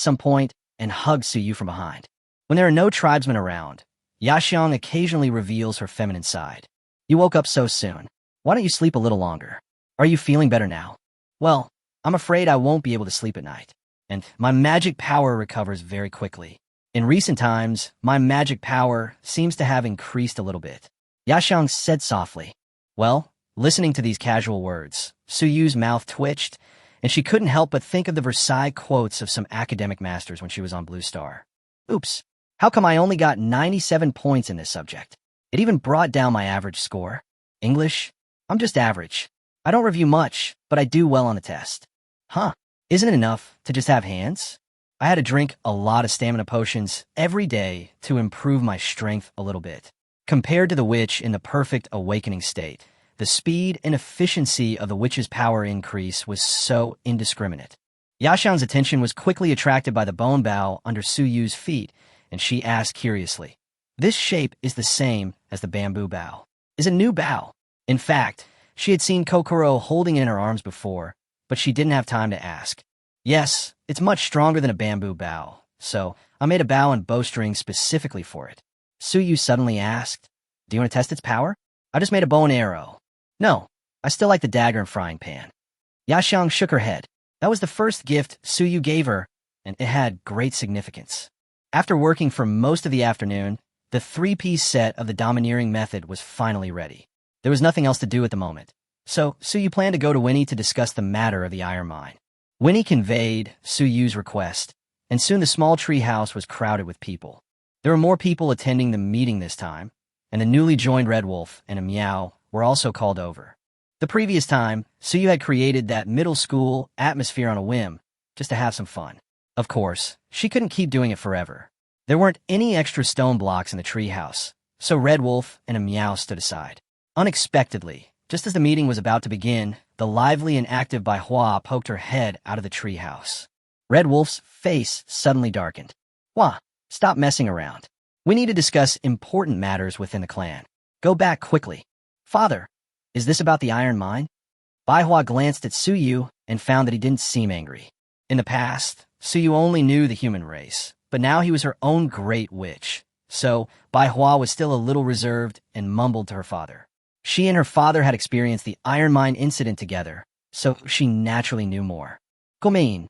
some point and hugged Suyu from behind. When there are no tribesmen around, Yaxiang occasionally reveals her feminine side. You woke up so soon. Why don't you sleep a little longer? Are you feeling better now? Well, I'm afraid I won't be able to sleep at night. And my magic power recovers very quickly. In recent times, my magic power seems to have increased a little bit. Yaxiang said softly. Well, listening to these casual words, Suyu's mouth twitched, and she couldn't help but think of the Versailles quotes of some academic masters when she was on Blue Star. Oops, how come I only got 97 points in this subject? It even brought down my average score. English? I'm just average. I don't review much, but I do well on the test. Huh, isn't it enough to just have hands? I had to drink a lot of stamina potions every day to improve my strength a little bit. Compared to the witch in the perfect awakening state, the speed and efficiency of the witch's power increase was so indiscriminate. Yaxiang's attention was quickly attracted by the bone bow under Suyu's feet, and she asked curiously, "This shape is the same as the bamboo bow. Is a new bow?" In fact, she had seen Kokoro holding it in her arms before, but she didn't have time to ask. Yes, it's much stronger than a bamboo bow, so I made a bow and bowstring specifically for it. Suyu suddenly asked, "Do you want to test its power?" "I just made a bow and arrow." "No, I still like the dagger and frying pan." Yaxiang shook her head. That was the first gift Suyu gave her, and it had great significance. After working for most of the afternoon, the 3-piece set of the domineering method was finally ready. There was nothing else to do at the moment, so Suyu planned to go to Winnie to discuss the matter of the iron mine. Winnie conveyed Suyu's request, and soon the small tree house was crowded with people. There were more people attending the meeting this time, and the newly joined Red Wolf and a Meow were also called over. The previous time, Suyu had created that middle school atmosphere on a whim, just to have some fun. Of course, she couldn't keep doing it forever. There weren't any extra stone blocks in the treehouse, so Red Wolf and a Meow stood aside. Unexpectedly, just as the meeting was about to begin, the lively and active Bai Hua poked her head out of the treehouse. Red Wolf's face suddenly darkened. "Hua, stop messing around. We need to discuss important matters within the clan. Go back quickly." "Father, is this about the iron mine?" Bai Hua glanced at Suyu and found that he didn't seem angry. In the past, Suyu only knew the human race, but now he was her own great witch. So, Bai Hua was still a little reserved and mumbled to her father. She and her father had experienced the iron mine incident together, so she naturally knew more. "Gomein."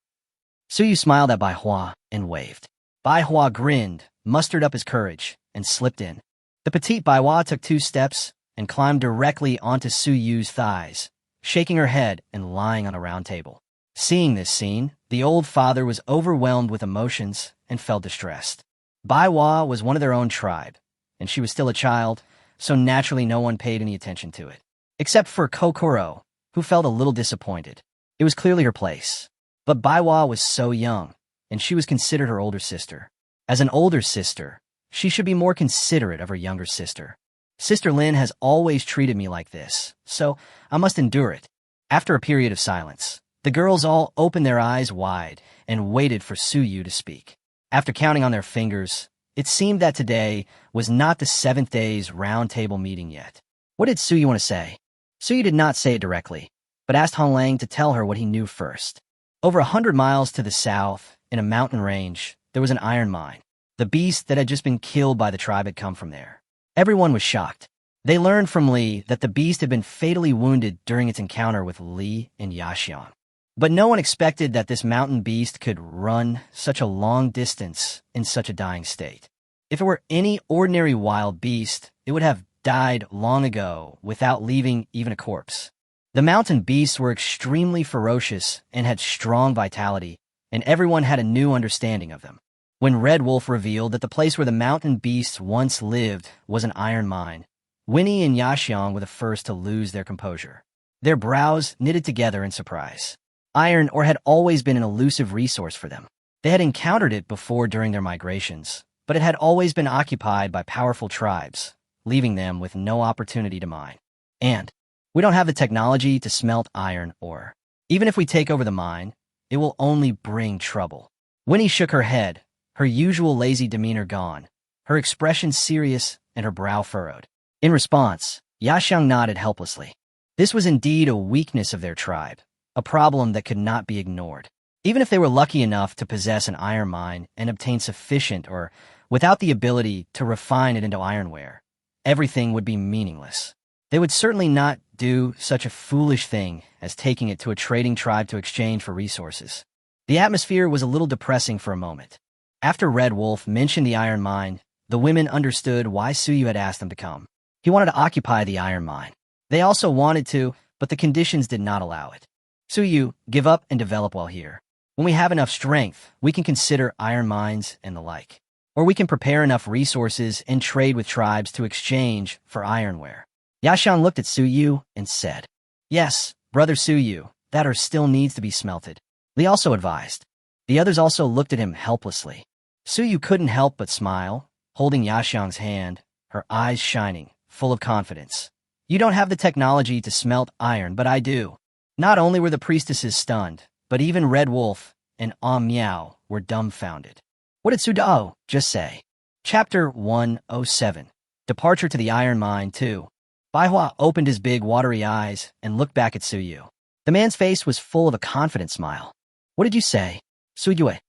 Suyu smiled at Bai Hua and waved. Bai Hua grinned, mustered up his courage, and slipped in. The petite Bai Hua took 2 steps and climbed directly onto Suyu's thighs, shaking her head and lying on a round table. Seeing this scene, the old father was overwhelmed with emotions and felt distressed. Bai Hua was one of their own tribe, and she was still a child, so naturally no one paid any attention to it. Except for Kokoro, who felt a little disappointed. It was clearly her place. But Bai Hua was so young, and she was considered her older sister. As an older sister, she should be more considerate of her younger sister. Sister Lin has always treated me like this, so I must endure it. After a period of silence, the girls all opened their eyes wide and waited for Suyu to speak. After counting on their fingers, it seemed that today was not the 7th day's round table meeting yet. What did Suyu want to say? Suyu did not say it directly, but asked Hong Lang to tell her what he knew first. Over 100 miles to the south, in a mountain range, there was an iron mine. The beast that had just been killed by the tribe had come from there. Everyone was shocked. They learned from Li that the beast had been fatally wounded during its encounter with Li and Yaxiang. But no one expected that this mountain beast could run such a long distance in such a dying state. If it were any ordinary wild beast, it would have died long ago without leaving even a corpse. The mountain beasts were extremely ferocious and had strong vitality, and everyone had a new understanding of them. When Red Wolf revealed that the place where the mountain beasts once lived was an iron mine, Winnie and Yaxiang were the first to lose their composure. Their brows knitted together in surprise. Iron ore had always been an elusive resource for them. They had encountered it before during their migrations, but it had always been occupied by powerful tribes, leaving them with no opportunity to mine. And we don't have the technology to smelt iron ore. Even if we take over the mine, it will only bring trouble. Winnie shook her head, her usual lazy demeanor gone, her expression serious and her brow furrowed. In response, Yaxiang nodded helplessly. This was indeed a weakness of their tribe, a problem that could not be ignored. Even if they were lucky enough to possess an iron mine and obtain sufficient or without the ability to refine it into ironware, everything would be meaningless. They would certainly not do such a foolish thing as taking it to a trading tribe to exchange for resources. The atmosphere was a little depressing for a moment. After Red Wolf mentioned the iron mine, the women understood why Suyu had asked them to come. He wanted to occupy the iron mine. They also wanted to, but the conditions did not allow it. Suyu, give up and develop while here. When we have enough strength, we can consider iron mines and the like. Or we can prepare enough resources and trade with tribes to exchange for ironware. Yashan looked at Suyu and said, "Yes, brother Suyu, that ore still needs to be smelted." Li also advised. The others also looked at him helplessly. Suyu couldn't help but smile, holding Yashan's hand, her eyes shining, full of confidence. "You don't have the technology to smelt iron, but I do." Not only were the priestesses stunned, but even Red Wolf and Miao were dumbfounded. What did Sudao just say? Chapter 107. Departure to the Iron Mine 2. Baihua opened his big, watery eyes and looked back at Suyu. The man's face was full of a confident smile. "What did you say, Suyue?"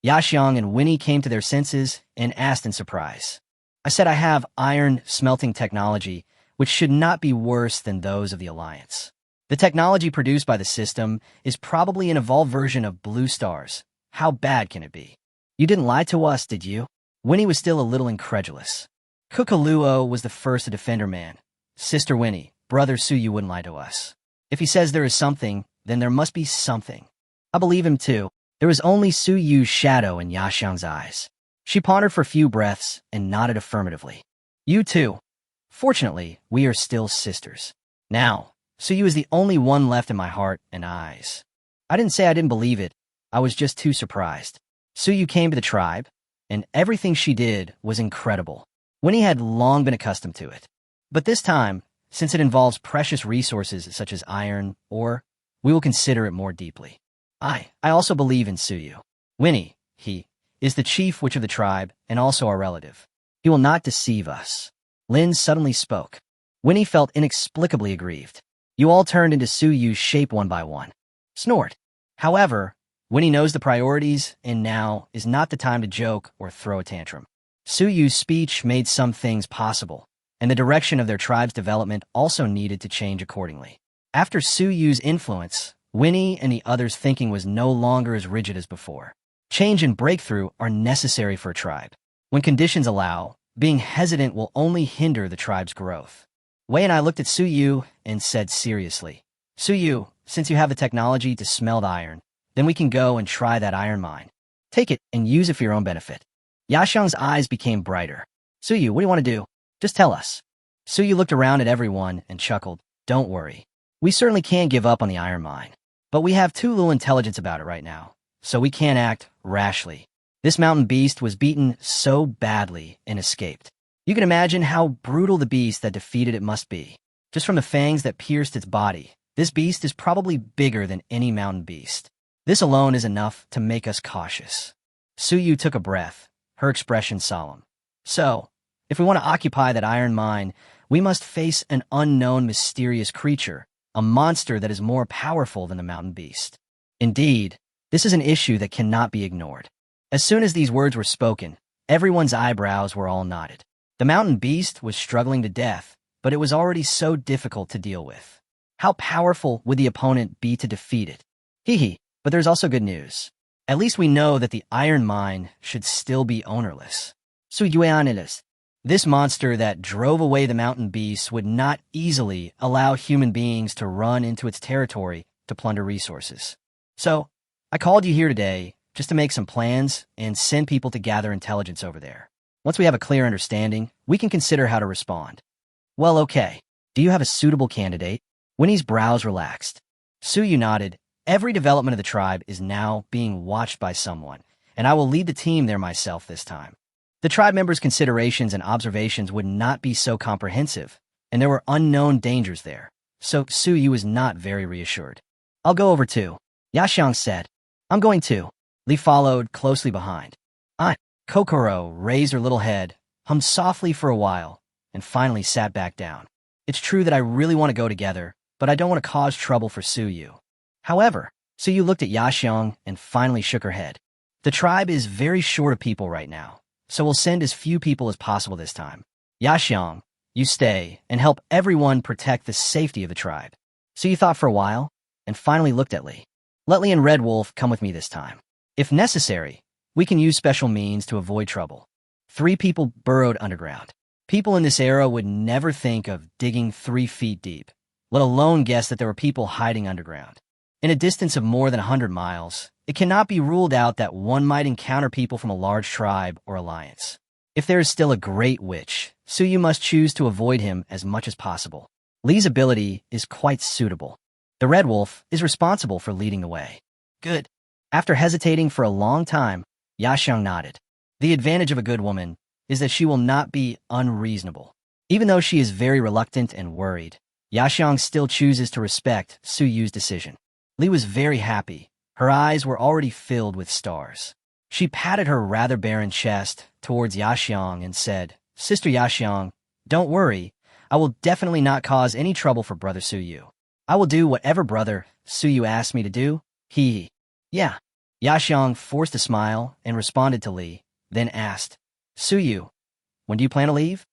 Yaxiang and Winnie came to their senses and asked in surprise. "I said I have iron smelting technology, which should not be worse than those of the Alliance. The technology produced by the system is probably an evolved version of Blue Stars. How bad can it be?" "You didn't lie to us, did you?" Winnie was still a little incredulous. Kukaluo was the first to defend her man. "Sister Winnie, brother Suyu wouldn't lie to us. If he says there is something, then there must be something." "I believe him too." There was only Suyu's shadow in Yaxiang's eyes. She pondered for a few breaths and nodded affirmatively. "You too. Fortunately, we are still sisters. Now, Suyu is the only one left in my heart and eyes." I didn't say I didn't believe it. I was just too surprised. Suyu came to the tribe, and everything she did was incredible. Winnie had long been accustomed to it. But this time, since it involves precious resources such as iron, ore, we will consider it more deeply. I also believe in Suyu. Winnie, he is the chief witch of the tribe and also our relative. He will not deceive us. Lin suddenly spoke. Winnie felt inexplicably aggrieved. You all turned into Suyu's shape one by one. Snort. However, Winnie knows the priorities, and now is not the time to joke or throw a tantrum. Suyu's speech made some things possible, and the direction of their tribe's development also needed to change accordingly. After Suyu's influence, Winnie and the others' thinking was no longer as rigid as before. Change and breakthrough are necessary for a tribe. When conditions allow, being hesitant will only hinder the tribe's growth. Wei and I looked at Suyu and said seriously, "Suyu, since you have the technology to smelt iron, then we can go and try that iron mine. Take it and use it for your own benefit." Yashang's eyes became brighter. "Suyu, what do you want to do? Just tell us." Suyu looked around at everyone and chuckled. "Don't worry. We certainly can't give up on the iron mine. But we have too little intelligence about it right now, so we can't act rashly. This mountain beast was beaten so badly and escaped. You can imagine how brutal the beast that defeated it must be. Just from the fangs that pierced its body, this beast is probably bigger than any mountain beast. This alone is enough to make us cautious." Suyu took a breath, her expression solemn. "So, if we want to occupy that iron mine, we must face an unknown mysterious creature, a monster that is more powerful than the mountain beast. Indeed, this is an issue that cannot be ignored." As soon as these words were spoken, everyone's eyebrows were all knotted. The mountain beast was struggling to death, but it was already so difficult to deal with. How powerful would the opponent be to defeat it? Hee, but there's also good news. At least we know that the iron mine should still be ownerless. Suyuanilis. This monster that drove away the mountain beasts would not easily allow human beings to run into its territory to plunder resources. So, I called you here today just to make some plans and send people to gather intelligence over there. Once we have a clear understanding, we can consider how to respond. Well, okay. Do you have a suitable candidate? Winnie's brows relaxed. Suyu nodded. Every development of the tribe is now being watched by someone, and I will lead the team there myself this time. The tribe members' considerations and observations would not be so comprehensive, and there were unknown dangers there, so Suyu was not very reassured. I'll go over too, Yaxiang said. I'm going too. Li followed closely behind. Kokoro raised her little head, hummed softly for a while, and finally sat back down. It's true that I really want to go together, but I don't want to cause trouble for Suyu. However, Su looked at Yaxiong and finally shook her head. The tribe is very short of people right now, so we'll send as few people as possible this time. Yaxiong, you stay and help everyone protect the safety of the tribe. Su thought for a while and finally looked at Li. Let Li and Red Wolf come with me this time. If necessary, we can use special means to avoid trouble. 3 people burrowed underground. People in this era would never think of digging 3 feet deep, let alone guess that there were people hiding underground. In a distance of more than 100 miles, it cannot be ruled out that one might encounter people from a large tribe or alliance. If there is still a great witch, Su must choose to avoid him as much as possible. Li's ability is quite suitable. The Red Wolf is responsible for leading the way. Good. After hesitating for a long time, Yaxiong nodded. The advantage of a good woman is that she will not be unreasonable. Even though she is very reluctant and worried, Yaxiong still chooses to respect Su's decision. Li was very happy. Her eyes were already filled with stars. She patted her rather barren chest towards Yaxiong and said, Sister Yaxiong, don't worry. I will definitely not cause any trouble for Brother Su. I will do whatever Brother Su asks me to do. Yeah. Yaxiong forced a smile and responded to Li, then asked, Su, when do you plan to leave?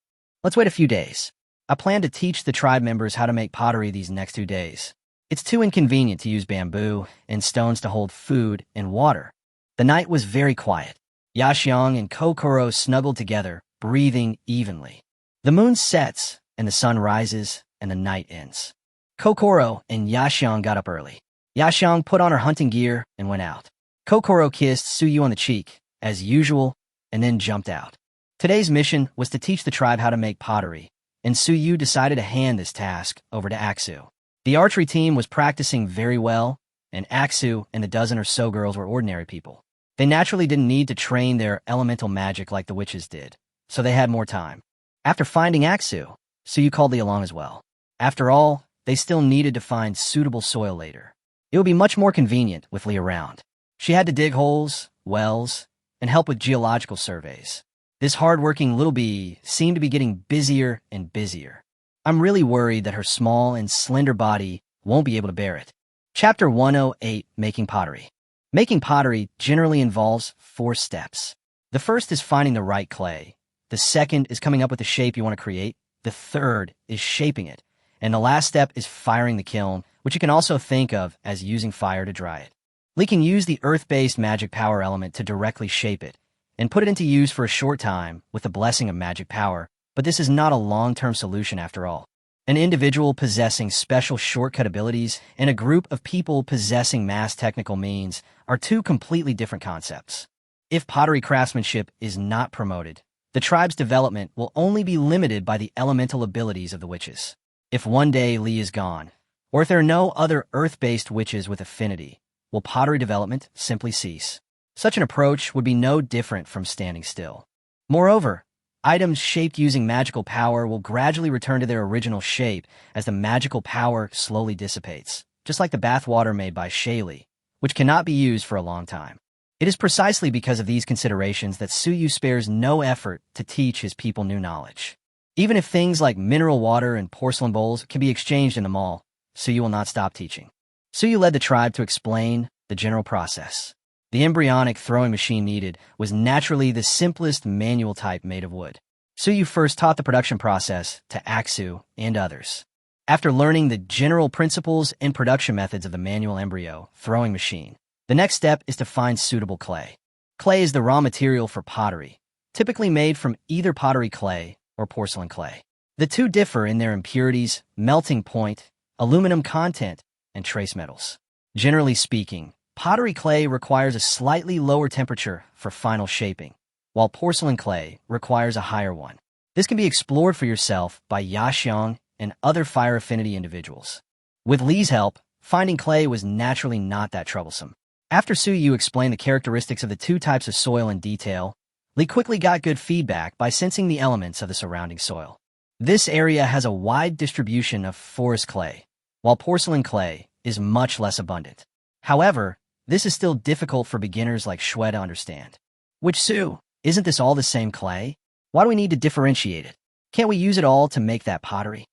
Let's wait a few days. I plan to teach the tribe members how to make pottery these next 2 days. It's too inconvenient to use bamboo and stones to hold food and water. The night was very quiet. Yaxiong and Kokoro snuggled together, breathing evenly. The moon sets, and the sun rises, and the night ends. Kokoro and Yaxiong got up early. Yaxiong put on her hunting gear and went out. Kokoro kissed Su on the cheek, as usual, and then jumped out. Today's mission was to teach the tribe how to make pottery, and Su decided to hand this task over to Aksu. The archery team was practicing very well, and Aksu and the dozen or so girls were ordinary people. They naturally didn't need to train their elemental magic like the witches did, so they had more time. After finding Aksu, Su called Li along as well. After all, they still needed to find suitable soil later. It would be much more convenient with Li around. She had to dig holes, wells, and help with geological surveys. This hard-working little bee seemed to be getting busier and busier. I'm really worried that her small and slender body won't be able to bear it. Chapter 108, Making Pottery. Making pottery generally involves 4 steps. The first is finding the right clay. The second is coming up with the shape you want to create. The third is shaping it. And the last step is firing the kiln, which you can also think of as using fire to dry it. Li can use the earth-based magic power element to directly shape it and put it into use for a short time with the blessing of magic power, but this is not a long-term solution after all. An individual possessing special shortcut abilities and a group of people possessing mass technical means are 2 completely different concepts. If pottery craftsmanship is not promoted, the tribe's development will only be limited by the elemental abilities of the witches. If one day Li is gone, or if there are no other earth-based witches with affinity, will pottery development simply cease? Such an approach would be no different from standing still. Moreover, items shaped using magical power will gradually return to their original shape as the magical power slowly dissipates, just like the bathwater made by Shaylee, which cannot be used for a long time. It is precisely because of these considerations that Su spares no effort to teach his people new knowledge. Even if things like mineral water and porcelain bowls can be exchanged in the mall, Su will not stop teaching. Su led the tribe to explain the general process. The embryonic throwing machine needed was naturally the simplest manual type made of wood. Su first taught the production process to Aksu and others. After learning the general principles and production methods of the manual embryo throwing machine, the next step is to find suitable clay. Clay is the raw material for pottery, typically made from either pottery clay or porcelain clay. The 2 differ in their impurities, melting point, aluminum content, and trace metals. Generally speaking, pottery clay requires a slightly lower temperature for final shaping, while porcelain clay requires a higher one. This can be explored for yourself by Yaxiong and other fire affinity individuals. With Li's help, finding clay was naturally not that troublesome. After Su explained the characteristics of the 2 types of soil in detail, Li quickly got good feedback by sensing the elements of the surrounding soil. This area has a wide distribution of forest clay, while porcelain clay is much less abundant. However, this is still difficult for beginners like Shui to understand. Which Su, isn't this all the same clay? Why do we need to differentiate it? Can't we use it all to make that pottery?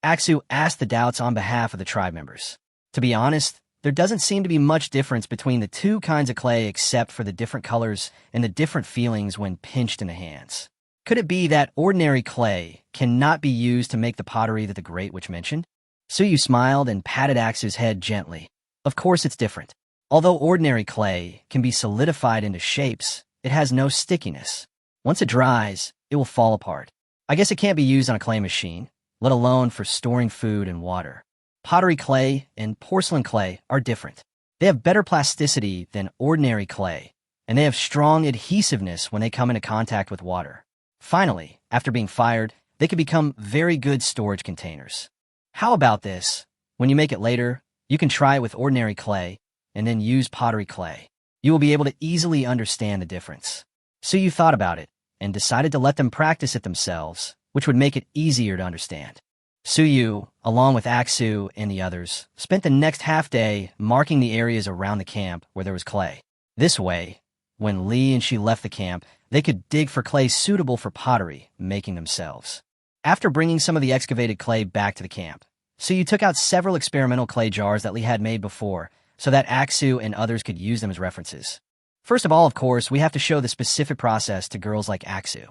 Aksu asked the doubts on behalf of the tribe members. To be honest, there doesn't seem to be much difference between the two kinds of clay except for the different colors and the different feelings when pinched in the hands. Could it be that ordinary clay cannot be used to make the pottery that the Great Witch mentioned? Suyu smiled and patted Aksu's head gently. Of course it's different. Although ordinary clay can be solidified into shapes, it has no stickiness. Once it dries, it will fall apart. I guess it can't be used on a clay machine, let alone for storing food and water. Pottery clay and porcelain clay are different. They have better plasticity than ordinary clay, and they have strong adhesiveness when they come into contact with water. Finally, after being fired, they can become very good storage containers. How about this? When you make it later, you can try it with ordinary clay and then use pottery clay. You will be able to easily understand the difference. Suyu thought about it and decided to let them practice it themselves, which would make it easier to understand. Suyu, along with Aksu and the others, spent the next half-day marking the areas around the camp where there was clay. This way, when Lee and she left the camp, they could dig for clay suitable for pottery making themselves. After bringing some of the excavated clay back to the camp, Suyu took out several experimental clay jars that Lee had made before so that Aksu and others could use them as references. First of all, of course, we have to show the specific process to girls like Aksu.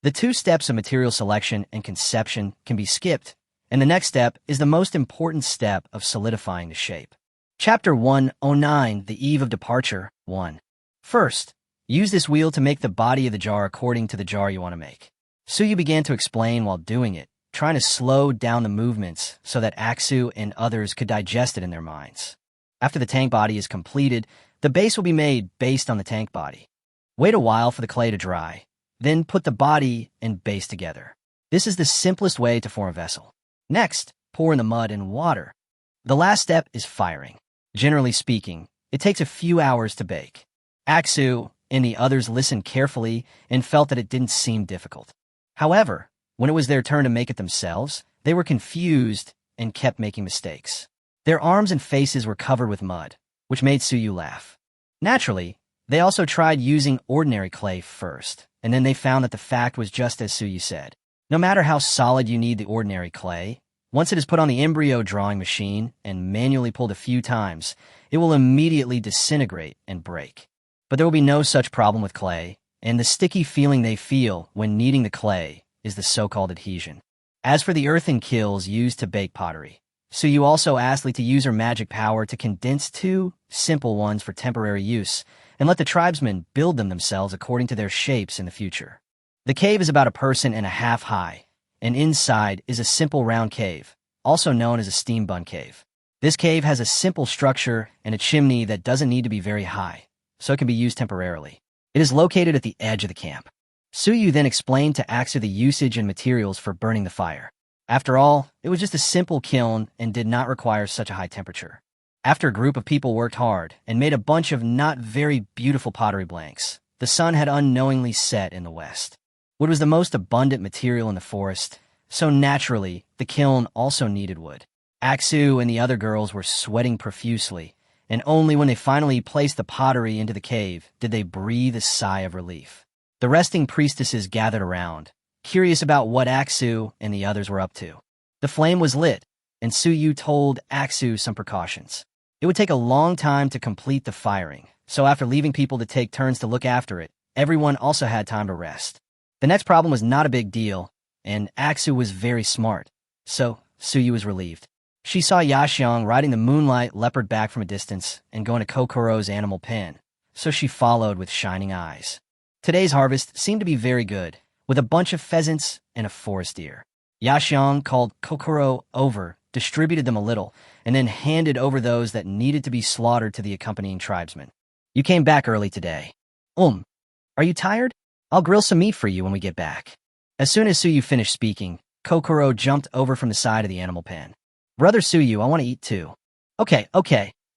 The 2 steps of material selection and conception can be skipped, and the next step is the most important step of solidifying the shape. Chapter 109, The Eve of Departure, 1. First, use this wheel to make the body of the jar according to the jar you want to make. Suyu began to explain while doing it, trying to slow down the movements so that Aksu and others could digest it in their minds. After the tank body is completed, the base will be made based on the tank body. Wait a while for the clay to dry, then put the body and base together. This is the simplest way to form a vessel. Next, pour in the mud and water. The last step is firing. Generally speaking, it takes a few hours to bake. Aksu and the others listened carefully and felt that it didn't seem difficult. However, when it was their turn to make it themselves, they were confused and kept making mistakes. Their arms and faces were covered with mud, which made Suyu laugh. Naturally, they also tried using ordinary clay first, and then they found that the fact was just as Suyu said. No matter how solid you need the ordinary clay, once it is put on the embryo drawing machine and manually pulled a few times, it will immediately disintegrate and break. But there will be no such problem with clay, and the sticky feeling they feel when kneading the clay is the so-called adhesion. As for the earthen kilns used to bake pottery, Suyu also asked Lee to use her magic power to condense 2 simple ones for temporary use and let the tribesmen build them themselves according to their shapes in the future. The cave is about 1.5 persons high, and inside is a simple round cave, also known as a steam bun cave. This cave has a simple structure and a chimney that doesn't need to be very high, so it can be used temporarily. It is located at the edge of the camp. Suyu then explained to Aksu the usage and materials for burning the fire. After all, it was just a simple kiln and did not require such a high temperature. After a group of people worked hard and made a bunch of not very beautiful pottery blanks, the sun had unknowingly set in the west. Wood was the most abundant material in the forest, so naturally, the kiln also needed wood. Aksu and the other girls were sweating profusely, and only when they finally placed the pottery into the cave did they breathe a sigh of relief. The resting priestesses gathered around, curious about what Aksu and the others were up to. The flame was lit, and Suyu told Aksu some precautions. It would take a long time to complete the firing, so after leaving people to take turns to look after it, everyone also had time to rest. The next problem was not a big deal, and Aksu was very smart, so Suyu was relieved. She saw Yaxiong riding the moonlight leopard back from a distance and going to Kokoro's animal pen, so she followed with shining eyes. Today's harvest seemed to be very good, with a bunch of pheasants and a forest deer. Yaxiong called Kokoro over, distributed them a little, and then handed over those that needed to be slaughtered to the accompanying tribesmen. You came back early today. Are you tired? I'll grill some meat for you when we get back. As soon as Suyu finished speaking, Kokoro jumped over from the side of the animal pen. Brother Suyu, I want to eat too. Okay,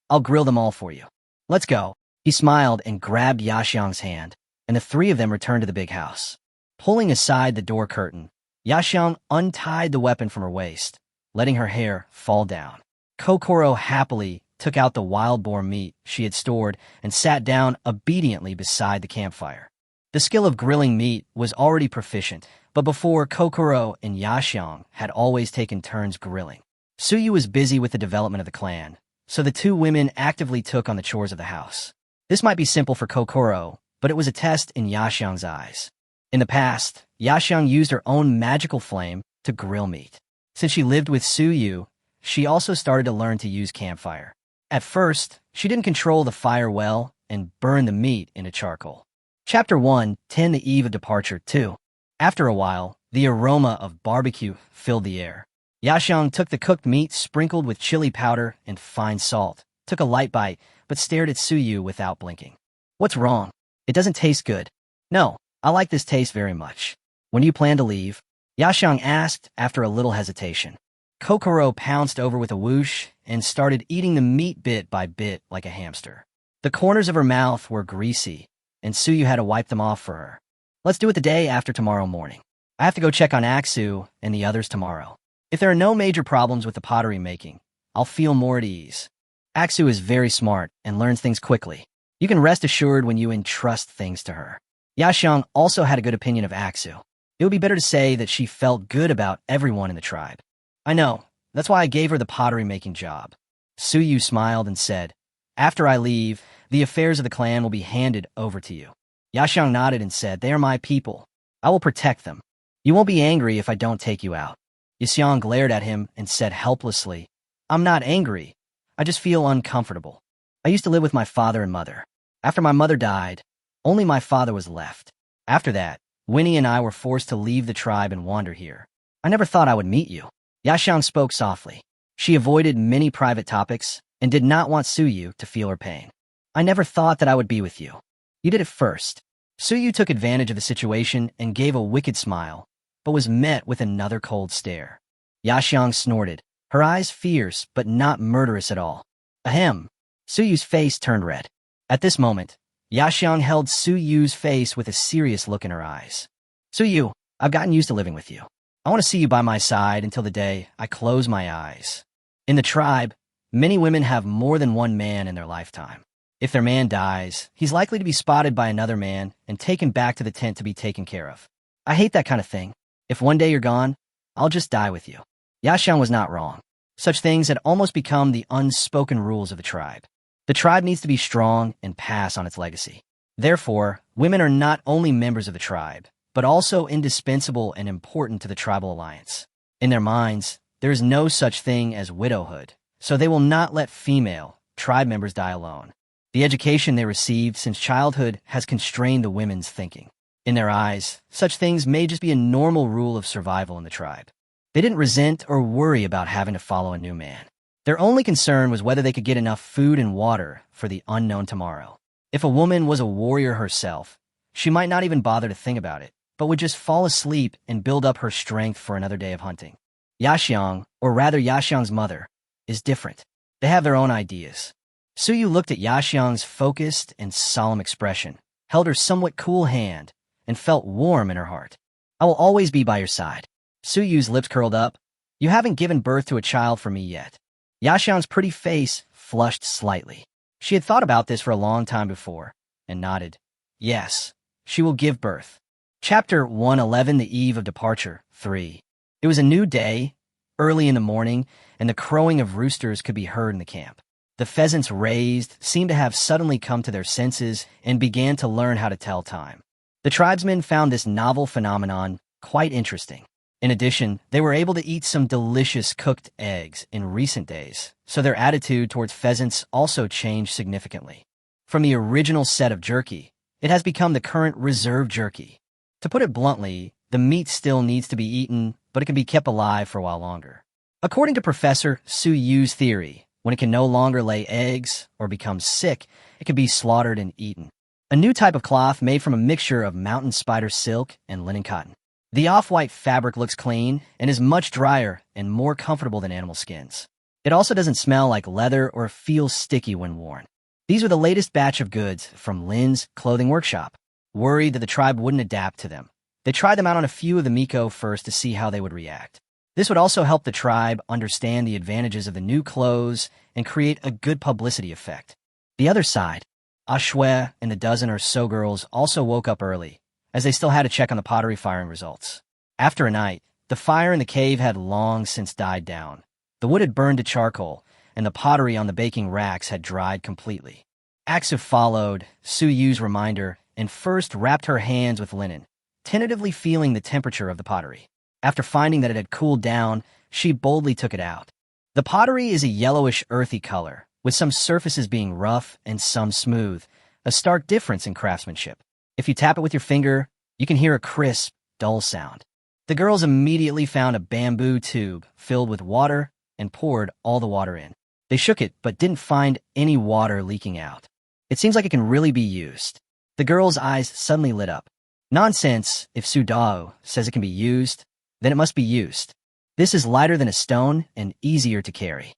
I'll grill them all for you. Let's go. He smiled and grabbed Yaxiong's hand, and the 3 of them returned to the big house. Pulling aside the door curtain, Yaxiong untied the weapon from her waist, letting her hair fall down. Kokoro happily took out the wild boar meat she had stored and sat down obediently beside the campfire. The skill of grilling meat was already proficient, but before Kokoro and Yaxiong had always taken turns grilling. Suyu was busy with the development of the clan, so the two women actively took on the chores of the house. This might be simple for Kokoro, but it was a test in Yaxiang's eyes. In the past, Yaxiang used her own magical flame to grill meat. Since she lived with Suyu, she also started to learn to use campfire. At first, she didn't control the fire well and burned the meat into charcoal. Chapter 1, 10 The Eve of Departure 2. After a while, the aroma of barbecue filled the air. Yaxiang took the cooked meat sprinkled with chili powder and fine salt, took a light bite, but stared at Suyu without blinking. What's wrong? It doesn't taste good. No, I like this taste very much. When do you plan to leave? Yaxiang asked after a little hesitation. Kokoro pounced over with a whoosh and started eating the meat bit by bit like a hamster. The corners of her mouth were greasy, and Suyu had to wipe them off for her. Let's do it the day after tomorrow morning. I have to go check on Aksu and the others tomorrow. If there are no major problems with the pottery making, I'll feel more at ease. Aksu is very smart and learns things quickly. You can rest assured when you entrust things to her. Yaxiang also had a good opinion of Aksu. It would be better to say that she felt good about everyone in the tribe. I know, that's why I gave her the pottery-making job. Suyu smiled and said, after I leave, the affairs of the clan will be handed over to you. Yaxiang nodded and said, they are my people. I will protect them. You won't be angry if I don't take you out. Yaxiang glared at him and said helplessly, I'm not angry. I just feel uncomfortable. I used to live with my father and mother. After my mother died, only my father was left. After that, Winnie and I were forced to leave the tribe and wander here. I never thought I would meet you. Yaxiang spoke softly. She avoided many private topics and did not want Suyu to feel her pain. I never thought that I would be with you. You did it first. Suyu took advantage of the situation and gave a wicked smile, but was met with another cold stare. Yaxiang snorted, her eyes fierce but not murderous at all. Ahem. Suyu's face turned red. At this moment, Yaxiang held Suyu's face with a serious look in her eyes. Suyu, I've gotten used to living with you. I want to see you by my side until the day I close my eyes. In the tribe, many women have more than one man in their lifetime. If their man dies, he's likely to be spotted by another man and taken back to the tent to be taken care of. I hate that kind of thing. If one day you're gone, I'll just die with you. Yaxiang was not wrong. Such things had almost become the unspoken rules of the tribe. The tribe needs to be strong and pass on its legacy. Therefore, women are not only members of the tribe, but also indispensable and important to the tribal alliance. In their minds, there is no such thing as widowhood, so they will not let female tribe members die alone. The education they received since childhood has constrained the women's thinking. In their eyes, such things may just be a normal rule of survival in the tribe. They didn't resent or worry about having to follow a new man. Their only concern was whether they could get enough food and water for the unknown tomorrow. If a woman was a warrior herself, she might not even bother to think about it, but would just fall asleep and build up her strength for another day of hunting. Yaxiang, or rather Yaxiang's mother, is different. They have their own ideas. Suyu looked at Yaxiang's focused and solemn expression, held her somewhat cool hand, and felt warm in her heart. I will always be by your side. Suyu's lips curled up. You haven't given birth to a child for me yet. Yaxiang's pretty face flushed slightly. She had thought about this for a long time before, and nodded. Yes, she will give birth. Chapter 111 The Eve of Departure 3. It was a new day, early in the morning, and the crowing of roosters could be heard in the camp. The pheasants raised seemed to have suddenly come to their senses and began to learn how to tell time. The tribesmen found this novel phenomenon quite interesting. In addition, they were able to eat some delicious cooked eggs in recent days, so their attitude towards pheasants also changed significantly. From the original set of jerky, it has become the current reserve jerky. To put it bluntly, the meat still needs to be eaten, but it can be kept alive for a while longer. According to Professor Suyu's theory, when it can no longer lay eggs or becomes sick, it can be slaughtered and eaten. A new type of cloth made from a mixture of mountain spider silk and linen cotton. The off-white fabric looks clean and is much drier and more comfortable than animal skins. It also doesn't smell like leather or feel sticky when worn. These are the latest batch of goods from Lin's clothing workshop. Worried that the tribe wouldn't adapt to them, they tried them out on a few of the Miko first to see how they would react. This would also help the tribe understand the advantages of the new clothes and create a good publicity effect. The other side, Ashwe and the dozen or so girls also woke up early, as they still had to check on the pottery firing results. After a night, the fire in the cave had long since died down. The wood had burned to charcoal, and the pottery on the baking racks had dried completely. Aksu followed Suyu's reminder and first wrapped her hands with linen, tentatively feeling the temperature of the pottery. After finding that it had cooled down, she boldly took it out. The pottery is a yellowish earthy color, with some surfaces being rough and some smooth, a stark difference in craftsmanship. If you tap it with your finger, you can hear a crisp, dull sound. The girls immediately found a bamboo tube filled with water and poured all the water in. They shook it, but didn't find any water leaking out. It seems like it can really be used. The girl's eyes suddenly lit up. Nonsense. If Su Dao says it can be used, then it must be used. This is lighter than a stone and easier to carry.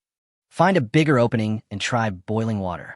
Find a bigger opening and try boiling water.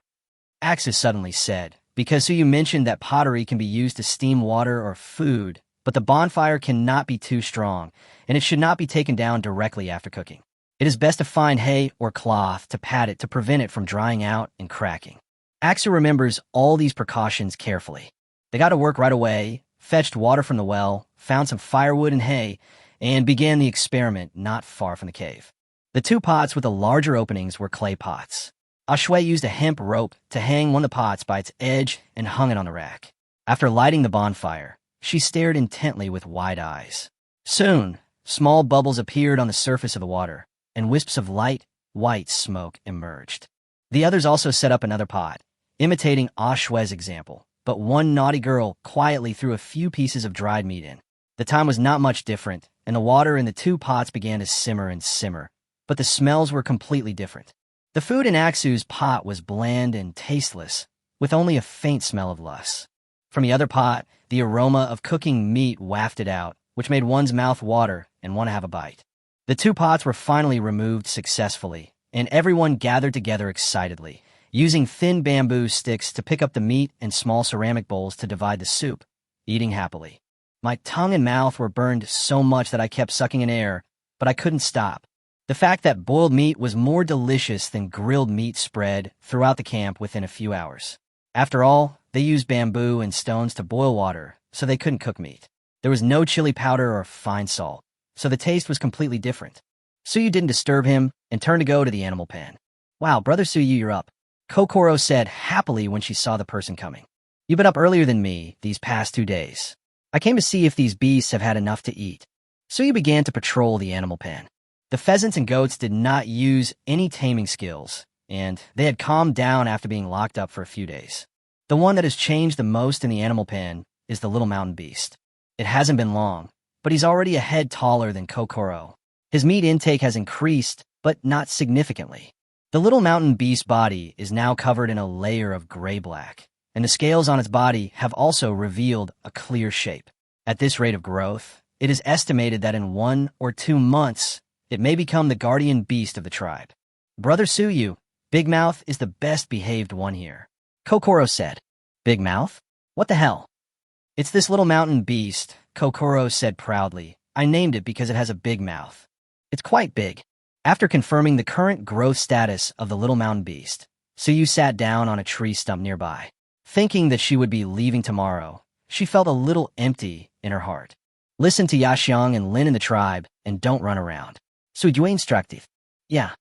Axis suddenly said, because Suyu mentioned that pottery can be used to steam water or food, but the bonfire cannot be too strong, and it should not be taken down directly after cooking. It is best to find hay or cloth to pad it to prevent it from drying out and cracking. Axu remembers all these precautions carefully. They got to work right away, fetched water from the well, found some firewood and hay, and began the experiment not far from the cave. The two pots with the larger openings were clay pots. Ashui used a hemp rope to hang one of the pots by its edge and hung it on the rack. After lighting the bonfire, she stared intently with wide eyes. Soon, small bubbles appeared on the surface of the water, and wisps of light, white smoke emerged. The others also set up another pot, imitating Ashui's example, but one naughty girl quietly threw a few pieces of dried meat in. The time was not much different, and the water in the two pots began to simmer and simmer, but the smells were completely different. The food in Aksu's pot was bland and tasteless, with only a faint smell of lust. From the other pot, the aroma of cooking meat wafted out, which made one's mouth water and want to have a bite. The two pots were finally removed successfully, and everyone gathered together excitedly, using thin bamboo sticks to pick up the meat and small ceramic bowls to divide the soup, eating happily. My tongue and mouth were burned so much that I kept sucking in air, but I couldn't stop. The fact that boiled meat was more delicious than grilled meat spread throughout the camp within a few hours. After all, they used bamboo and stones to boil water, so they couldn't cook meat. There was no chili powder or fine salt, so the taste was completely different. Suyu didn't disturb him and turned to go to the animal pen. Wow, Brother Suyu, you're up, Kokoro said happily when she saw the person coming. You've been up earlier than me these past 2 days. I came to see if these beasts have had enough to eat. Suyu began to patrol the animal pen. The pheasants and goats did not use any taming skills, and they had calmed down after being locked up for a few days. The one that has changed the most in the animal pen is the little mountain beast. It hasn't been long, but he's already a head taller than Kokoro. His meat intake has increased, but not significantly. The little mountain beast's body is now covered in a layer of gray-black, and the scales on its body have also revealed a clear shape. At this rate of growth, it is estimated that in 1 or 2 months, it may become the guardian beast of the tribe. Brother Suyu, Big Mouth is the best behaved one here. Kokoro said. Big Mouth? What the hell? It's this little mountain beast, Kokoro said proudly. I named it because it has a big mouth. It's quite big. After confirming the current growth status of the little mountain beast, Suyu sat down on a tree stump nearby. Thinking that she would be leaving tomorrow, she felt a little empty in her heart. Listen to Yaxiang and Lin in the tribe, and don't run around. Sujue instructive. Yeah.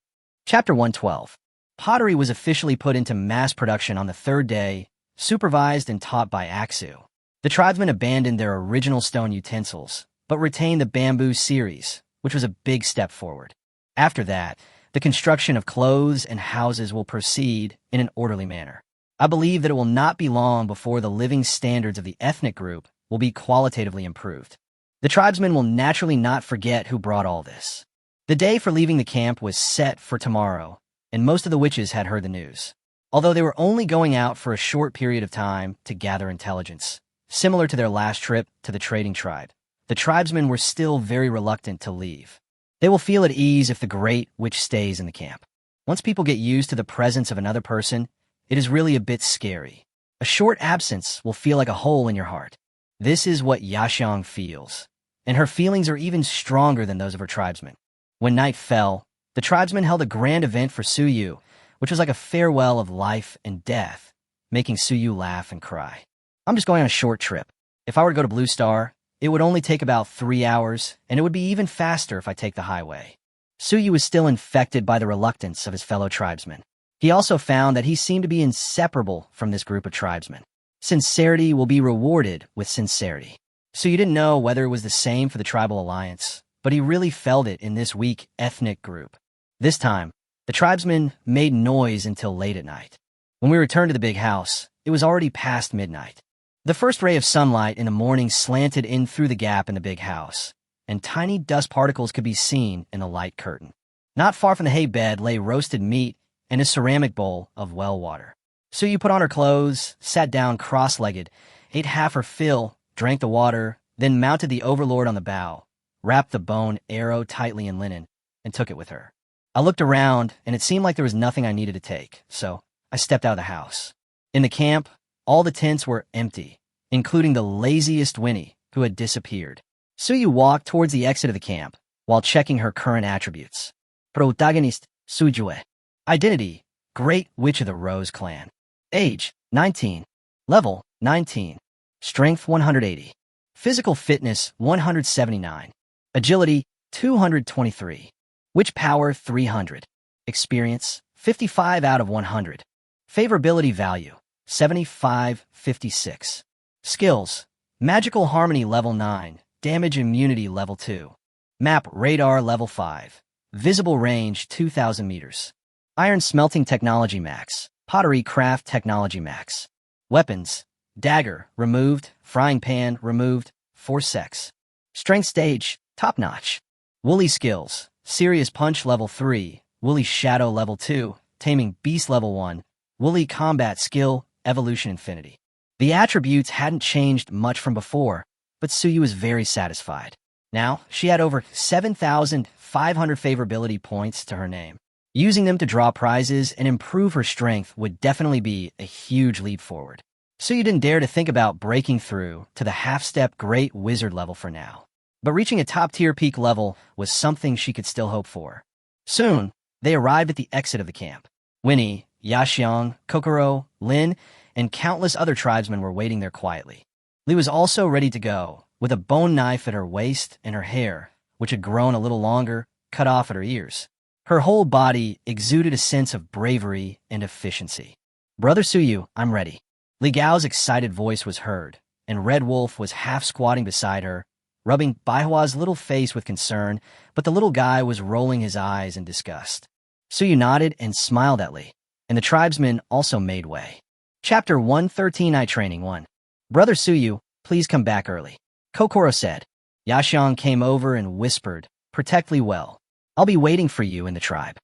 Chapter 112. Pottery was officially put into mass production on the 3rd day, supervised and taught by Aksu. The tribesmen abandoned their original stone utensils, but retained the bamboo series, which was a big step forward. After that, the construction of clothes and houses will proceed in an orderly manner. I believe that it will not be long before the living standards of the ethnic group will be qualitatively improved. The tribesmen will naturally not forget who brought all this. The day for leaving the camp was set for tomorrow, and most of the witches had heard the news. Although they were only going out for a short period of time to gather intelligence, similar to their last trip to the trading tribe, the tribesmen were still very reluctant to leave. They will feel at ease if the great witch stays in the camp. Once people get used to the presence of another person, it is really a bit scary. A short absence will feel like a hole in your heart. This is what Yaxiang feels, and her feelings are even stronger than those of her tribesmen. When night fell, the tribesmen held a grand event for Suyu, which was like a farewell of life and death, making Suyu laugh and cry. I'm just going on a short trip. If I were to go to Blue Star, it would only take about 3 hours, and it would be even faster if I take the highway. Suyu was still infected by the reluctance of his fellow tribesmen. He also found that he seemed to be inseparable from this group of tribesmen. Sincerity will be rewarded with sincerity. Suyu didn't know whether it was the same for the tribal alliance, but he really felt it in this weak ethnic group. This time, the tribesmen made noise until late at night. When we returned to the big house, it was already past midnight. The first ray of sunlight in the morning slanted in through the gap in the big house, and tiny dust particles could be seen in the light curtain. Not far from the hay bed lay roasted meat and a ceramic bowl of well water. Suyu put on her clothes, sat down cross-legged, ate half her fill, drank the water, then mounted the overlord on the bow, wrapped the bone arrow tightly in linen, and took it with her. I looked around, and it seemed like there was nothing I needed to take, so I stepped out of the house. In the camp, all the tents were empty, including the laziest Winnie, who had disappeared. Suyu walked towards the exit of the camp, while checking her current attributes. Protagonist, Sujue. Identity, Great Witch of the Rose Clan. Age, 19. Level, 19. Strength, 180. Physical fitness, 179. Agility, 223. Witch power, 300. Experience, 55 out of 100. Favorability value, 75/56. Skills, Magical Harmony level 9, Damage Immunity level 2. Map Radar level 5. Visible range 2,000 meters. Iron Smelting Technology max. Pottery Craft Technology max. Weapons, Dagger, removed. Frying Pan, removed. Forceps. Strength stage, top notch. Woolly skills, Serious Punch level 3, Woolly Shadow level 2, Taming Beast level 1, Woolly Combat skill, Evolution Infinity. The attributes hadn't changed much from before, but Suyu was very satisfied. Now, she had over 7,500 favorability points to her name. Using them to draw prizes and improve her strength would definitely be a huge leap forward. Suyu didn't dare to think about breaking through to the half-step Great Wizard level for now. But reaching a top-tier peak level was something she could still hope for. Soon, they arrived at the exit of the camp. Winnie, Yaxiang, Kokoro, Lin, and countless other tribesmen were waiting there quietly. Li was also ready to go, with a bone knife at her waist and her hair, which had grown a little longer, cut off at her ears. Her whole body exuded a sense of bravery and efficiency. "Brother Suyu, I'm ready." Li Gao's excited voice was heard, and Red Wolf was half squatting beside her, rubbing Baihua's little face with concern, but the little guy was rolling his eyes in disgust. Suyu nodded and smiled at Li, and the tribesmen also made way. Chapter 113 Night Training 1. "Brother Suyu, please come back early," Kokoro said. Yaxiang came over and whispered, "Protect Li well. I'll be waiting for you in the tribe."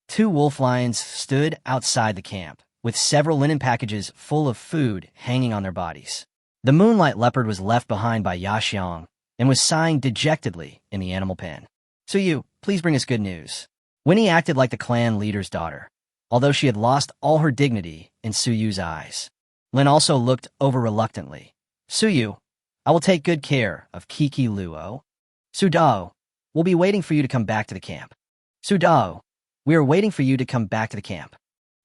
Two wolf lions stood outside the camp, with several linen packages full of food hanging on their bodies. The moonlight leopard was left behind by Yaxiang and was sighing dejectedly in the animal pen. "Suyu, please bring us good news." Winnie acted like the clan leader's daughter, although she had lost all her dignity in Suyu's eyes. Lin also looked over reluctantly. "Suyu, I will take good care of Kiki Luo. Sudao, we'll be waiting for you to come back to the camp." "Sudao, we are waiting for you to come back to the camp."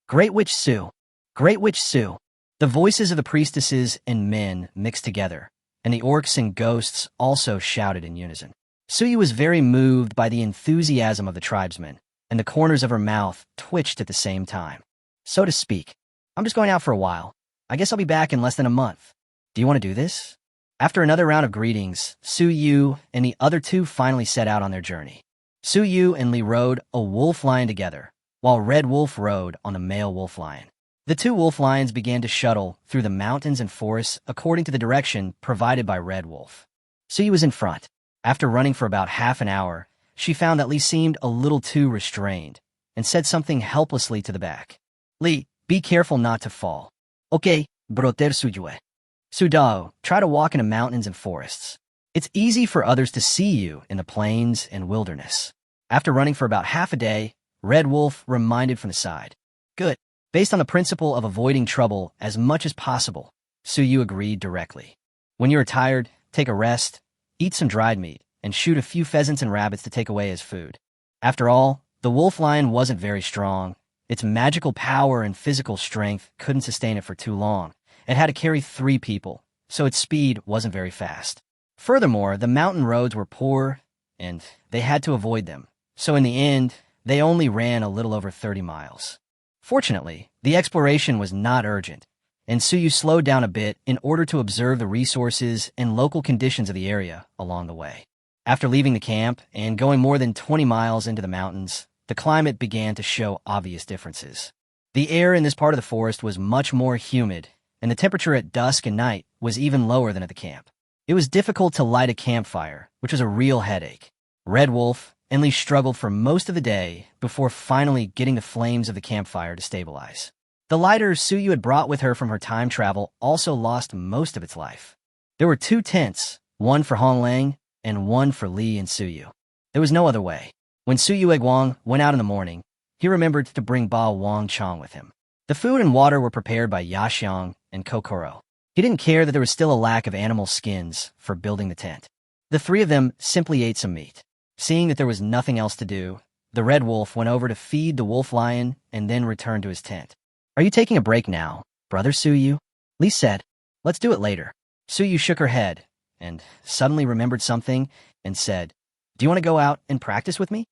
"Great Witch Su! Great Witch Su!" The voices of the priestesses and men mixed together, and the orcs and ghosts also shouted in unison. Suyu was very moved by the enthusiasm of the tribesmen, and the corners of her mouth twitched at the same time. "So to speak, I'm just going out for a while. I guess I'll be back in less than a month. Do you want to do this?" After another round of greetings, Suyu and the other two finally set out on their journey. Suyu and Li rode a wolf lion together, while Red Wolf rode on a male wolf lion. The two wolf lions began to shuttle through the mountains and forests according to the direction provided by Red Wolf. Suyu was in front. After running for about half an hour, she found that Li seemed a little too restrained and said something helplessly to the back. "Li, be careful not to fall." "Okay, broter Sujue." "Sudao, try to walk in the mountains and forests. It's easy for others to see you in the plains and wilderness." After running for about half a day, Red Wolf reminded from the side. "Good. Based on the principle of avoiding trouble as much as possible," Suyu agreed directly. "When you are tired, take a rest, eat some dried meat, and shoot a few pheasants and rabbits to take away as food." After all, the wolf lion wasn't very strong. Its magical power and physical strength couldn't sustain it for too long. It had to carry 3 people, so its speed wasn't very fast. Furthermore, the mountain roads were poor, and they had to avoid them, So in the end, they only ran a little over 30 miles. Fortunately, the exploration was not urgent, and Suyu slowed down a bit in order to observe the resources and local conditions of the area along the way. After leaving the camp and going more than 20 miles into the mountains, the climate began to show obvious differences. The air in this part of the forest was much more humid, and the temperature at dusk and night was even lower than at the camp. It was difficult to light a campfire, which was a real headache. Red Wolf and Lee struggled for most of the day before finally getting the flames of the campfire to stabilize. The lighter Suyu had brought with her from her time travel also lost most of its life. There were 2 tents, one for Hong Lang and one for Lee and Suyu. There was no other way. When Suyu Egwang went out in the morning, he remembered to bring Ba Wang Chong with him. The food and water were prepared by Yaxiang and Kokoro. He didn't care that there was still a lack of animal skins for building the tent. The 3 of them simply ate some meat. Seeing that there was nothing else to do, the Red Wolf went over to feed the Wolf Lion and then returned to his tent. "Are you taking a break now, Brother Suyu?" Lee said. "Let's do it later." Suyu shook her head and suddenly remembered something and said, "Do you want to go out and practice with me?"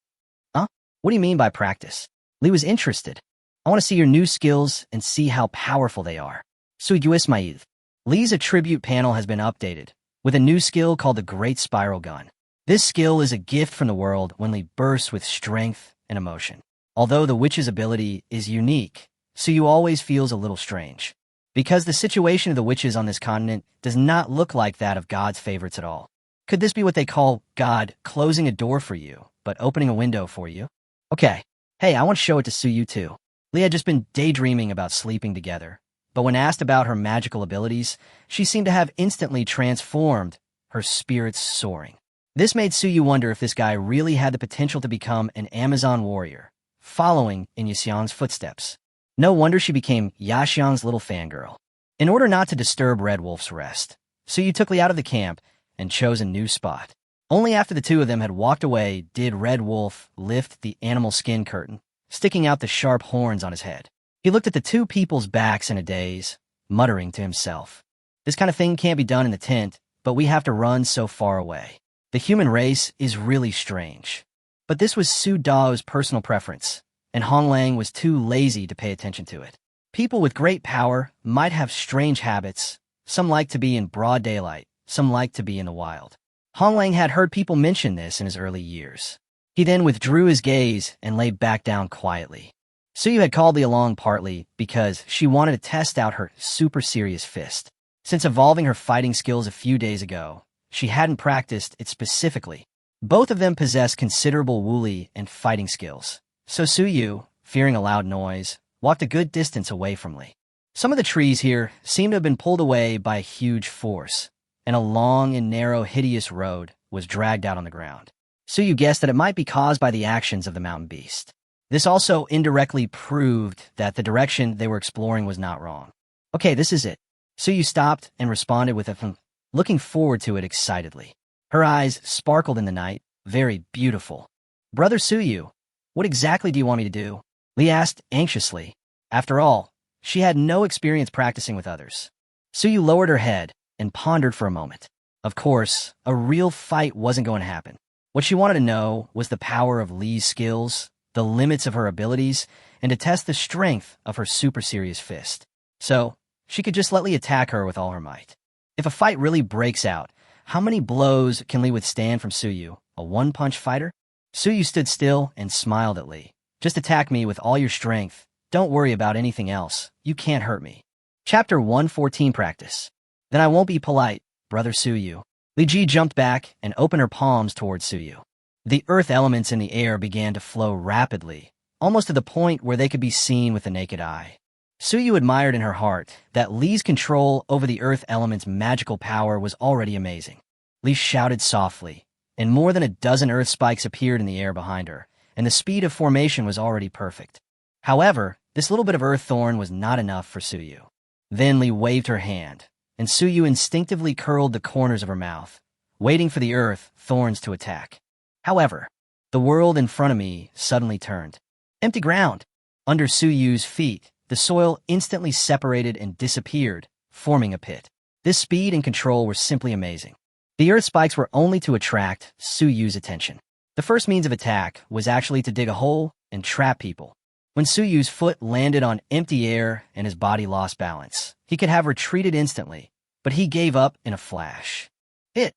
"Huh? What do you mean by practice?" Lee was interested. "I want to see your new skills and see how powerful they are." Suyu Ismail. Lee's attribute panel has been updated with a new skill called the Great Spiral Gun. This skill is a gift from the world when Lee bursts with strength and emotion. Although the witch's ability is unique, Suyu always feels a little strange, because the situation of the witches on this continent does not look like that of God's favorites at all. Could this be what they call God closing a door for you, but opening a window for you? Okay, hey, I want to show it to Suyu too. Lee had just been daydreaming about sleeping together, but when asked about her magical abilities, she seemed to have instantly transformed, her spirits soaring. This made Suyu wonder if this guy really had the potential to become an Amazon warrior, following in Yaxiang's footsteps. No wonder she became Yaxiang's little fangirl. In order not to disturb Red Wolf's rest, Suyu took Lee out of the camp and chose a new spot. Only after the 2 of them had walked away did Red Wolf lift the animal skin curtain, sticking out the sharp horns on his head. He looked at the 2 people's backs in a daze, muttering to himself, "This kind of thing can't be done in the tent, but we have to run so far away. The human race is really strange." But this was Su Dao's personal preference, and Hong Lang was too lazy to pay attention to it. People with great power might have strange habits. Some like to be in broad daylight, some like to be in the wild. Hong Lang had heard people mention this in his early years. He then withdrew his gaze and lay back down quietly. Suyu had called Lee along partly because she wanted to test out her super serious fist. Since evolving her fighting skills a few days ago, she hadn't practiced it specifically. Both of them possessed considerable wooly and fighting skills, so Suyu, fearing a loud noise, walked a good distance away from Lee. Some of the trees here seemed to have been pulled away by a huge force, and a long and narrow hideous road was dragged out on the ground. Suyu guessed that it might be caused by the actions of the mountain beast. This also indirectly proved that the direction they were exploring was not wrong. "Okay, this is it." Suyu stopped and responded with a looking forward to it excitedly. Her eyes sparkled in the night, very beautiful. "Brother Suyu, what exactly do you want me to do?" Lee asked anxiously. After all, she had no experience practicing with others. Suyu lowered her head and pondered for a moment. Of course, a real fight wasn't going to happen. What she wanted to know was the power of Lee's skills, the limits of her abilities, and to test the strength of her super serious fist. So, she could just let Lee attack her with all her might. If a fight really breaks out, how many blows can Lee withstand from Suyu, a one-punch fighter? Suyu stood still and smiled at Lee. "Just attack me with all your strength. Don't worry about anything else. You can't hurt me." Chapter 114 Practice. "Then I won't be polite, Brother Suyu." Li Ji jumped back and opened her palms towards Suyu. The earth elements in the air began to flow rapidly, almost to the point where they could be seen with the naked eye. Suyu admired in her heart that Li's control over the earth element's magical power was already amazing. Li shouted softly, and more than a dozen earth spikes appeared in the air behind her, and the speed of formation was already perfect. However, this little bit of earth thorn was not enough for Suyu. Then Li waved her hand, and Suyu instinctively curled the corners of her mouth, waiting for the earth thorns to attack. However, the world in front of me suddenly turned. Empty ground. Under Suyu's feet, the soil instantly separated and disappeared, forming a pit. This speed and control were simply amazing. The earth spikes were only to attract Suyu's attention. The first means of attack was actually to dig a hole and trap people. When Suyu's foot landed on empty air and his body lost balance, he could have retreated instantly, but he gave up in a flash. Lee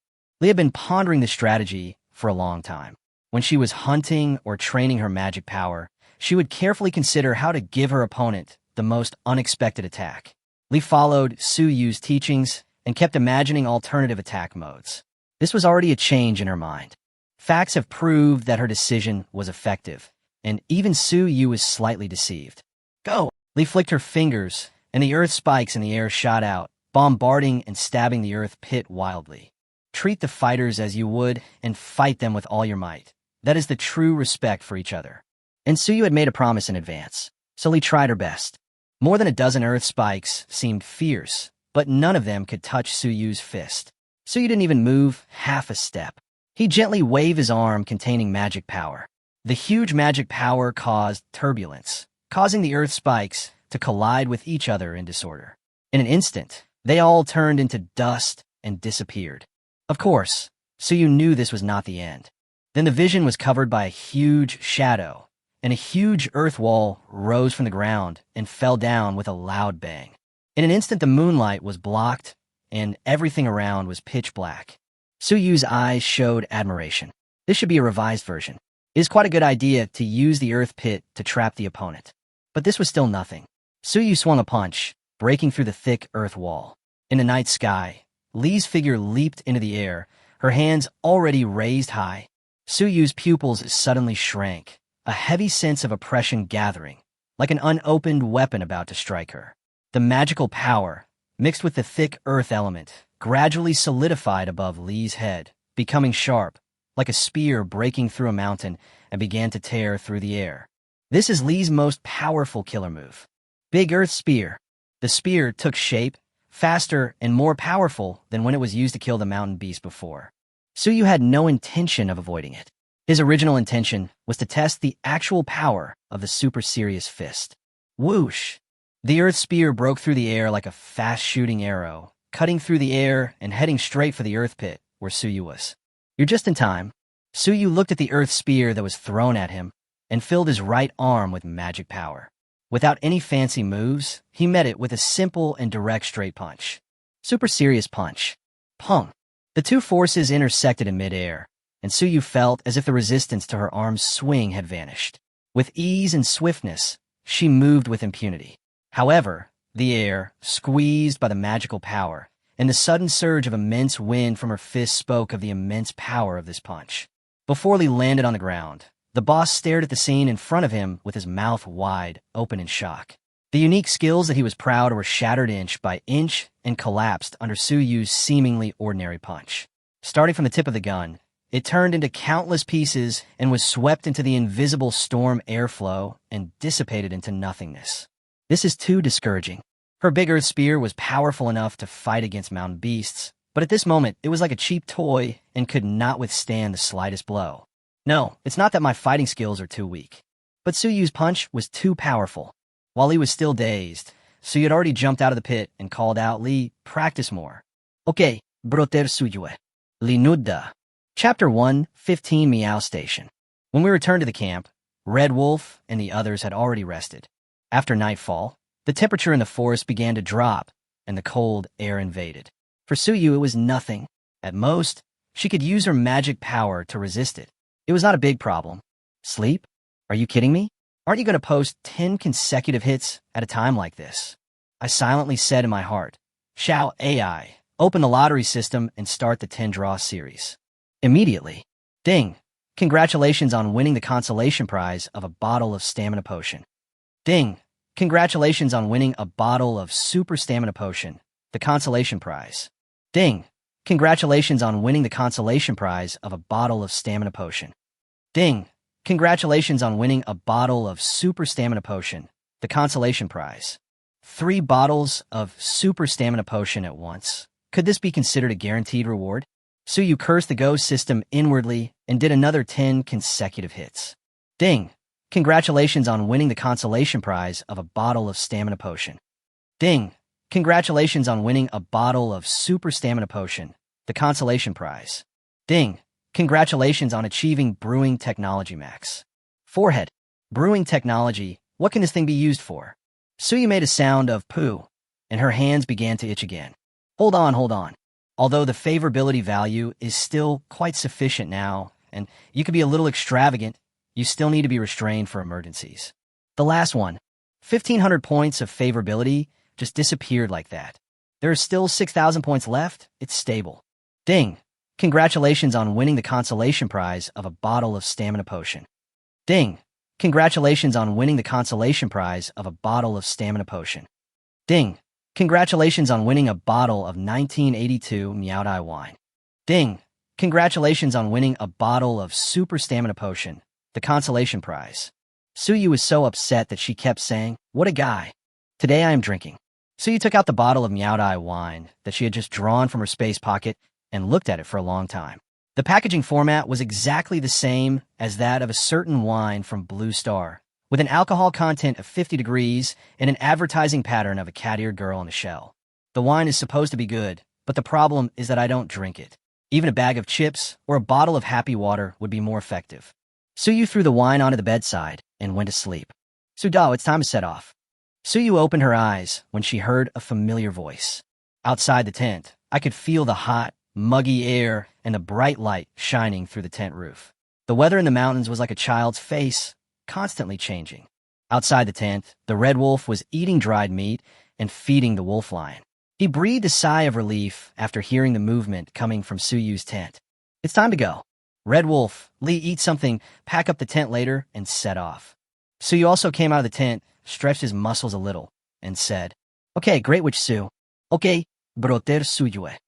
had been pondering this strategy for a long time. When she was hunting or training her magic power, she would carefully consider how to give her opponent the most unexpected attack. Lee followed Suyu's teachings and kept imagining alternative attack modes. This was already a change in her mind. Facts have proved that her decision was effective, and even Suyu was slightly deceived. Go! Lee flicked her fingers, and the earth spikes in the air shot out, bombarding and stabbing the earth pit wildly. Treat the fighters as you would and fight them with all your might. That is the true respect for each other. And Suyu had made a promise in advance, so Lee tried her best. More than a dozen earth spikes seemed fierce, but none of them could touch Suyu's fist. Suyu didn't even move half a step. He gently waved his arm containing magic power. The huge magic power caused turbulence, causing the earth spikes to collide with each other in disorder. In an instant, they all turned into dust and disappeared. Of course, Suyu knew this was not the end. Then the vision was covered by a huge shadow, and a huge earth wall rose from the ground and fell down with a loud bang. In an instant, the moonlight was blocked, and everything around was pitch black. Suyu's eyes showed admiration. This should be a revised version. It is quite a good idea to use the earth pit to trap the opponent. But this was still nothing. Suyu swung a punch, breaking through the thick earth wall. In the night sky, Lee's figure leaped into the air, her hands already raised high. Suyu's pupils suddenly shrank, a heavy sense of oppression gathering, like an unopened weapon about to strike her. The magical power, mixed with the thick earth element, gradually solidified above Lee's head, becoming sharp, like a spear breaking through a mountain, and began to tear through the air. This is Lee's most powerful killer move. Big Earth Spear. The spear took shape, faster and more powerful than when it was used to kill the mountain beast before. Suyu had no intention of avoiding it. His original intention was to test the actual power of the super serious fist. Whoosh! The earth spear broke through the air like a fast-shooting arrow, cutting through the air and heading straight for the earth pit where Suyu was. You're just in time. Suyu looked at the earth spear that was thrown at him and filled his right arm with magic power. Without any fancy moves, he met it with a simple and direct straight punch. Super serious punch. Pong! The two forces intersected in midair, and Suyu felt as if the resistance to her arm's swing had vanished. With ease and swiftness, she moved with impunity. However, the air, squeezed by the magical power, and the sudden surge of immense wind from her fist spoke of the immense power of this punch. Before Lee landed on the ground, the boss stared at the scene in front of him with his mouth wide, open in shock. The unique skills that he was proud of were shattered inch by inch and collapsed under Suyu's seemingly ordinary punch. Starting from the tip of the gun, it turned into countless pieces and was swept into the invisible storm airflow and dissipated into nothingness. This is too discouraging. Her big earth spear was powerful enough to fight against mountain beasts, but at this moment it was like a cheap toy and could not withstand the slightest blow. No, it's not that my fighting skills are too weak. But Suyu's punch was too powerful. While Lee was still dazed, Suyu had already jumped out of the pit and called out, Lee, practice more. Okay, broter Suyue. Lee Nudda. Chapter 1, 15 Meow Station. When we returned to the camp, Red Wolf and the others had already rested. After nightfall, the temperature in the forest began to drop, and the cold air invaded. For Suyu, it was nothing. At most, she could use her magic power to resist it. It was not a big problem. Sleep? Are you kidding me? Aren't you going to post 10 consecutive hits at a time like this? I silently said in my heart, Shall AI open the lottery system and start the 10-draw series? Immediately. Ding. Congratulations on winning the consolation prize of a bottle of stamina potion. Ding. Congratulations on winning a bottle of super stamina potion, the consolation prize. Ding. Congratulations on winning the consolation prize of a bottle of stamina potion. Ding. Congratulations on winning a bottle of super stamina potion, the consolation prize. 3 bottles of super stamina potion at once. Could this be considered a guaranteed reward? Suyu cursed the Go system inwardly and did another 10 consecutive hits. Ding. Congratulations on winning the consolation prize of a bottle of stamina potion. Ding. Congratulations on winning a bottle of super stamina potion, the consolation prize. Ding. Congratulations on achieving Brewing Technology Max. Forehead. Brewing Technology. What can this thing be used for? Suyu made a sound of poo, and her hands began to itch again. Hold on. Although the favorability value is still quite sufficient now, and you could be a little extravagant, you still need to be restrained for emergencies. The last one, 1,500 points of favorability, just disappeared like that. There are still 6,000 points left. It's stable. Ding. Congratulations on winning the consolation prize of a bottle of stamina potion. Ding. Congratulations on winning the consolation prize of a bottle of stamina potion. Ding. Congratulations on winning a bottle of 1982 Miao Dai wine. Ding. Congratulations on winning a bottle of super stamina potion, the consolation prize. Suyu was so upset that she kept saying, "What a guy. Today I am drinking." Suyu took out the bottle of Miao Dai wine that she had just drawn from her space pocket and looked at it for a long time. The packaging format was exactly the same as that of a certain wine from Blue Star, with an alcohol content of 50 degrees and an advertising pattern of a cat-eared girl in a shell. The wine is supposed to be good, but the problem is that I don't drink it. Even a bag of chips or a bottle of happy water would be more effective. Suyu threw the wine onto the bedside and went to sleep. Sudao, it's time to set off. Suyu opened her eyes when she heard a familiar voice. Outside the tent, I could feel the hot, muggy air and the bright light shining through the tent roof. The weather in the mountains was like a child's face, constantly changing. Outside the tent, the red wolf was eating dried meat and feeding the wolf lion. He breathed a sigh of relief after hearing the movement coming from Suyu's tent. It's time to go. Red wolf, Lee, eat something, pack up the tent later, and set off. Suyu also came out of the tent, stretched his muscles a little, and said, "Okay, Great Witch Su. Okay, broter Suyue."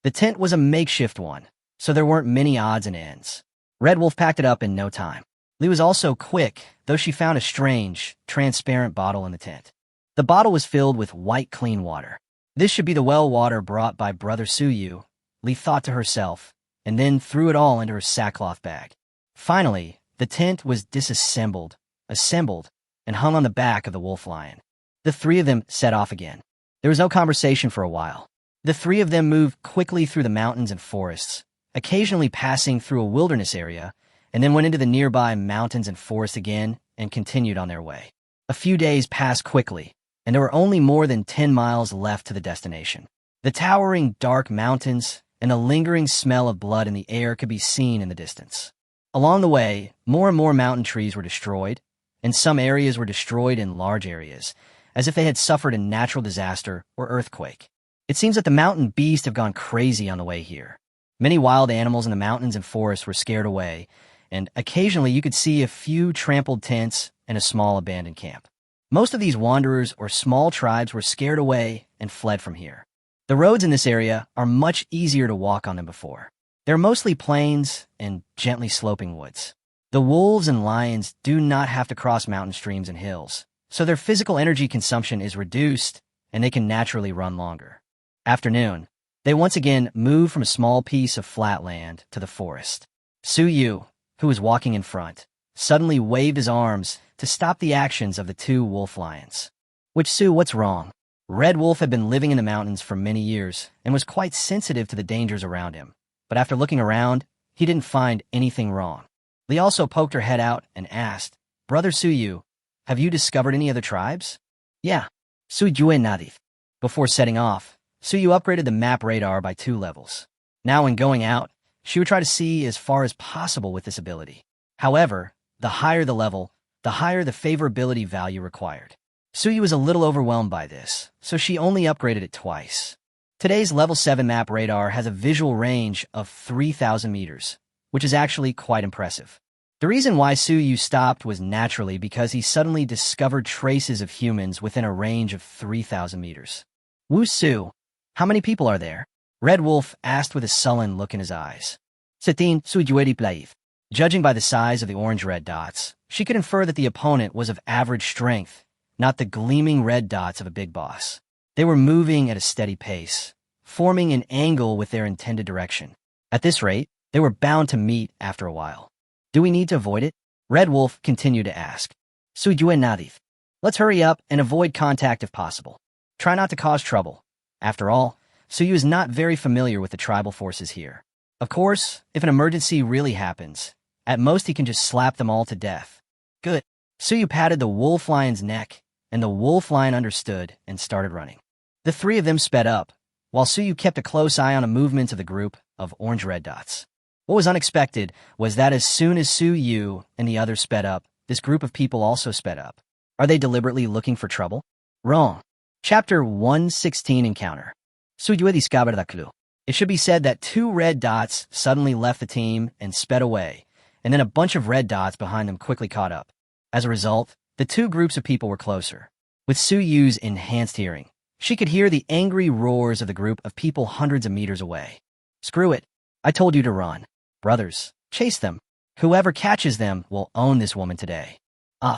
The tent was a makeshift one, so there weren't many odds and ends. Red Wolf packed it up in no time. Lee was also quick, though she found a strange, transparent bottle in the tent. The bottle was filled with white, clean water. This should be the well water brought by Brother Suyu, Lee thought to herself, and then threw it all into her sackcloth bag. Finally, the tent was disassembled, assembled, and hung on the back of the wolf lion. The three of them set off again. There was no conversation for a while. The three of them moved quickly through the mountains and forests, occasionally passing through a wilderness area, and then went into the nearby mountains and forests again and continued on their way. A few days passed quickly, and there were only more than 10 miles left to the destination. The towering dark mountains and the lingering smell of blood in the air could be seen in the distance. Along the way, more and more mountain trees were destroyed, and some areas were destroyed in large areas, as if they had suffered a natural disaster or earthquake. It seems that the mountain beasts have gone crazy on the way here. Many wild animals in the mountains and forests were scared away, and occasionally you could see a few trampled tents and a small abandoned camp. Most of these wanderers or small tribes were scared away and fled from here. The roads in this area are much easier to walk on than before. They're mostly plains and gently sloping woods. The wolves and lions do not have to cross mountain streams and hills, so their physical energy consumption is reduced and they can naturally run longer. Afternoon, they once again moved from a small piece of flat land to the forest. Suyu, who was walking in front, suddenly waved his arms to stop the actions of the two wolf lions. Which Su, what's wrong? Red Wolf had been living in the mountains for many years and was quite sensitive to the dangers around him. But after looking around, he didn't find anything wrong. Lee also poked her head out and asked, "Brother Suyu, have you discovered any other tribes?" "Yeah." Suyue nodded. Before setting off, Suyu upgraded the map radar by 2 levels. Now when going out, she would try to see as far as possible with this ability. However, the higher the level, the higher the favorability value required. Suyu was a little overwhelmed by this, so she only upgraded it twice. Today's level 7 map radar has a visual range of 3,000 meters, which is actually quite impressive. The reason why Suyu stopped was naturally because he suddenly discovered traces of humans within a range of 3,000 meters. "Wu Su, how many people are there?" Red Wolf asked with a sullen look in his eyes. "Setin Sujuedi Plaiv." Judging by the size of the orange-red dots, she could infer that the opponent was of average strength, not the gleaming red dots of a big boss. They were moving at a steady pace, forming an angle with their intended direction. At this rate, they were bound to meet after a while. "Do we need to avoid it?" Red Wolf continued to ask. Sujue nodded. "Let's hurry up and avoid contact if possible. Try not to cause trouble. After all, Suyu is not very familiar with the tribal forces here." Of course, if an emergency really happens, at most he can just slap them all to death. Good. Suyu patted the wolf lion's neck, and the wolf lion understood and started running. The three of them sped up, while Suyu kept a close eye on the movements of the group of orange-red dots. What was unexpected was that as soon as Suyu and the others sped up, this group of people also sped up. Are they deliberately looking for trouble? Wrong. Chapter 116 Encounter. Suyu discovered the clue. It should be said that two red dots suddenly left the team and sped away, and then a bunch of red dots behind them quickly caught up. As a result, the two groups of people were closer. With Suyu's enhanced hearing, she could hear the angry roars of the group of people hundreds of meters away. Screw it. I told you to run. Brothers, chase them. Whoever catches them will own this woman today.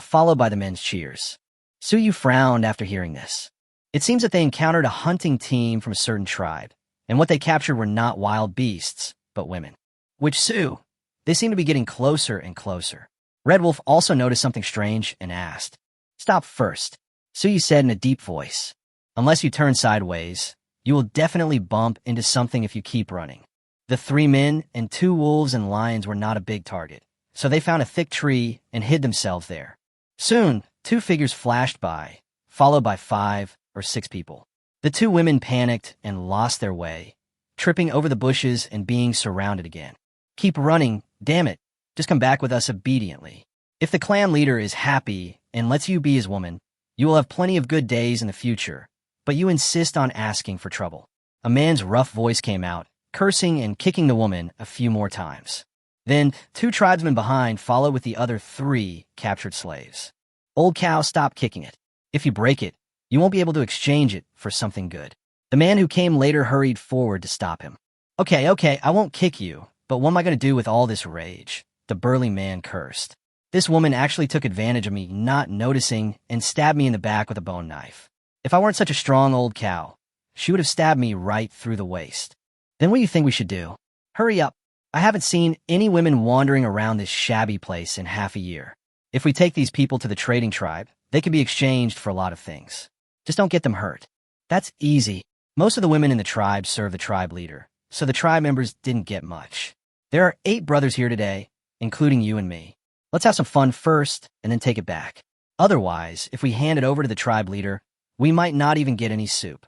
Followed by the men's cheers. Suyu frowned after hearing this. It seems that they encountered a hunting team from a certain tribe, and what they captured were not wild beasts, but women. Which Su? They seemed to be getting closer and closer. Red Wolf also noticed something strange and asked. Stop first, Suyu said in a deep voice. Unless you turn sideways, you will definitely bump into something if you keep running. The three men and two wolves and lions were not a big target, so they found a thick tree and hid themselves there. Soon, two figures flashed by, followed by 5 or 6 people. The two women panicked and lost their way, tripping over the bushes and being surrounded again. Keep running, damn it. Just come back with us obediently. If the clan leader is happy and lets you be his woman, you will have plenty of good days in the future, but you insist on asking for trouble. A man's rough voice came out, cursing and kicking the woman a few more times. Then, 2 tribesmen behind followed with the other 3 captured slaves. Old cow, stop kicking it. If you break it, you won't be able to exchange it for something good. The man who came later hurried forward to stop him. Okay, I won't kick you, but what am I going to do with all this rage? The burly man cursed. This woman actually took advantage of me not noticing and stabbed me in the back with a bone knife. If I weren't such a strong old cow, she would have stabbed me right through the waist. Then what do you think we should do? Hurry up. I haven't seen any women wandering around this shabby place in half a year. If we take these people to the trading tribe, they can be exchanged for a lot of things. Just don't get them hurt. That's easy. Most of the women in the tribe serve the tribe leader, so the tribe members didn't get much. There are 8 brothers here today, including you and me. Let's have some fun first and then take it back. Otherwise, if we hand it over to the tribe leader, we might not even get any soup.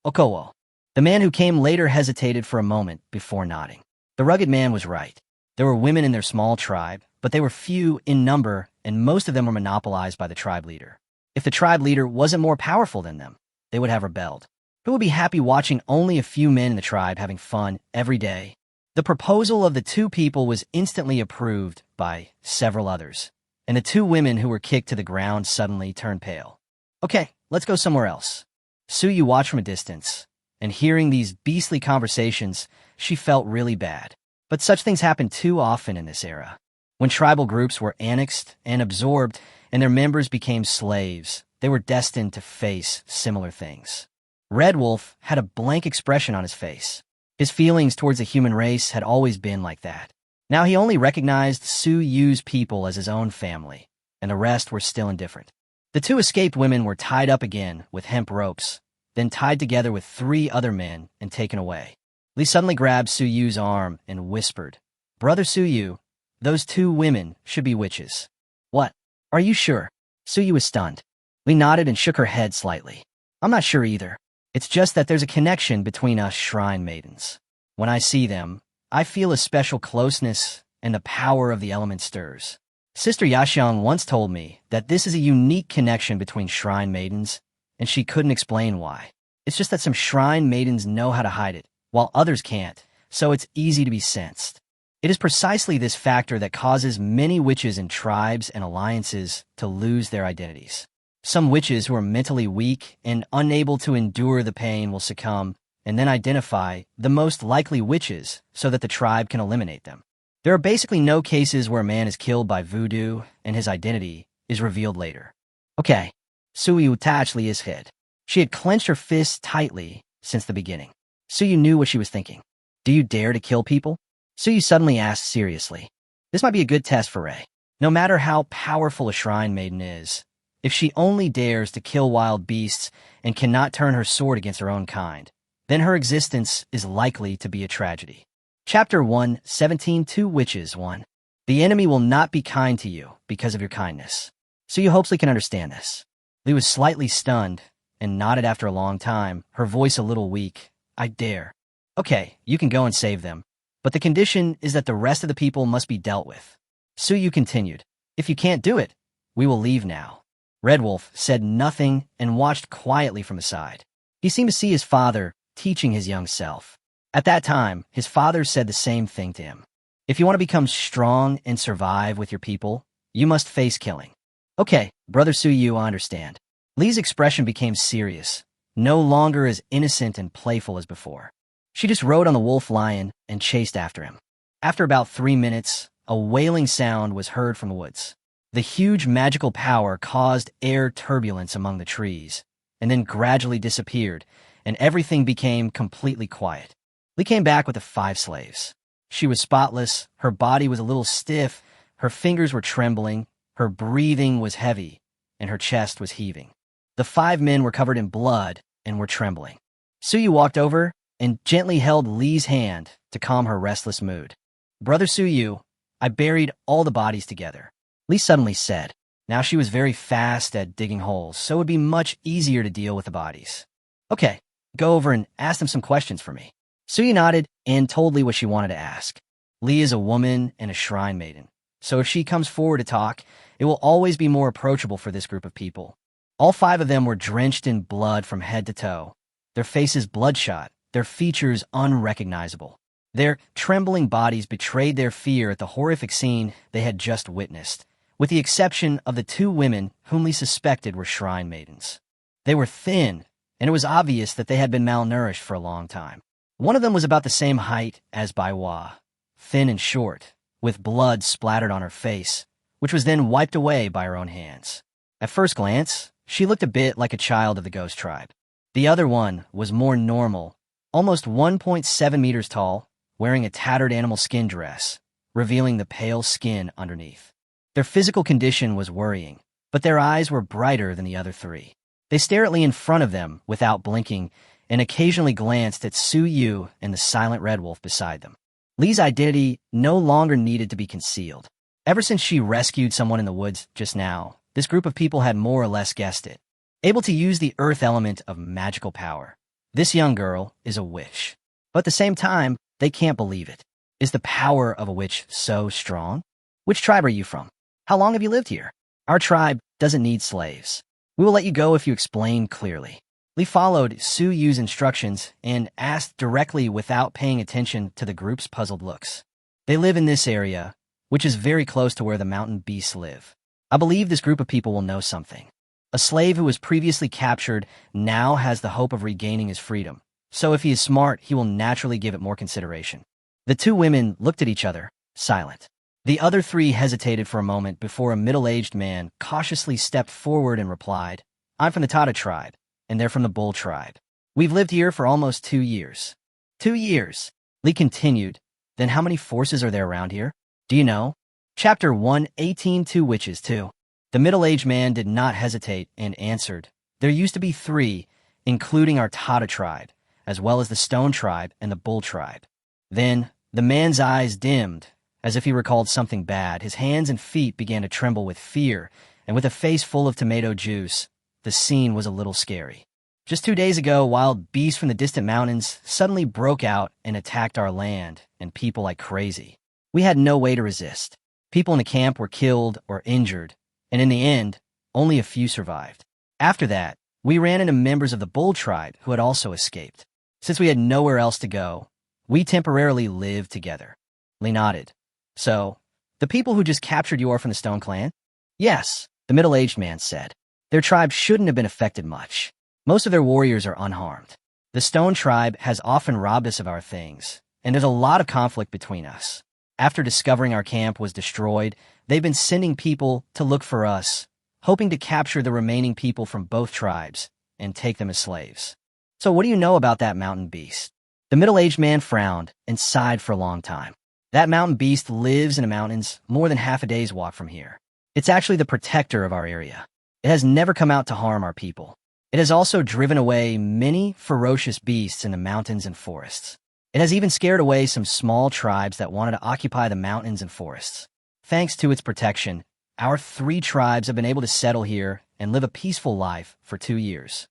Okowo. The man who came later hesitated for a moment before nodding. The rugged man was right. There were women in their small tribe, but they were few in number, and most of them were monopolized by the tribe leader. If the tribe leader wasn't more powerful than them, they would have rebelled. Who would be happy watching only a few men in the tribe having fun every day? The proposal of the 2 people was instantly approved by several others, and the 2 women who were kicked to the ground suddenly turned pale. Okay, let's go somewhere else. Suyu watched from a distance, and hearing these beastly conversations, she felt really bad. But such things happen too often in this era. When tribal groups were annexed and absorbed and their members became slaves, they were destined to face similar things. Red Wolf had a blank expression on his face. His feelings towards the human race had always been like that. Now he only recognized Suyu's people as his own family, and the rest were still indifferent. The 2 escaped women were tied up again with hemp ropes, then tied together with 3 other men and taken away. Lee suddenly grabbed Suyu's arm and whispered, Brother Suyu, those 2 women should be witches. What? Are you sure? Suyu was stunned. Lee nodded and shook her head slightly. I'm not sure either. It's just that there's a connection between us shrine maidens. When I see them, I feel a special closeness and the power of the element stirs. Sister Yashiang once told me that this is a unique connection between shrine maidens, and she couldn't explain why. It's just that some shrine maidens know how to hide it, while others can't, so it's easy to be sensed. It is precisely this factor that causes many witches in tribes and alliances to lose their identities. Some witches who are mentally weak and unable to endure the pain will succumb and then identify the most likely witches so that the tribe can eliminate them. There are basically no cases where a man is killed by voodoo and his identity is revealed later. Okay, Suyu touched Leah's head. She had clenched her fists tightly since the beginning. Suyu knew what she was thinking. Do you dare to kill people? Suyu suddenly asked seriously. This might be a good test for Rei. No matter how powerful a shrine maiden is, if she only dares to kill wild beasts and cannot turn her sword against her own kind, then her existence is likely to be a tragedy. Chapter 1, 17 Two Witches 1. The enemy will not be kind to you because of your kindness. So you hopefully can understand this. Lee was slightly stunned and nodded after a long time, her voice a little weak. I dare. Okay, you can go and save them. But the condition is that the rest of the people must be dealt with. Suyu continued. If you can't do it, we will leave now. Red Wolf said nothing and watched quietly from the side. He seemed to see his father teaching his young self. At that time, his father said the same thing to him. If you want to become strong and survive with your people, you must face killing. Okay, Brother Suyu, I understand. Lee's expression became serious, no longer as innocent and playful as before. She just rode on the wolf lion and chased after him. After about 3 minutes, a wailing sound was heard from the woods. The huge magical power caused air turbulence among the trees, and then gradually disappeared, and everything became completely quiet. Lee came back with the 5 slaves. She was spotless, her body was a little stiff, her fingers were trembling, her breathing was heavy, and her chest was heaving. The 5 men were covered in blood and were trembling. Suyu walked over and gently held Lee's hand to calm her restless mood. Brother Suyu, I buried all the bodies together. Lee suddenly said. Now she was very fast at digging holes, so it would be much easier to deal with the bodies. Okay, go over and ask them some questions for me. Suyu nodded and told Lee what she wanted to ask. Lee is a woman and a shrine maiden, so if she comes forward to talk, it will always be more approachable for this group of people. All 5 of them were drenched in blood from head to toe, their faces bloodshot, their features unrecognizable. Their trembling bodies betrayed their fear at the horrific scene they had just witnessed, with the exception of the 2 women whom Lee suspected were shrine maidens. They were thin, and it was obvious that they had been malnourished for a long time. One of them was about the same height as Baiwa, thin and short, with blood splattered on her face, which was then wiped away by her own hands. At first glance, she looked a bit like a child of the ghost tribe. The other one was more normal, almost 1.7 meters tall, wearing a tattered animal skin dress, revealing the pale skin underneath. Their physical condition was worrying, but their eyes were brighter than the other 3. They stared at Lee in front of them without blinking, and occasionally glanced at Suyu and the silent red wolf beside them. Lee's identity no longer needed to be concealed. Ever since she rescued someone in the woods just now, this group of people had more or less guessed it. Able to use the earth element of magical power, this young girl is a witch. But at the same time, they can't believe it. Is the power of a witch so strong? Which tribe are you from? How long have you lived here? Our tribe doesn't need slaves. We will let you go if you explain clearly. Lee followed Suyu's instructions and asked directly without paying attention to the group's puzzled looks. They live in this area, which is very close to where the mountain beasts live. I believe this group of people will know something. A slave who was previously captured now has the hope of regaining his freedom, so if he is smart, he will naturally give it more consideration. The 2 women looked at each other, silent. The other 3 hesitated for a moment before a middle-aged man cautiously stepped forward and replied, I'm from the Tata tribe, and they're from the Bull tribe. We've lived here for almost 2 years. 2 years, Lee continued. Then how many forces are there around here? Do you know? Chapter 118 Two Witches 2. The middle-aged man did not hesitate and answered. There used to be 3, including our Tata tribe, as well as the Stone tribe and the Bull tribe. Then the man's eyes dimmed, as if he recalled something bad. His hands and feet began to tremble with fear, and with a face full of tomato juice, the scene was a little scary. Just 2 days ago, wild beasts from the distant mountains suddenly broke out and attacked our land and people like crazy. We had no way to resist. People in the camp were killed or injured, and in the end, only a few survived. After that, we ran into members of the Bull tribe who had also escaped. Since we had nowhere else to go, we temporarily lived together. Lee nodded. So, the people who just captured you are from the Stone clan? Yes, the middle-aged man said. Their tribe shouldn't have been affected much. Most of their warriors are unharmed. The Stone tribe has often robbed us of our things, and there's a lot of conflict between us. After discovering our camp was destroyed, they've been sending people to look for us, hoping to capture the remaining people from both tribes and take them as slaves. So what do you know about that mountain beast? The middle-aged man frowned and sighed for a long time. That mountain beast lives in the mountains more than half a day's walk from here. It's actually the protector of our area. It has never come out to harm our people. It has also driven away many ferocious beasts in the mountains and forests. It has even scared away some small tribes that wanted to occupy the mountains and forests. Thanks to its protection, our 3 tribes have been able to settle here and live a peaceful life for 2 years.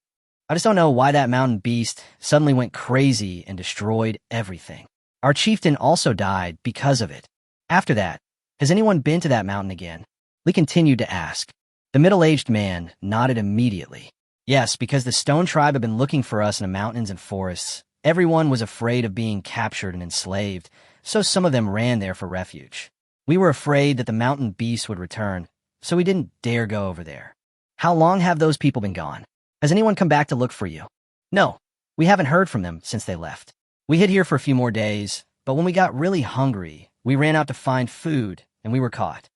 I just don't know why that mountain beast suddenly went crazy and destroyed everything. Our chieftain also died because of it. After that, has anyone been to that mountain again? Lee continued to ask. The middle-aged man nodded immediately. Yes, because the stone tribe had been looking for us in the mountains and forests. Everyone was afraid of being captured and enslaved, so some of them ran there for refuge. We were afraid that the mountain beast would return, so we didn't dare go over there. How long have those people been gone? Has anyone come back to look for you? No, we haven't heard from them since they left. We hid here for a few more days, but when we got really hungry, we ran out to find food, and we were caught.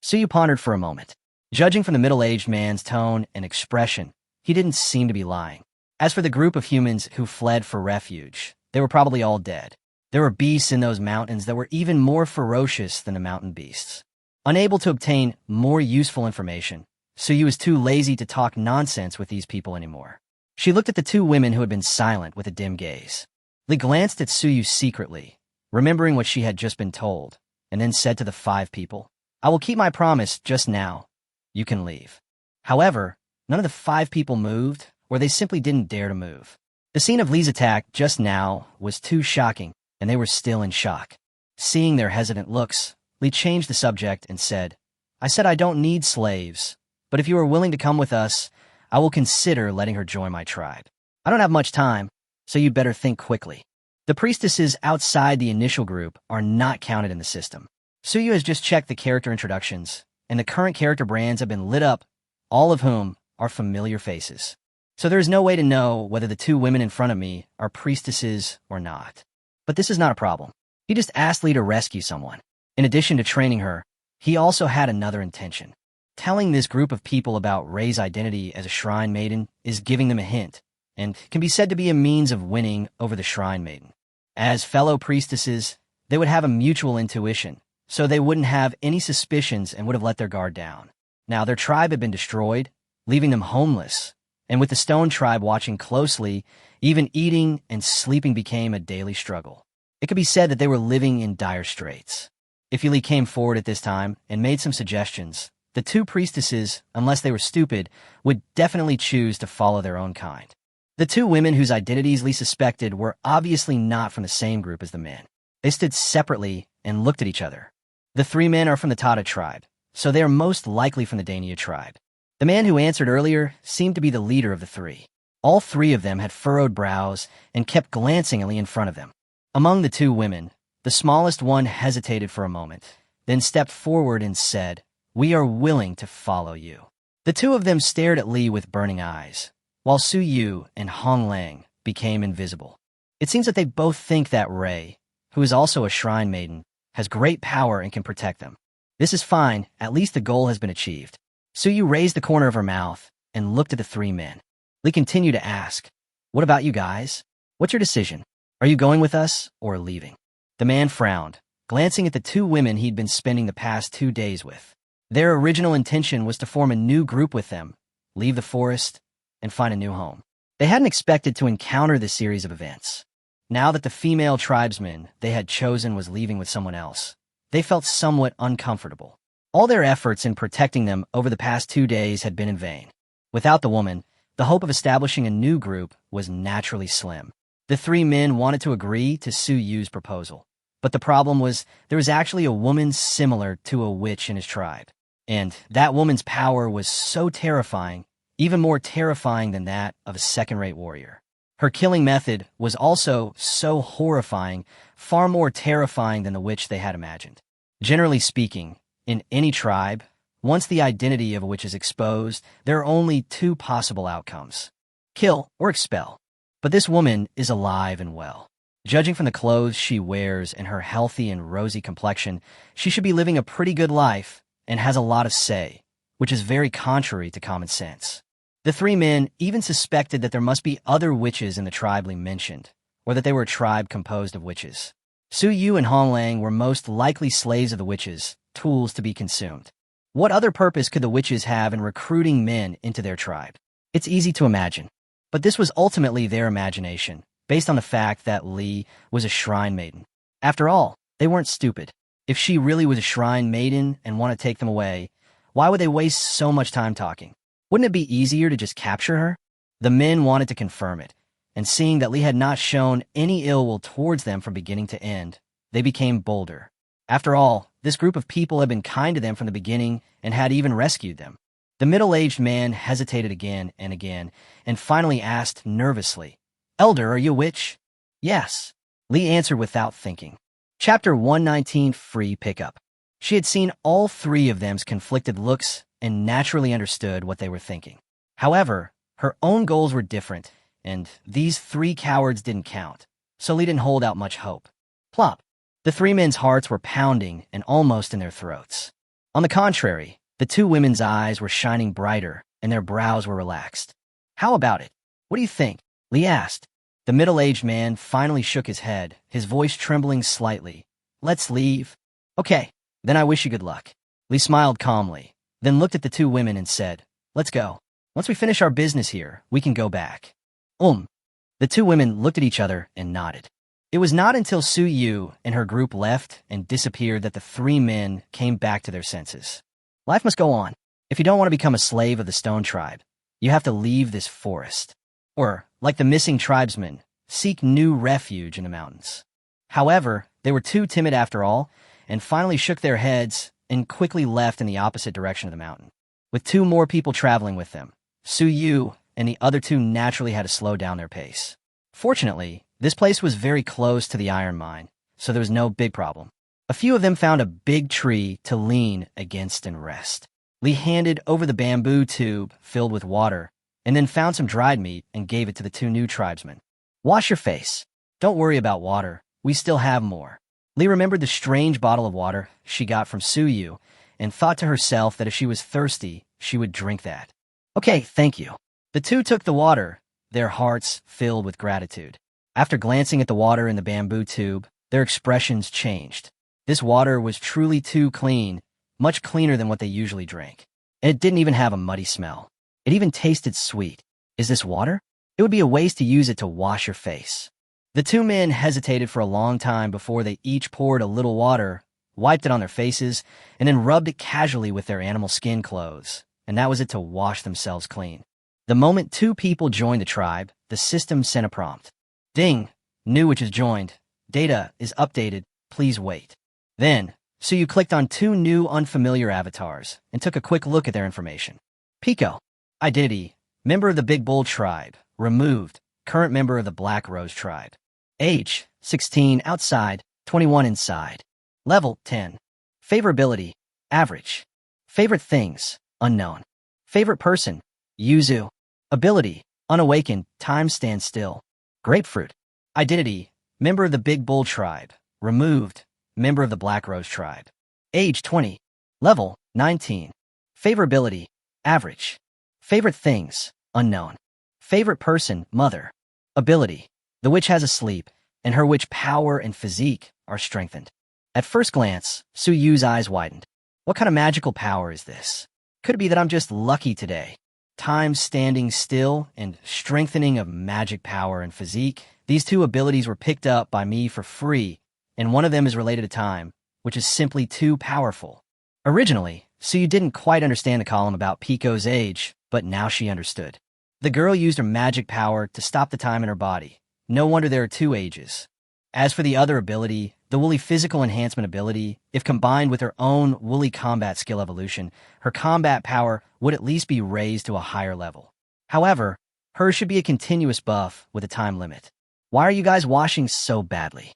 Suyu pondered for a moment. Judging from the middle-aged man's tone and expression, he didn't seem to be lying. As for the group of humans who fled for refuge, they were probably all dead. There were beasts in those mountains that were even more ferocious than the mountain beasts. Unable to obtain more useful information, Suyu was too lazy to talk nonsense with these people anymore. She looked at the 2 women who had been silent with a dim gaze. Lee glanced at Suyu secretly, remembering what she had just been told, and then said to the 5 people, I will keep my promise just now. You can leave. However, none of the 5 people moved, or they simply didn't dare to move. The scene of Lee's attack just now was too shocking, and they were still in shock. Seeing their hesitant looks, Lee changed the subject and said, I said I don't need slaves, but if you are willing to come with us, I will consider letting her join my tribe. I don't have much time, so you'd better think quickly. The priestesses outside the initial group are not counted in the system. Suyu has just checked the character introductions, and the current character brands have been lit up, all of whom are familiar faces. So there is no way to know whether the 2 women in front of me are priestesses or not. But this is not a problem. He just asked Lee to rescue someone. In addition to training her, he also had another intention. Telling this group of people about Rei's identity as a shrine maiden is giving them a hint, and can be said to be a means of winning over the shrine maiden. As fellow priestesses, they would have a mutual intuition, so they wouldn't have any suspicions and would have let their guard down. Now their tribe had been destroyed, leaving them homeless, and with the stone tribe watching closely, even eating and sleeping became a daily struggle. It could be said that they were living in dire straits. If Lee came forward at this time and made some suggestions, the 2 priestesses, unless they were stupid, would definitely choose to follow their own kind. The 2 women whose identities Lee suspected were obviously not from the same group as the men. They stood separately and looked at each other. The 3 men are from the Tata tribe, so they are most likely from the Dania tribe. The man who answered earlier seemed to be the leader of the 3. All 3 of them had furrowed brows and kept glancing at Lee in front of them. Among the 2 women, the smallest one hesitated for a moment, then stepped forward and said, We are willing to follow you. The 2 of them stared at Lee with burning eyes, while Suyu and Hong Lang became invisible. It seems that they both think that Rei, who is also a shrine maiden, has great power and can protect them. This is fine, at least the goal has been achieved. Suyu raised the corner of her mouth and looked at the 3 men. Lee continued to ask, What about you guys? What's your decision? Are you going with us or leaving? The man frowned, glancing at the 2 women he'd been spending the past 2 days with. Their original intention was to form a new group with them, leave the forest, and find a new home. They hadn't expected to encounter this series of events. Now that the female tribesman they had chosen was leaving with someone else, they felt somewhat uncomfortable. All their efforts in protecting them over the past 2 days had been in vain. Without the woman, the hope of establishing a new group was naturally slim. The 3 men wanted to agree to Suyu's proposal, but the problem was there was actually a woman similar to a witch in his tribe. And that woman's power was so terrifying, even more terrifying than that of a second-rate warrior. Her killing method was also so horrifying, far more terrifying than the witch they had imagined. Generally speaking, in any tribe, once the identity of a witch is exposed, there are only 2 possible outcomes: kill or expel. But this woman is alive and well. Judging from the clothes she wears and her healthy and rosy complexion, she should be living a pretty good life and has a lot of say, which is very contrary to common sense. The 3 men even suspected that there must be other witches in the tribe Lee mentioned, or that they were a tribe composed of witches. Suyu and Hong Lang were most likely slaves of the witches, tools to be consumed. What other purpose could the witches have in recruiting men into their tribe? It's easy to imagine. But this was ultimately their imagination, based on the fact that Li was a shrine maiden. After all, they weren't stupid. If she really was a shrine maiden and wanted to take them away, why would they waste so much time talking? Wouldn't it be easier to just capture her? The men wanted to confirm it, and seeing that Li had not shown any ill will towards them from beginning to end, they became bolder. After all, this group of people had been kind to them from the beginning and had even rescued them. The middle-aged man hesitated again, and finally asked nervously, "Elder, are you a witch?" "Yes," Li answered without thinking. Chapter 119, Free Pickup. She had seen all three of them's conflicted looks and naturally understood what they were thinking. However, her own goals were different, and these three cowards didn't count, so Li didn't hold out much hope. Plop! The three men's hearts were pounding and almost in their throats. On the contrary, the two women's eyes were shining brighter and their brows were relaxed. "How about it? What do you think?" Li asked. The middle-aged man finally shook his head, his voice trembling slightly. "Let's leave." "Okay, then I wish you good luck." Li smiled calmly, then looked at the two women and said, "Let's go. Once we finish our business here, we can go back." The two women looked at each other and nodded. It was not until Su Yu and her group left and disappeared that the three men came back to their senses. Life must go on. If you don't want to become a slave of the Stone Tribe, you have to leave this forest. Or, like the missing tribesmen, seek new refuge in the mountains. However, they were too timid after all, and finally shook their heads and quickly left in the opposite direction of the mountain. With two more people traveling with them, Su Yu and the other two naturally had to slow down their pace. Fortunately, this place was very close to the iron mine, so there was no big problem. A few of them found a big tree to lean against and rest. Li handed over the bamboo tube filled with water, and then found some dried meat and gave it to the two new tribesmen. "Wash your face. Don't worry about water. We still have more." Li remembered the strange bottle of water she got from Su Yu and thought to herself that if she was thirsty, she would drink that. "Okay, thank you." The two took the water, their hearts filled with gratitude. After glancing at the water in the bamboo tube, their expressions changed. This water was truly too clean, much cleaner than what they usually drank. And it didn't even have a muddy smell. It even tasted sweet. Is this water? It would be a waste to use it to wash your face. The two men hesitated for a long time before they each poured a little water, wiped it on their faces, and then rubbed it casually with their animal skin clothes, and that was it to wash themselves clean. The moment two people joined the tribe, the system sent a prompt. "Ding! New witch is joined. Data is updated. Please wait." Then, Su Yu clicked on two new unfamiliar avatars and took a quick look at their information. Pico. Identity. Member of the Big Bull Tribe. Removed. Current member of the Black Rose Tribe. Age. 16 outside, 21 inside. Level 10. Favorability. Average. Favorite things. Unknown. Favorite person. Yuzu. Ability. Unawakened. Time stands still. Grapefruit. Identity. Member of the Big Bull Tribe. Removed. Member of the Black Rose Tribe. Age 20. Level 19. Favorability. Average. Favorite things. Unknown. Favorite person. Mother. Ability. The witch has a sleep, and her witch power and physique are strengthened. At first glance, Su Yu's eyes widened. What kind of magical power is this? Could it be that I'm just lucky today? Time standing still and strengthening of magic power and physique. These two abilities were picked up by me for free, and one of them is related to time, which is simply too powerful. Originally, Su Yu didn't quite understand the column about Pico's age, but now she understood. The girl used her magic power to stop the time in her body. No wonder there are two ages. As for the other ability, the woolly physical enhancement ability, if combined with her own woolly combat skill evolution, her combat power would at least be raised to a higher level. However, hers should be a continuous buff with a time limit. Why are you guys washing so badly?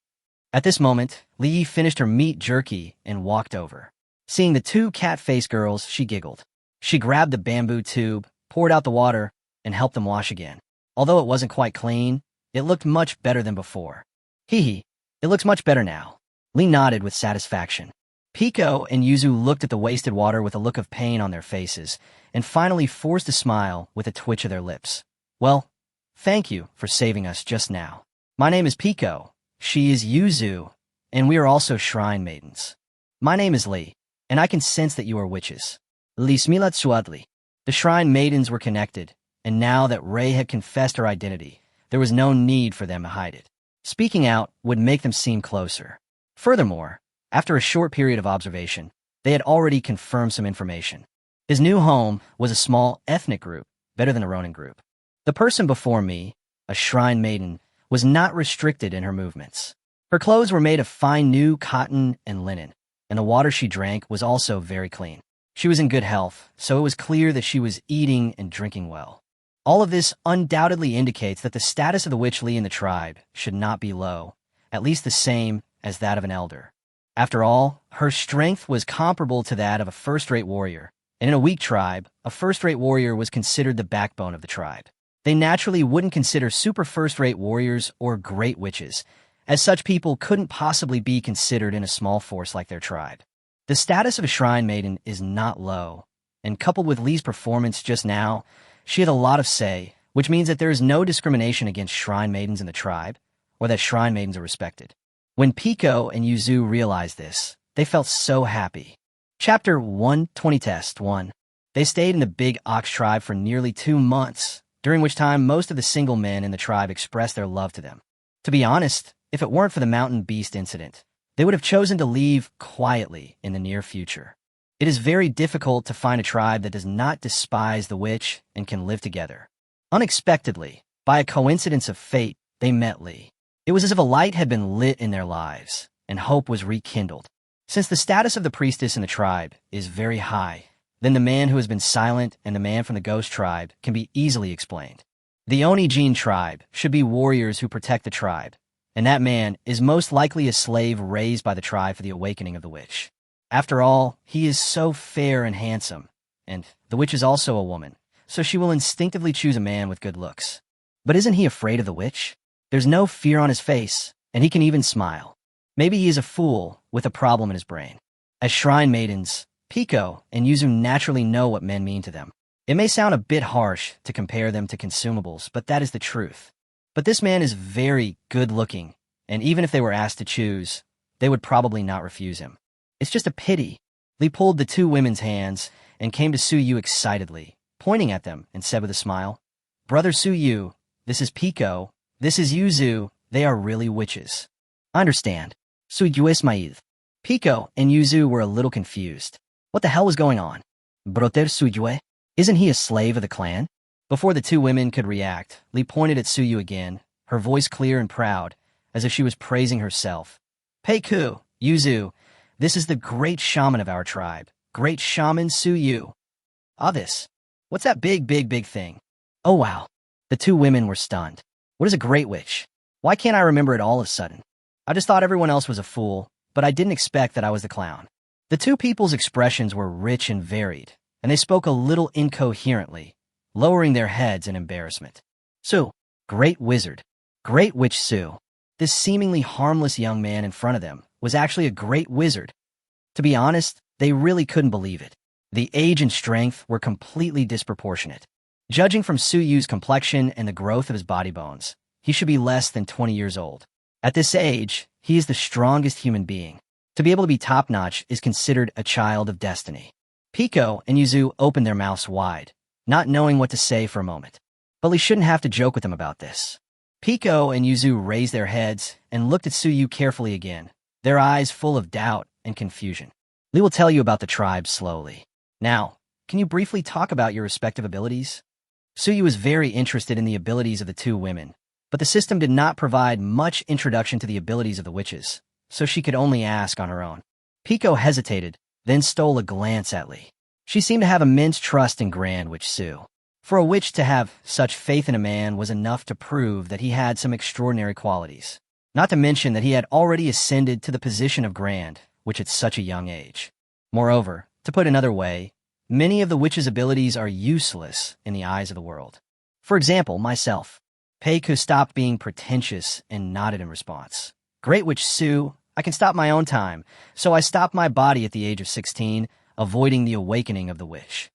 At this moment, Li finished her meat jerky and walked over. Seeing the two cat-faced girls, she giggled. She grabbed the bamboo tube, poured out the water, and helped them wash again. Although it wasn't quite clean, it looked much better than before. Hee, it looks much better now. Li nodded with satisfaction. Pico and Yuzu looked at the wasted water with a look of pain on their faces, and finally forced a smile with a twitch of their lips. Well, thank you for saving us just now. My name is Pico. She is Yuzu, and we are also shrine maidens. My name is Li, and I can sense that you are witches. Li Smilat Suadli. The shrine maidens were connected, and now that Ray had confessed her identity, there was no need for them to hide it. Speaking out would make them seem closer. Furthermore, after a short period of observation, they had already confirmed some information. His new home was a small ethnic group, better than a Ronin group. The person before me, a shrine maiden, was not restricted in her movements. Her clothes were made of fine new cotton and linen, and the water she drank was also very clean. She was in good health, so it was clear that she was eating and drinking well. All of this undoubtedly indicates that the status of the witch Li in the tribe should not be low, at least the same as that of an elder. After all, her strength was comparable to that of a first-rate warrior, and in a weak tribe, a first-rate warrior was considered the backbone of the tribe. They naturally wouldn't consider super first-rate warriors or great witches, as such people couldn't possibly be considered in a small force like their tribe. The status of a shrine maiden is not low, and coupled with Li's performance just now, she had a lot of say, which means that there is no discrimination against shrine maidens in the tribe, or that shrine maidens are respected. When Pico and Yuzu realized this, they felt so happy. Chapter 120 Test 1. They stayed in the Big Ox tribe for nearly 2 months, during which time most of the single men in the tribe expressed their love to them. To be honest, if it weren't for the mountain beast incident, they would have chosen to leave quietly in the near future. It is very difficult to find a tribe that does not despise the witch and can live together. Unexpectedly, by a coincidence of fate, they met Li. It was as if a light had been lit in their lives, and hope was rekindled. Since the status of the priestess in the tribe is very high, then the man who has been silent and the man from the ghost tribe can be easily explained. The Onijin tribe should be warriors who protect the tribe, and that man is most likely a slave raised by the tribe for the awakening of the witch. After all, he is so fair and handsome, and the witch is also a woman, so she will instinctively choose a man with good looks. But isn't he afraid of the witch? There's no fear on his face, and he can even smile. Maybe he is a fool with a problem in his brain. As shrine maidens, Pico and Yuzu naturally know what men mean to them. It may sound a bit harsh to compare them to consumables, but that is the truth. But this man is very good-looking, and even if they were asked to choose, they would probably not refuse him. It's just a pity. Li pulled the 2 women's hands and came to Suyu excitedly, pointing at them and said with a smile, "Brother Suyu, this is Pico, this is Yuzu, they are really witches." "I understand. Suyu Ismail." Pico and Yuzu were a little confused. What the hell was going on? Broter Suyue? Isn't he a slave of the clan? Before the 2 women could react, Li pointed at Suyu again, her voice clear and proud, as if she was praising herself. "Peiku, Yuzu, this is the great shaman of our tribe, great shaman Suyu." "Ah, this. What's that big thing?" "Oh, wow." The 2 women were stunned. What is a great witch? Why can't I remember it all of a sudden? I just thought everyone else was a fool, but I didn't expect that I was the clown. The 2 people's expressions were rich and varied, and they spoke a little incoherently, lowering their heads in embarrassment. "Su, great wizard. Great witch Su." This seemingly harmless young man in front of them was actually a great wizard. To be honest, they really couldn't believe it. The age and strength were completely disproportionate. Judging from Suyu's complexion and the growth of his body bones, he should be less than 20 years old. At this age, he is the strongest human being. To be able to be top-notch is considered a child of destiny. Pico and Yuzu opened their mouths wide, not knowing what to say for a moment. But Li shouldn't have to joke with them about this. Pico and Yuzu raised their heads and looked at Suyu carefully again, their eyes full of doubt and confusion. "Li will tell you about the tribe slowly. Now, can you briefly talk about your respective abilities?" Suyu was very interested in the abilities of the 2 women, but the system did not provide much introduction to the abilities of the witches, so she could only ask on her own. Pico hesitated, then stole a glance at Li. She seemed to have immense trust in Grand Witch Su. For a witch to have such faith in a man was enough to prove that he had some extraordinary qualities. Not to mention that he had already ascended to the position of Grand Witch at such a young age. Moreover, to put another way, many of the witch's abilities are useless in the eyes of the world. For example, myself. Peiku stopped being pretentious and nodded in response. "Great Witch Su, I can stop my own time, so I stopped my body at the age of 16, avoiding the awakening of the witch."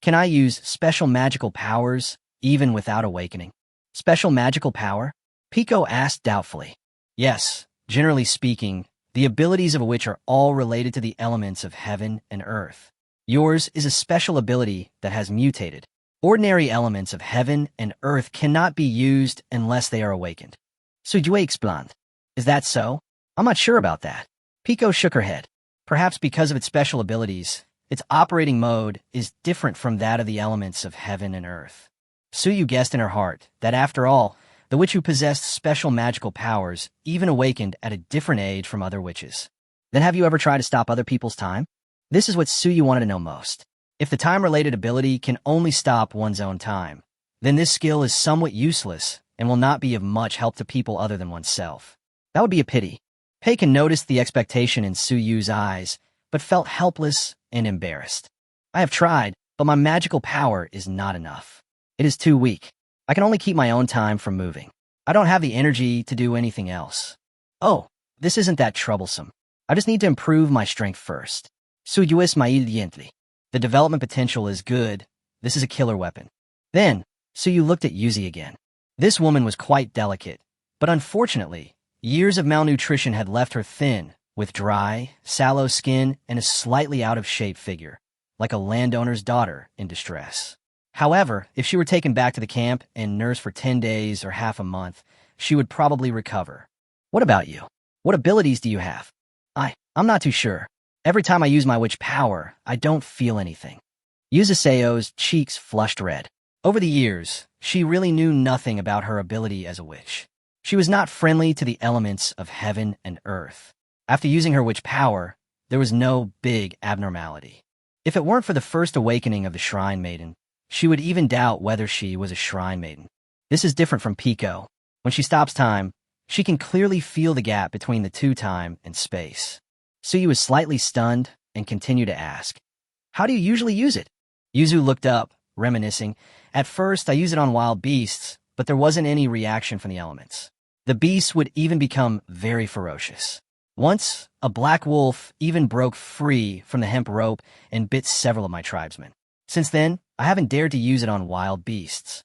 "Can I use special magical powers, even without awakening?" "Special magical power?" Pico asked doubtfully. "Yes, generally speaking, the abilities of a witch are all related to the elements of heaven and earth. Yours is a special ability that has mutated. Ordinary elements of heaven and earth cannot be used unless they are awakened. Sujue explained. Is that so? I'm not sure about that. Pico shook her head. Perhaps because of its special abilities, its operating mode is different from that of the elements of heaven and earth. Suyu guessed in her heart that after all, the witch who possessed special magical powers even awakened at a different age from other witches. Then have you ever tried to stop other people's time? This is what Suyu wanted to know most. If the time-related ability can only stop one's own time, then this skill is somewhat useless and will not be of much help to people other than oneself. That would be a pity. Peiken noticed the expectation in Suyu's eyes, but felt helpless and embarrassed. I have tried, but my magical power is not enough. It is too weak. I can only keep my own time from moving. I don't have the energy to do anything else. Oh, this isn't that troublesome. I just need to improve my strength first. Suyu smiled gently. The development potential is good. This is a killer weapon. Then, Suyu looked at Yuzi again. This woman was quite delicate, but unfortunately, years of malnutrition had left her thin, with dry, sallow skin and a slightly out-of-shape figure, like a landowner's daughter in distress. However, if she were taken back to the camp and nursed for 10 days or half a month, she would probably recover. What about you? What abilities do you have? I'm not too sure. Every time I use my witch power, I don't feel anything. Yuzuseo's cheeks flushed red. Over the years, she really knew nothing about her ability as a witch. She was not friendly to the elements of heaven and earth. After using her witch power, there was no big abnormality. If it weren't for the first awakening of the Shrine Maiden, she would even doubt whether she was a Shrine Maiden. This is different from Pico. When she stops time, she can clearly feel the gap between the two time and space. Suyu was slightly stunned and continued to ask, how do you usually use it? Yuzu looked up, reminiscing. At first, I used it on wild beasts, but there wasn't any reaction from the elements. The beasts would even become very ferocious. Once, a black wolf even broke free from the hemp rope and bit several of my tribesmen. Since then, I haven't dared to use it on wild beasts.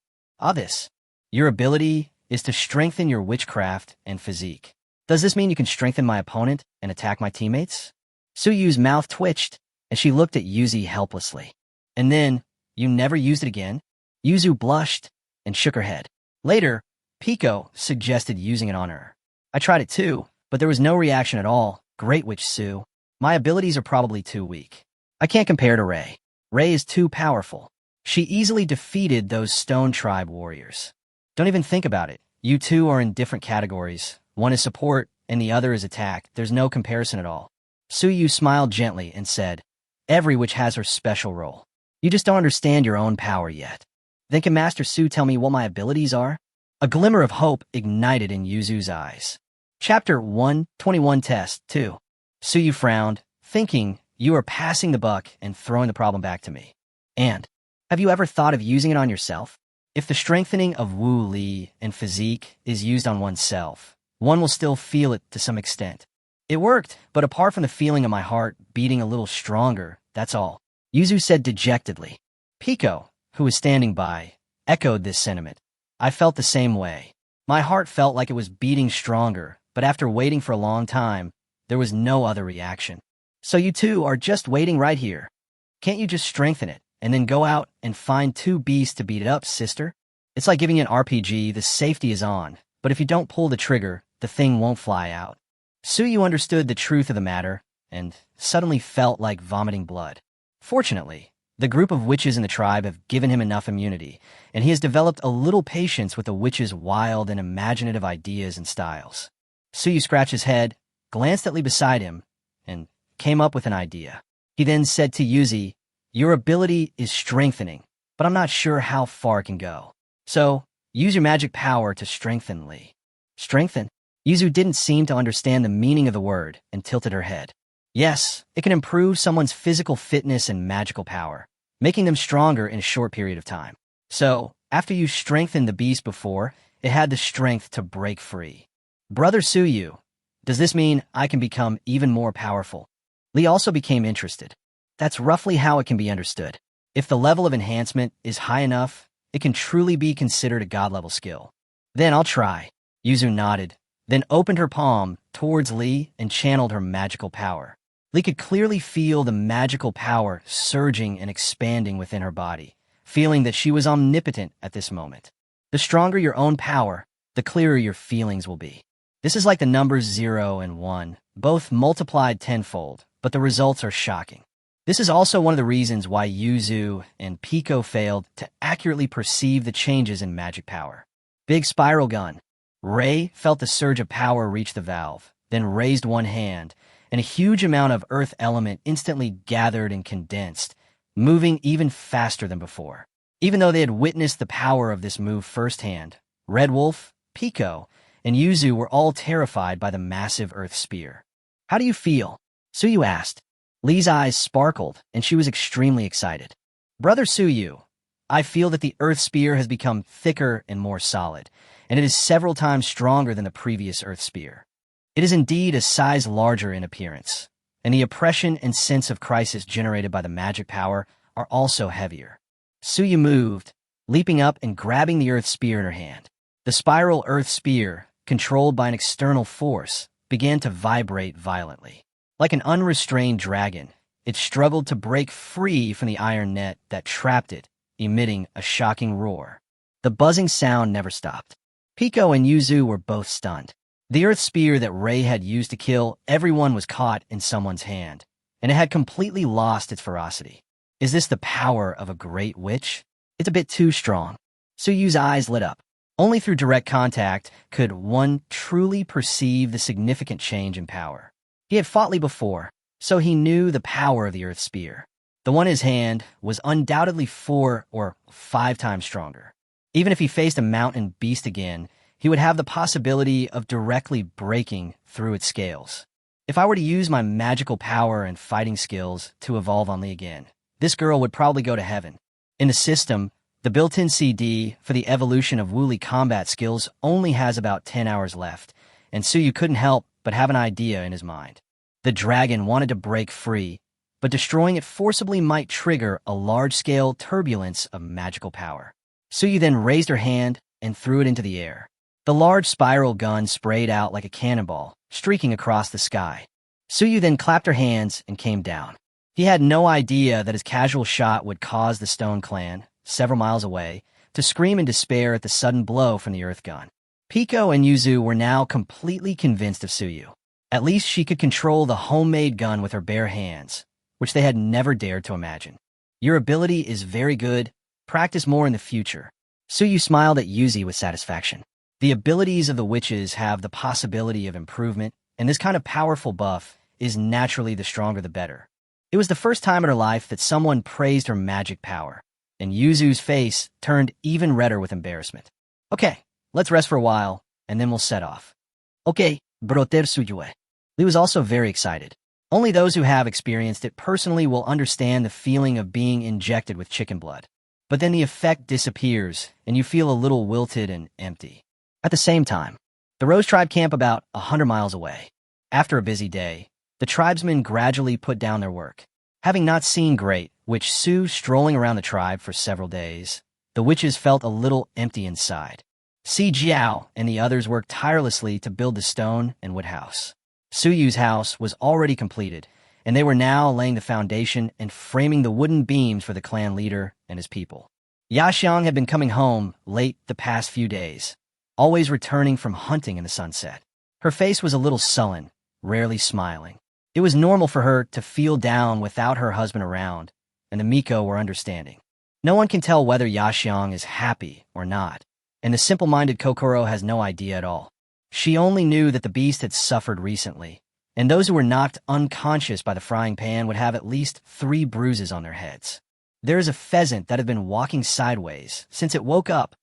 This. Your ability is to strengthen your witchcraft and physique. Does this mean you can strengthen my opponent and attack my teammates? Suyu's mouth twitched, and she looked at Yuzi helplessly. And then, you never used it again? Yuzu blushed and shook her head. Later, Pico suggested using it on her. I tried it too, but there was no reaction at all. Great Witch Su. My abilities are probably too weak. I can't compare to Rei. Rei is too powerful. She easily defeated those Stone Tribe warriors. Don't even think about it. You two are in different categories. One is support, and the other is attack. There's no comparison at all. Suyu smiled gently and said, every witch has her special role. You just don't understand your own power yet. Then can Master Su tell me what my abilities are? A glimmer of hope ignited in Yuzu's eyes. Chapter 121 Test 2. Suyu frowned, thinking, you are passing the buck and throwing the problem back to me. And, have you ever thought of using it on yourself? If the strengthening of Wu Li and physique is used on oneself, one will still feel it to some extent. It worked, but apart from the feeling of my heart beating a little stronger, that's all. Yuzu said dejectedly. Pico, who was standing by, echoed this sentiment. I felt the same way. My heart felt like it was beating stronger, but after waiting for a long time, there was no other reaction. So you two are just waiting right here. Can't you just strengthen it, and then go out and find two beasts to beat it up, sister? It's like giving an RPG, the safety is on, but if you don't pull the trigger, the thing won't fly out. Suyu understood the truth of the matter, and suddenly felt like vomiting blood. Fortunately, the group of witches in the tribe have given him enough immunity, and he has developed a little patience with the witches' wild and imaginative ideas and styles. Suyu scratched his head, glanced at Lee beside him, and came up with an idea. He then said to Yuzi, your ability is strengthening, but I'm not sure how far it can go. So, use your magic power to strengthen Lee. Strengthen? Yuzu didn't seem to understand the meaning of the word and tilted her head. Yes, it can improve someone's physical fitness and magical power, making them stronger in a short period of time. So, after you strengthened the beast before, it had the strength to break free. Brother Suyu, does this mean I can become even more powerful? Lee also became interested. That's roughly how it can be understood. If the level of enhancement is high enough, it can truly be considered a god-level skill. Then I'll try. Yuzu nodded, then opened her palm towards Lee and channeled her magical power. Lee could clearly feel the magical power surging and expanding within her body, feeling that she was omnipotent at this moment. The stronger your own power, the clearer your feelings will be. This is like the numbers 0 and 1, both multiplied tenfold, but the results are shocking. This is also one of the reasons why Yuzu and Pico failed to accurately perceive the changes in magic power. Big spiral gun. Rei felt the surge of power reach the valve, then raised one hand, and a huge amount of earth element instantly gathered and condensed, moving even faster than before. Even though they had witnessed the power of this move firsthand, Red Wolf, Pico, and Yuzu were all terrified by the massive earth spear. "How do you feel?" Suyu asked. Lee's eyes sparkled, and she was extremely excited. "Brother Suyu, I feel that the earth spear has become thicker and more solid, and it is several times stronger than the previous earth spear. It is indeed a size larger in appearance, and the oppression and sense of crisis generated by the magic power are also heavier." Suyu moved, leaping up and grabbing the earth spear in her hand. The spiral earth spear, controlled by an external force, began to vibrate violently. Like an unrestrained dragon, it struggled to break free from the iron net that trapped it, emitting a shocking roar. The buzzing sound never stopped. Pico and Yuzu were both stunned. The earth spear that Rei had used to kill everyone was caught in someone's hand, and it had completely lost its ferocity. Is this the power of a great witch? It's a bit too strong. Suyu's eyes lit up. Only through direct contact could one truly perceive the significant change in power. He had fought Lee before, so he knew the power of the earth spear. The one in his hand was undoubtedly 4 or 5 times stronger. Even if he faced a mountain beast again, he would have the possibility of directly breaking through its scales. If I were to use my magical power and fighting skills to evolve on Lee again, this girl would probably go to heaven. In the system, the built-in CD for the evolution of Wooly combat skills only has about 10 hours left, and Suyu couldn't help but have an idea in his mind. The dragon wanted to break free, but destroying it forcibly might trigger a large-scale turbulence of magical power. Suyu then raised her hand and threw it into the air. The large spiral gun sprayed out like a cannonball, streaking across the sky. Suyu then clapped her hands and came down. He had no idea that his casual shot would cause the Stone Clan, several miles away, to scream in despair at the sudden blow from the earth gun. Pico and Yuzu were now completely convinced of Suyu. At least she could control the homemade gun with her bare hands, which they had never dared to imagine. "Your ability is very good. Practice more in the future." Suyu smiled at Yuzi with satisfaction. The abilities of the witches have the possibility of improvement, and this kind of powerful buff is naturally the stronger the better. It was the first time in her life that someone praised her magic power, and Yuzu's face turned even redder with embarrassment. "Okay, let's rest for a while, and then we'll set off." "Okay, broter Suyue." Lee was also very excited. Only those who have experienced it personally will understand the feeling of being injected with chicken blood. But then the effect disappears, and you feel a little wilted and empty. At the same time, the Rose Tribe camp about 100 miles away. After a busy day, the tribesmen gradually put down their work. Having not seen Great Witch Su strolling around the tribe for several days, the witches felt a little empty inside. Si Jiao and the others worked tirelessly to build the stone and wood house. Suyu's house was already completed, and they were now laying the foundation and framing the wooden beams for the clan leader and his people. Yaxiang had been coming home late the past few days, always returning from hunting in the sunset. Her face was a little sullen, rarely smiling. It was normal for her to feel down without her husband around, and the Miko were understanding. No one can tell whether Yaxiang is happy or not, and the simple-minded Kokoro has no idea at all. She only knew that the beast had suffered recently, and those who were knocked unconscious by the frying pan would have at least 3 bruises on their heads. There is a pheasant that had been walking sideways since it woke up.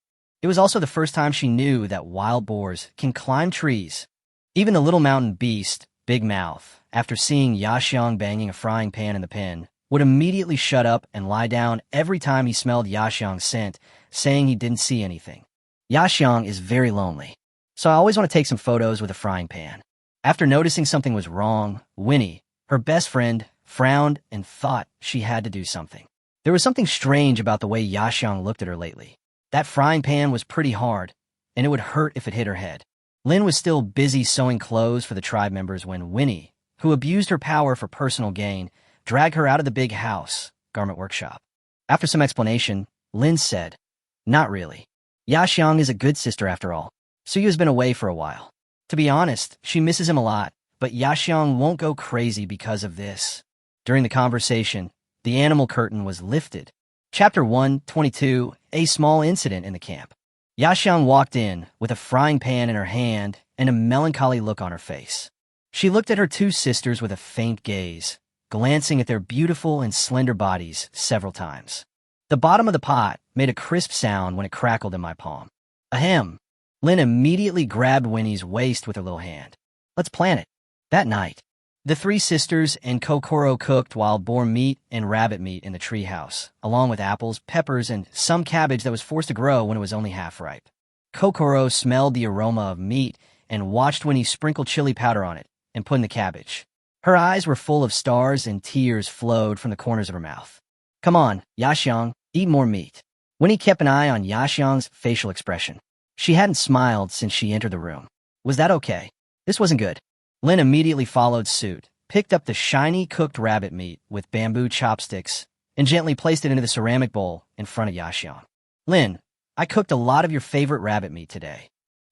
It was also the first time she knew that wild boars can climb trees. Even the little mountain beast, Big Mouth, after seeing Yaxiang banging a frying pan in the pen, would immediately shut up and lie down every time he smelled Yaxiang's scent, saying he didn't see anything. Yaxiang is very lonely, so I always want to take some photos with a frying pan. After noticing something was wrong, Winnie, her best friend, frowned and thought she had to do something. There was something strange about the way Yaxiang looked at her lately. That frying pan was pretty hard, and it would hurt if it hit her head. Lin was still busy sewing clothes for the tribe members when Winnie, who abused her power for personal gain, dragged her out of the big house, garment workshop. After some explanation, Lin said. Not really. Yaxiang is a good sister after all. Suyu has been away for a while. To be honest, she misses him a lot, but Yaxiang won't go crazy because of this. During the conversation, the animal curtain was lifted. Chapter 122, A Small Incident in the Camp. Yaxiang walked in with a frying pan in her hand and a melancholy look on her face. She looked at her two sisters with a faint gaze, glancing at their beautiful and slender bodies several times. The bottom of the pot made a crisp sound when it crackled in my palm. Ahem. Lin immediately grabbed Winnie's waist with her little hand. Let's plan it. That night, the three sisters and Kokoro cooked wild boar meat and rabbit meat in the treehouse, along with apples, peppers, and some cabbage that was forced to grow when it was only half ripe. Kokoro smelled the aroma of meat and watched Winnie sprinkle chili powder on it and put in the cabbage. Her eyes were full of stars and tears flowed from the corners of her mouth. Come on, Yaxiang, eat more meat. Winnie kept an eye on Yaxiang's facial expression. She hadn't smiled since she entered the room. Was that okay? This wasn't good. Lin immediately followed suit, picked up the shiny cooked rabbit meat with bamboo chopsticks, and gently placed it into the ceramic bowl in front of Yaxiang. Lin, I cooked a lot of your favorite rabbit meat today.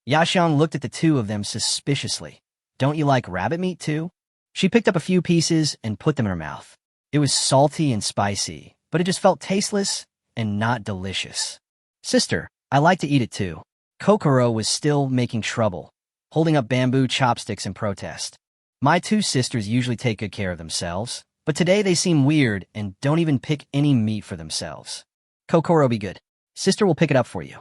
Yaxiang looked at the two of them suspiciously. Don't you like rabbit meat too? She picked up a few pieces and put them in her mouth. It was salty and spicy, but it just felt tasteless and not delicious. Sister, I like to eat it too. Kokoro was still making trouble, holding up bamboo chopsticks in protest. My two sisters usually take good care of themselves, but today they seem weird and don't even pick any meat for themselves. Kokoro, be good. Sister will pick it up for you.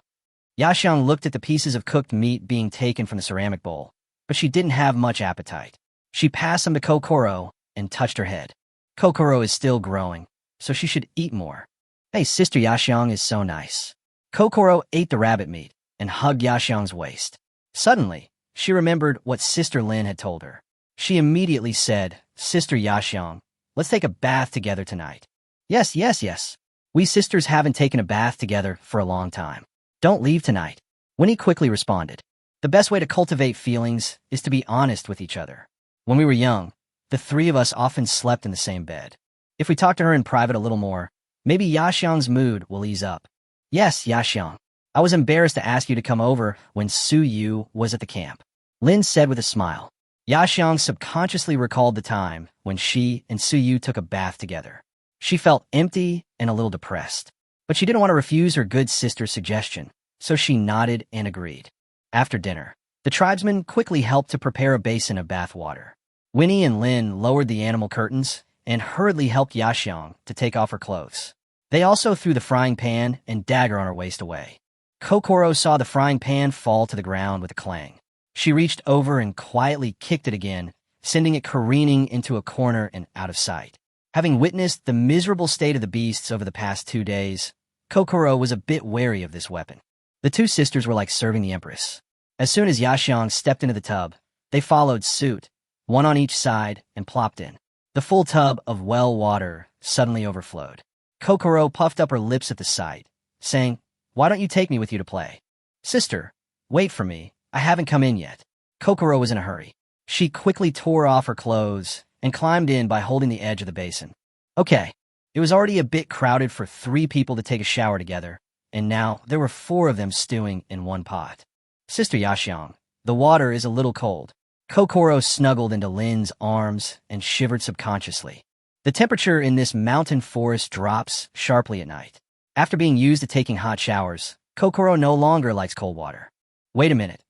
Yaxiang looked at the pieces of cooked meat being taken from the ceramic bowl, but she didn't have much appetite. She passed them to Kokoro and touched her head. Kokoro is still growing, so she should eat more. Hey, Sister Yaxiang is so nice. Kokoro ate the rabbit meat and hugged Yaxiang's waist. Suddenly, she remembered what Sister Lin had told her. She immediately said, Sister Yaxiang, let's take a bath together tonight. Yes, yes, yes. We sisters haven't taken a bath together for a long time. Don't leave tonight. Winnie quickly responded. The best way to cultivate feelings is to be honest with each other. When we were young, the three of us often slept in the same bed. If we talk to her in private a little more, maybe Yaxiang's mood will ease up. Yes, Yaxiang. I was embarrassed to ask you to come over when Suyu was at the camp. Lin said with a smile. Yaxiang subconsciously recalled the time when she and Suyu took a bath together. She felt empty and a little depressed, but she didn't want to refuse her good sister's suggestion, so she nodded and agreed. After dinner, the tribesmen quickly helped to prepare a basin of bath water. Winnie and Lin lowered the animal curtains and hurriedly helped Yaxiang to take off her clothes. They also threw the frying pan and dagger on her waist away. Kokoro saw the frying pan fall to the ground with a clang. She reached over and quietly kicked it again, sending it careening into a corner and out of sight. Having witnessed the miserable state of the beasts over the past 2 days, Kokoro was a bit wary of this weapon. The two sisters were like serving the empress. As soon as Yaxiang stepped into the tub, they followed suit, one on each side, and plopped in. The full tub of well water suddenly overflowed. Kokoro puffed up her lips at the sight, saying, Why don't you take me with you to play? Sister, wait for me. I haven't come in yet. Kokoro was in a hurry. She quickly tore off her clothes and climbed in by holding the edge of the basin. Okay, it was already a bit crowded for 3 people to take a shower together, and now there were 4 of them stewing in one pot. Sister Yaxiang, the water is a little cold. Kokoro snuggled into Lin's arms and shivered subconsciously. The temperature in this mountain forest drops sharply at night. After being used to taking hot showers, Kokoro no longer likes cold water. Wait a minute.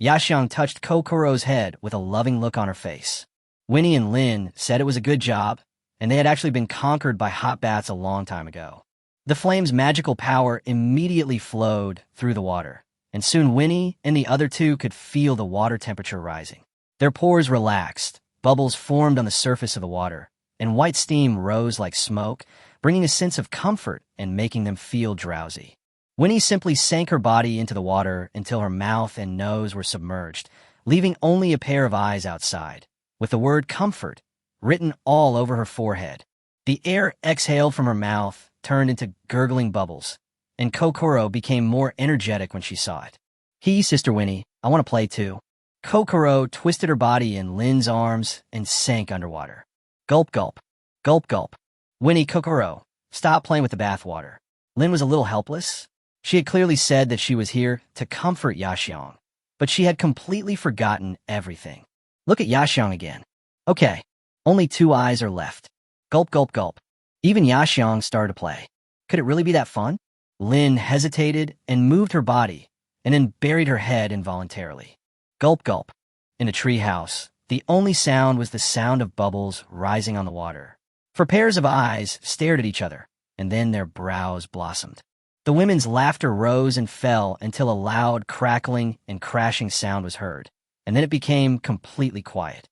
Yaxiang touched Kokoro's head with a loving look on her face. Winnie and Lin said it was a good job, and they had actually been conquered by hot baths a long time ago. The flame's magical power immediately flowed through the water, and soon Winnie and the other 2 could feel the water temperature rising. Their pores relaxed, bubbles formed on the surface of the water, and white steam rose like smoke, bringing a sense of comfort and making them feel drowsy. Winnie simply sank her body into the water until her mouth and nose were submerged, leaving only a pair of eyes outside, with the word comfort written all over her forehead. The air exhaled from her mouth turned into gurgling bubbles, and Kokoro became more energetic when she saw it. Sister Winnie, I want to play too. Kokoro twisted her body in Lin's arms and sank underwater. Gulp, gulp. Gulp, gulp. Winnie, Kokoro, stop playing with the bathwater. Lin was a little helpless. She had clearly said that she was here to comfort Yaxiong, but she had completely forgotten everything. Look at Yaxiong again. Okay, only 2 eyes are left. Gulp, gulp, gulp. Even Yaxiong started to play. Could it really be that fun? Lin hesitated and moved her body, and then buried her head involuntarily. Gulp, gulp. In a treehouse, the only sound was the sound of bubbles rising on the water. For pairs of eyes stared at each other, and then their brows blossomed. The women's laughter rose and fell until a loud crackling and crashing sound was heard, and then it became completely quiet.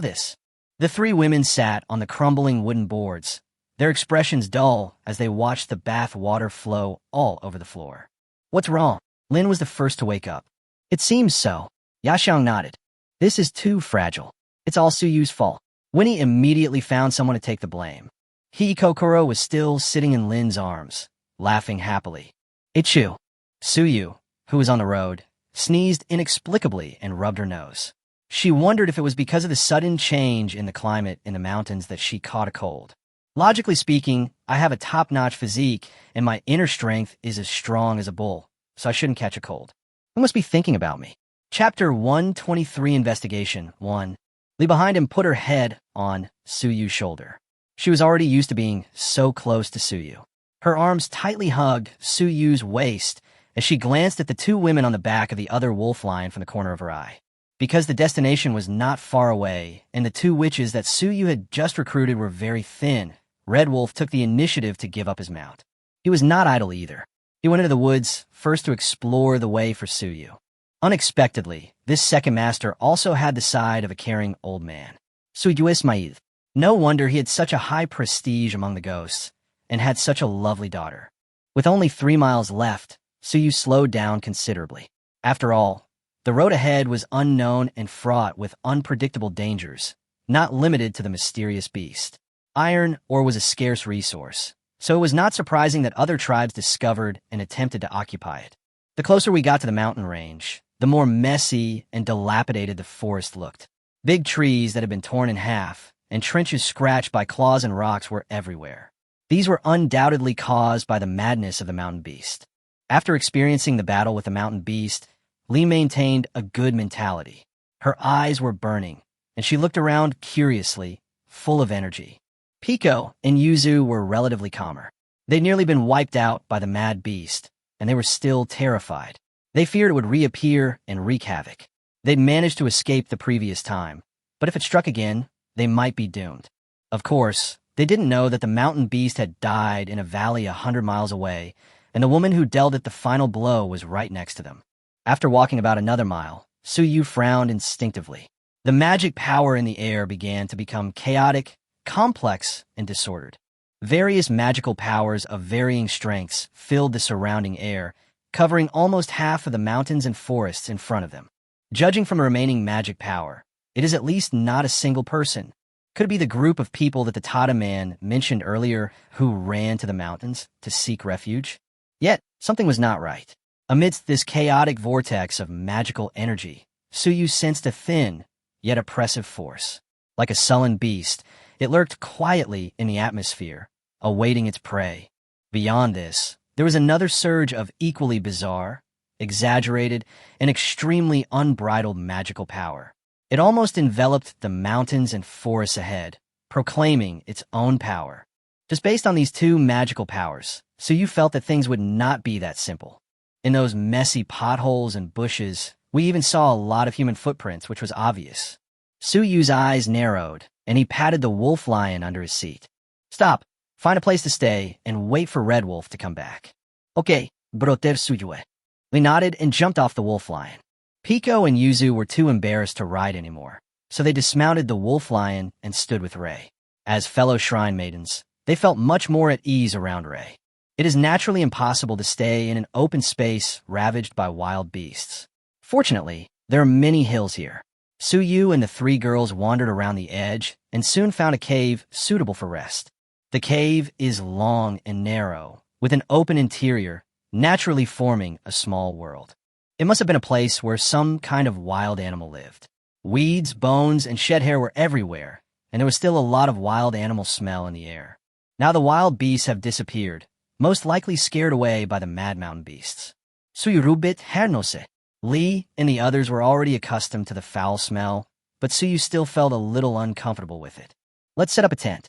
This. The 3 women sat on the crumbling wooden boards, their expressions dull as they watched the bath water flow all over the floor. What's wrong? Lin was the first to wake up. It seems so. Yaxiong nodded. This is too fragile. It's all Suyu's fault. Winnie immediately found someone to take the blame. Hikokoro was still sitting in Lin's arms, laughing happily. Ichu. Suyu, who was on the road, sneezed inexplicably and rubbed her nose. She wondered if it was because of the sudden change in the climate in the mountains that she caught a cold. Logically speaking, I have a top-notch physique, and my inner strength is as strong as a bull, so I shouldn't catch a cold. Who must be thinking about me? Chapter 123 Investigation 1. Lee behind him put her head on Suyu's shoulder. She was already used to being so close to Suyu. Her arms tightly hugged Suyu's waist as she glanced at the 2 women on the back of the other wolf lion from the corner of her eye. Because the destination was not far away, and the 2 witches that Suyu had just recruited were very thin, Red Wolf took the initiative to give up his mount. He was not idle either. He went into the woods, first to explore the way for Suyu. Unexpectedly, this second master also had the side of a caring old man. Suyu Ismail. No wonder he had such a high prestige among the ghosts, and had such a lovely daughter. With only 3 miles left, Suyu slowed down considerably. After all, the road ahead was unknown and fraught with unpredictable dangers, not limited to the mysterious beast. Iron ore was a scarce resource, so it was not surprising that other tribes discovered and attempted to occupy it. The closer we got to the mountain range, the more messy and dilapidated the forest looked. Big trees that had been torn in half, and trenches scratched by claws and rocks were everywhere. These were undoubtedly caused by the madness of the mountain beast. After experiencing the battle with the mountain beast, Lee maintained a good mentality. Her eyes were burning, and she looked around curiously, full of energy. Pico and Yuzu were relatively calmer. They'd nearly been wiped out by the mad beast, and they were still terrified. They feared it would reappear and wreak havoc. They'd managed to escape the previous time, but if it struck again, they might be doomed. Of course, they didn't know that the mountain beast had died in a valley 100 miles away, and the woman who dealt it the final blow was right next to them. After walking about another mile, Suyu frowned instinctively. The magic power in the air began to become chaotic, complex, and disordered. Various magical powers of varying strengths filled the surrounding air, covering almost half of the mountains and forests in front of them. Judging from the remaining magic power, it is at least not a single person. Could it be the group of people that the Tata man mentioned earlier who ran to the mountains to seek refuge? Yet, something was not right. Amidst this chaotic vortex of magical energy, Suyu sensed a thin, yet oppressive force. Like a sullen beast, it lurked quietly in the atmosphere, awaiting its prey. Beyond this, there was another surge of equally bizarre, exaggerated, and extremely unbridled magical power. It almost enveloped the mountains and forests ahead, proclaiming its own power. Just based on these 2 magical powers, Suyu felt that things would not be that simple. In those messy potholes and bushes, we even saw a lot of human footprints, which was obvious. Suyu's eyes narrowed, and he patted the wolf lion under his seat. Stop, find a place to stay, and wait for Red Wolf to come back. Okay, broter Suyue. Lee nodded and jumped off the wolf lion. Pico and Yuzu were too embarrassed to ride anymore, so they dismounted the wolf lion and stood with Rei. As fellow shrine maidens, they felt much more at ease around Rei. It is naturally impossible to stay in an open space ravaged by wild beasts. Fortunately, there are many hills here. Suyu and the 3 girls wandered around the edge and soon found a cave suitable for rest. The cave is long and narrow, with an open interior, naturally forming a small world. It must have been a place where some kind of wild animal lived. Weeds, bones, and shed hair were everywhere, and there was still a lot of wild animal smell in the air. Now the wild beasts have disappeared, most likely scared away by the mad mountain beasts. Suyurubit hernose. Lee and the others were already accustomed to the foul smell, but Suyu still felt a little uncomfortable with it. Let's set up a tent.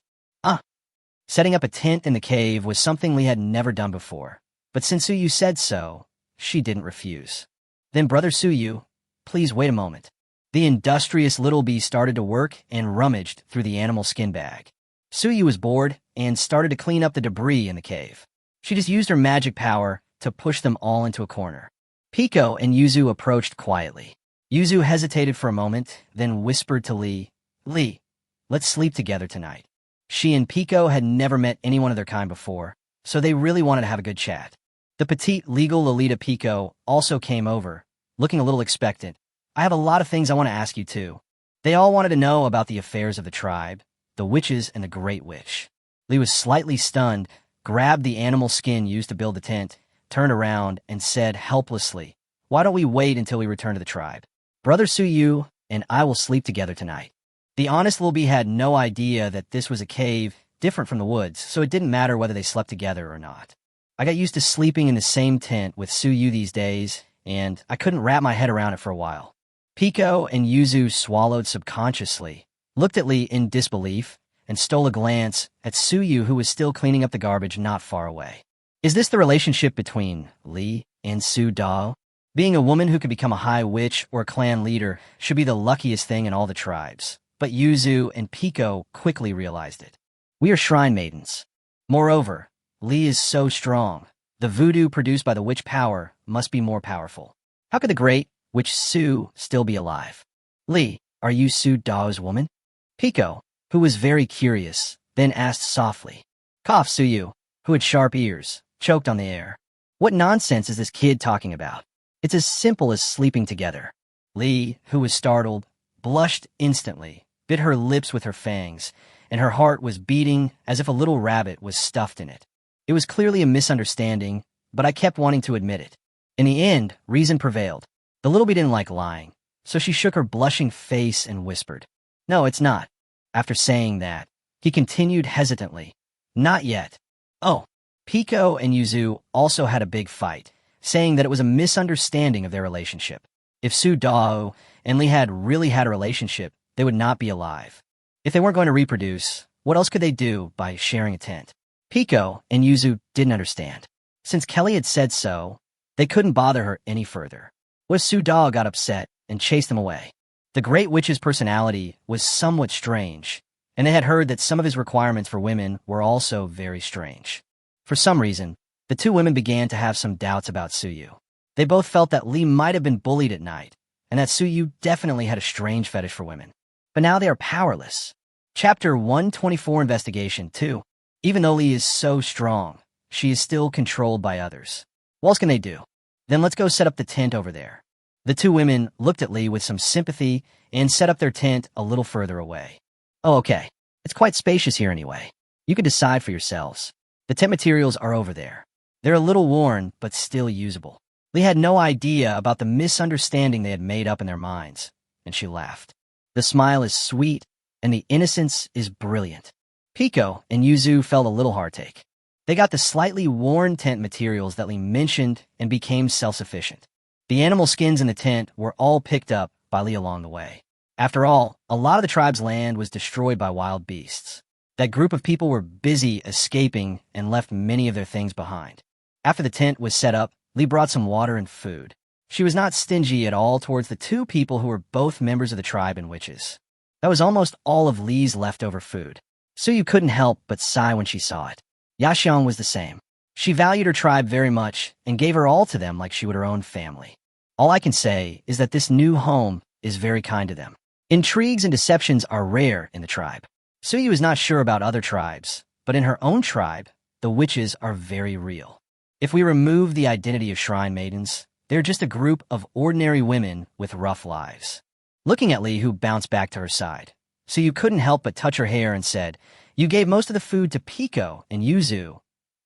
Setting up a tent in the cave was something Lee had never done before, but since Suyu said so, she didn't refuse. Then Brother Suyu, please wait a moment. The industrious little bee started to work and rummaged through the animal skin bag. Suyu was bored and started to clean up the debris in the cave. She just used her magic power to push them all into a corner. Pico and Yuzu approached quietly. Yuzu hesitated for a moment, then whispered to Lee, "Lee, let's sleep together tonight." She and Pico had never met anyone of their kind before, so they really wanted to have a good chat. The petite legal Lolita Pico also came over, looking a little expectant. "I have a lot of things I want to ask you too." They all wanted to know about the affairs of the tribe, the witches and the Great Witch. Lee was slightly stunned, grabbed the animal skin used to build the tent, turned around, and said helplessly, "Why don't we wait until we return to the tribe? Brother Suyu and I will sleep together tonight." The honest little bee had no idea that this was a cave different from the woods, so it didn't matter whether they slept together or not. "I got used to sleeping in the same tent with Suyu these days, and I couldn't wrap my head around it for a while." Pico and Yuzu swallowed subconsciously, looked at Lee in disbelief, and stole a glance at Suyu, who was still cleaning up the garbage not far away. Is this the relationship between Lee and Su Dao? Being a woman who could become a high witch or clan leader should be the luckiest thing in all the tribes. But Yuzu and Pico quickly realized it. We are shrine maidens. Moreover, Lee is so strong. The voodoo produced by the witch power must be more powerful. How could the great witch Su still be alive? Lee, are you Su Dao's woman? Pico, who was very curious, then asked softly. Cough Suyu, who had sharp ears, choked on the air. What nonsense is this kid talking about? It's as simple as sleeping together. Lee, who was startled, blushed instantly, bit her lips with her fangs, and her heart was beating as if a little rabbit was stuffed in it. It was clearly a misunderstanding, but I kept wanting to admit it. In the end, reason prevailed. The little bee didn't like lying, so she shook her blushing face and whispered, "No, it's not." After saying that, he continued hesitantly, "Not yet." Oh, Pico and Yuzu also had a big fight, saying that it was a misunderstanding of their relationship. If Su Dao and Lee had really had a relationship, they would not be alive. If they weren't going to reproduce, what else could they do by sharing a tent? Pico and Yuzu didn't understand. Since Kelly had said so, they couldn't bother her any further. What if Su Dao got upset and chased them away? The Great Witch's personality was somewhat strange, and they had heard that some of his requirements for women were also very strange. For some reason, the two women began to have some doubts about Suyu. They both felt that Lee might have been bullied at night, and that Suyu definitely had a strange fetish for women. But now they are powerless. Chapter 124 Investigation 2. Even though Lee is so strong, she is still controlled by others. What else can they do? Then let's go set up the tent over there. The two women looked at Lee with some sympathy and set up their tent a little further away. Oh, okay. It's quite spacious here anyway. You can decide for yourselves. The tent materials are over there. They're a little worn, but still usable. Lee had no idea about the misunderstanding they had made up in their minds, and she laughed. The smile is sweet, and the innocence is brilliant. Pico and Yuzu felt a little heartache. They got the slightly worn tent materials that Lee mentioned and became self-sufficient. The animal skins in the tent were all picked up by Lee along the way. After all, a lot of the tribe's land was destroyed by wild beasts. That group of people were busy escaping and left many of their things behind. After the tent was set up, Lee brought some water and food. She was not stingy at all towards the two people who were both members of the tribe and witches. That was almost all of Lee's leftover food. Suyu couldn't help but sigh when she saw it. Yaxiong was the same. She valued her tribe very much and gave her all to them like she would her own family. All I can say is that this new home is very kind to them. Intrigues and deceptions are rare in the tribe. Suyu is not sure about other tribes, but in her own tribe, the witches are very real. If we remove the identity of shrine maidens, they're just a group of ordinary women with rough lives. Looking at Lee, who bounced back to her side, Suyu couldn't help but touch her hair and said, "You gave most of the food to Pico and Yuzu.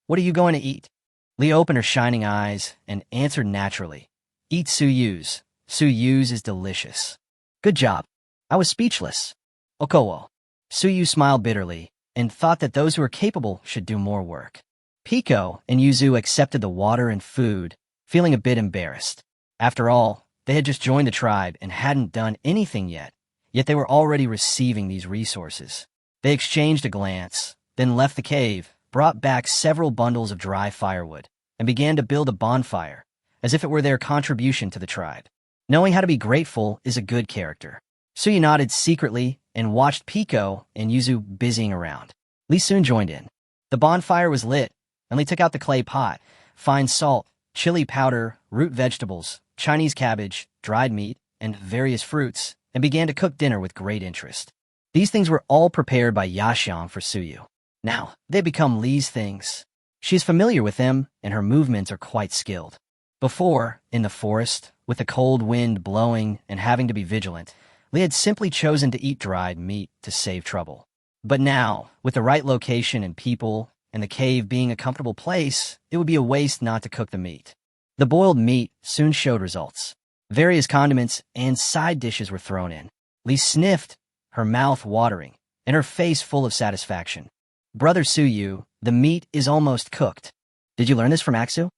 What are you going to eat?" Lee opened her shining eyes and answered naturally, "Eat Suyu's. Suyu's is delicious." Good job. I was speechless. Okowo. Suyu smiled bitterly and thought that those who are capable should do more work. Pico and Yuzu accepted the water and food, feeling a bit embarrassed. After all, they had just joined the tribe and hadn't done anything yet they were already receiving these resources. They exchanged a glance, then left the cave, brought back several bundles of dry firewood, and began to build a bonfire, as if it were their contribution to the tribe. Knowing how to be grateful is a good character. Suyu nodded secretly and watched Pico and Yuzu busying around. Lee soon joined in. The bonfire was lit, and Lee took out the clay pot, fine salt, chili powder, root vegetables, Chinese cabbage, dried meat, and various fruits, and began to cook dinner with great interest. These things were all prepared by Yaxiang for Suyu. Now, they become Li's things. She is familiar with them, and her movements are quite skilled. Before, in the forest, with the cold wind blowing and having to be vigilant, Li had simply chosen to eat dried meat to save trouble. But now, with the right location and people, and the cave being a comfortable place, it would be a waste not to cook the meat. The boiled meat soon showed results. Various condiments and side dishes were thrown in. Li sniffed, her mouth watering, and her face full of satisfaction. Brother Suyu, the meat is almost cooked. Did you learn this from Aksu?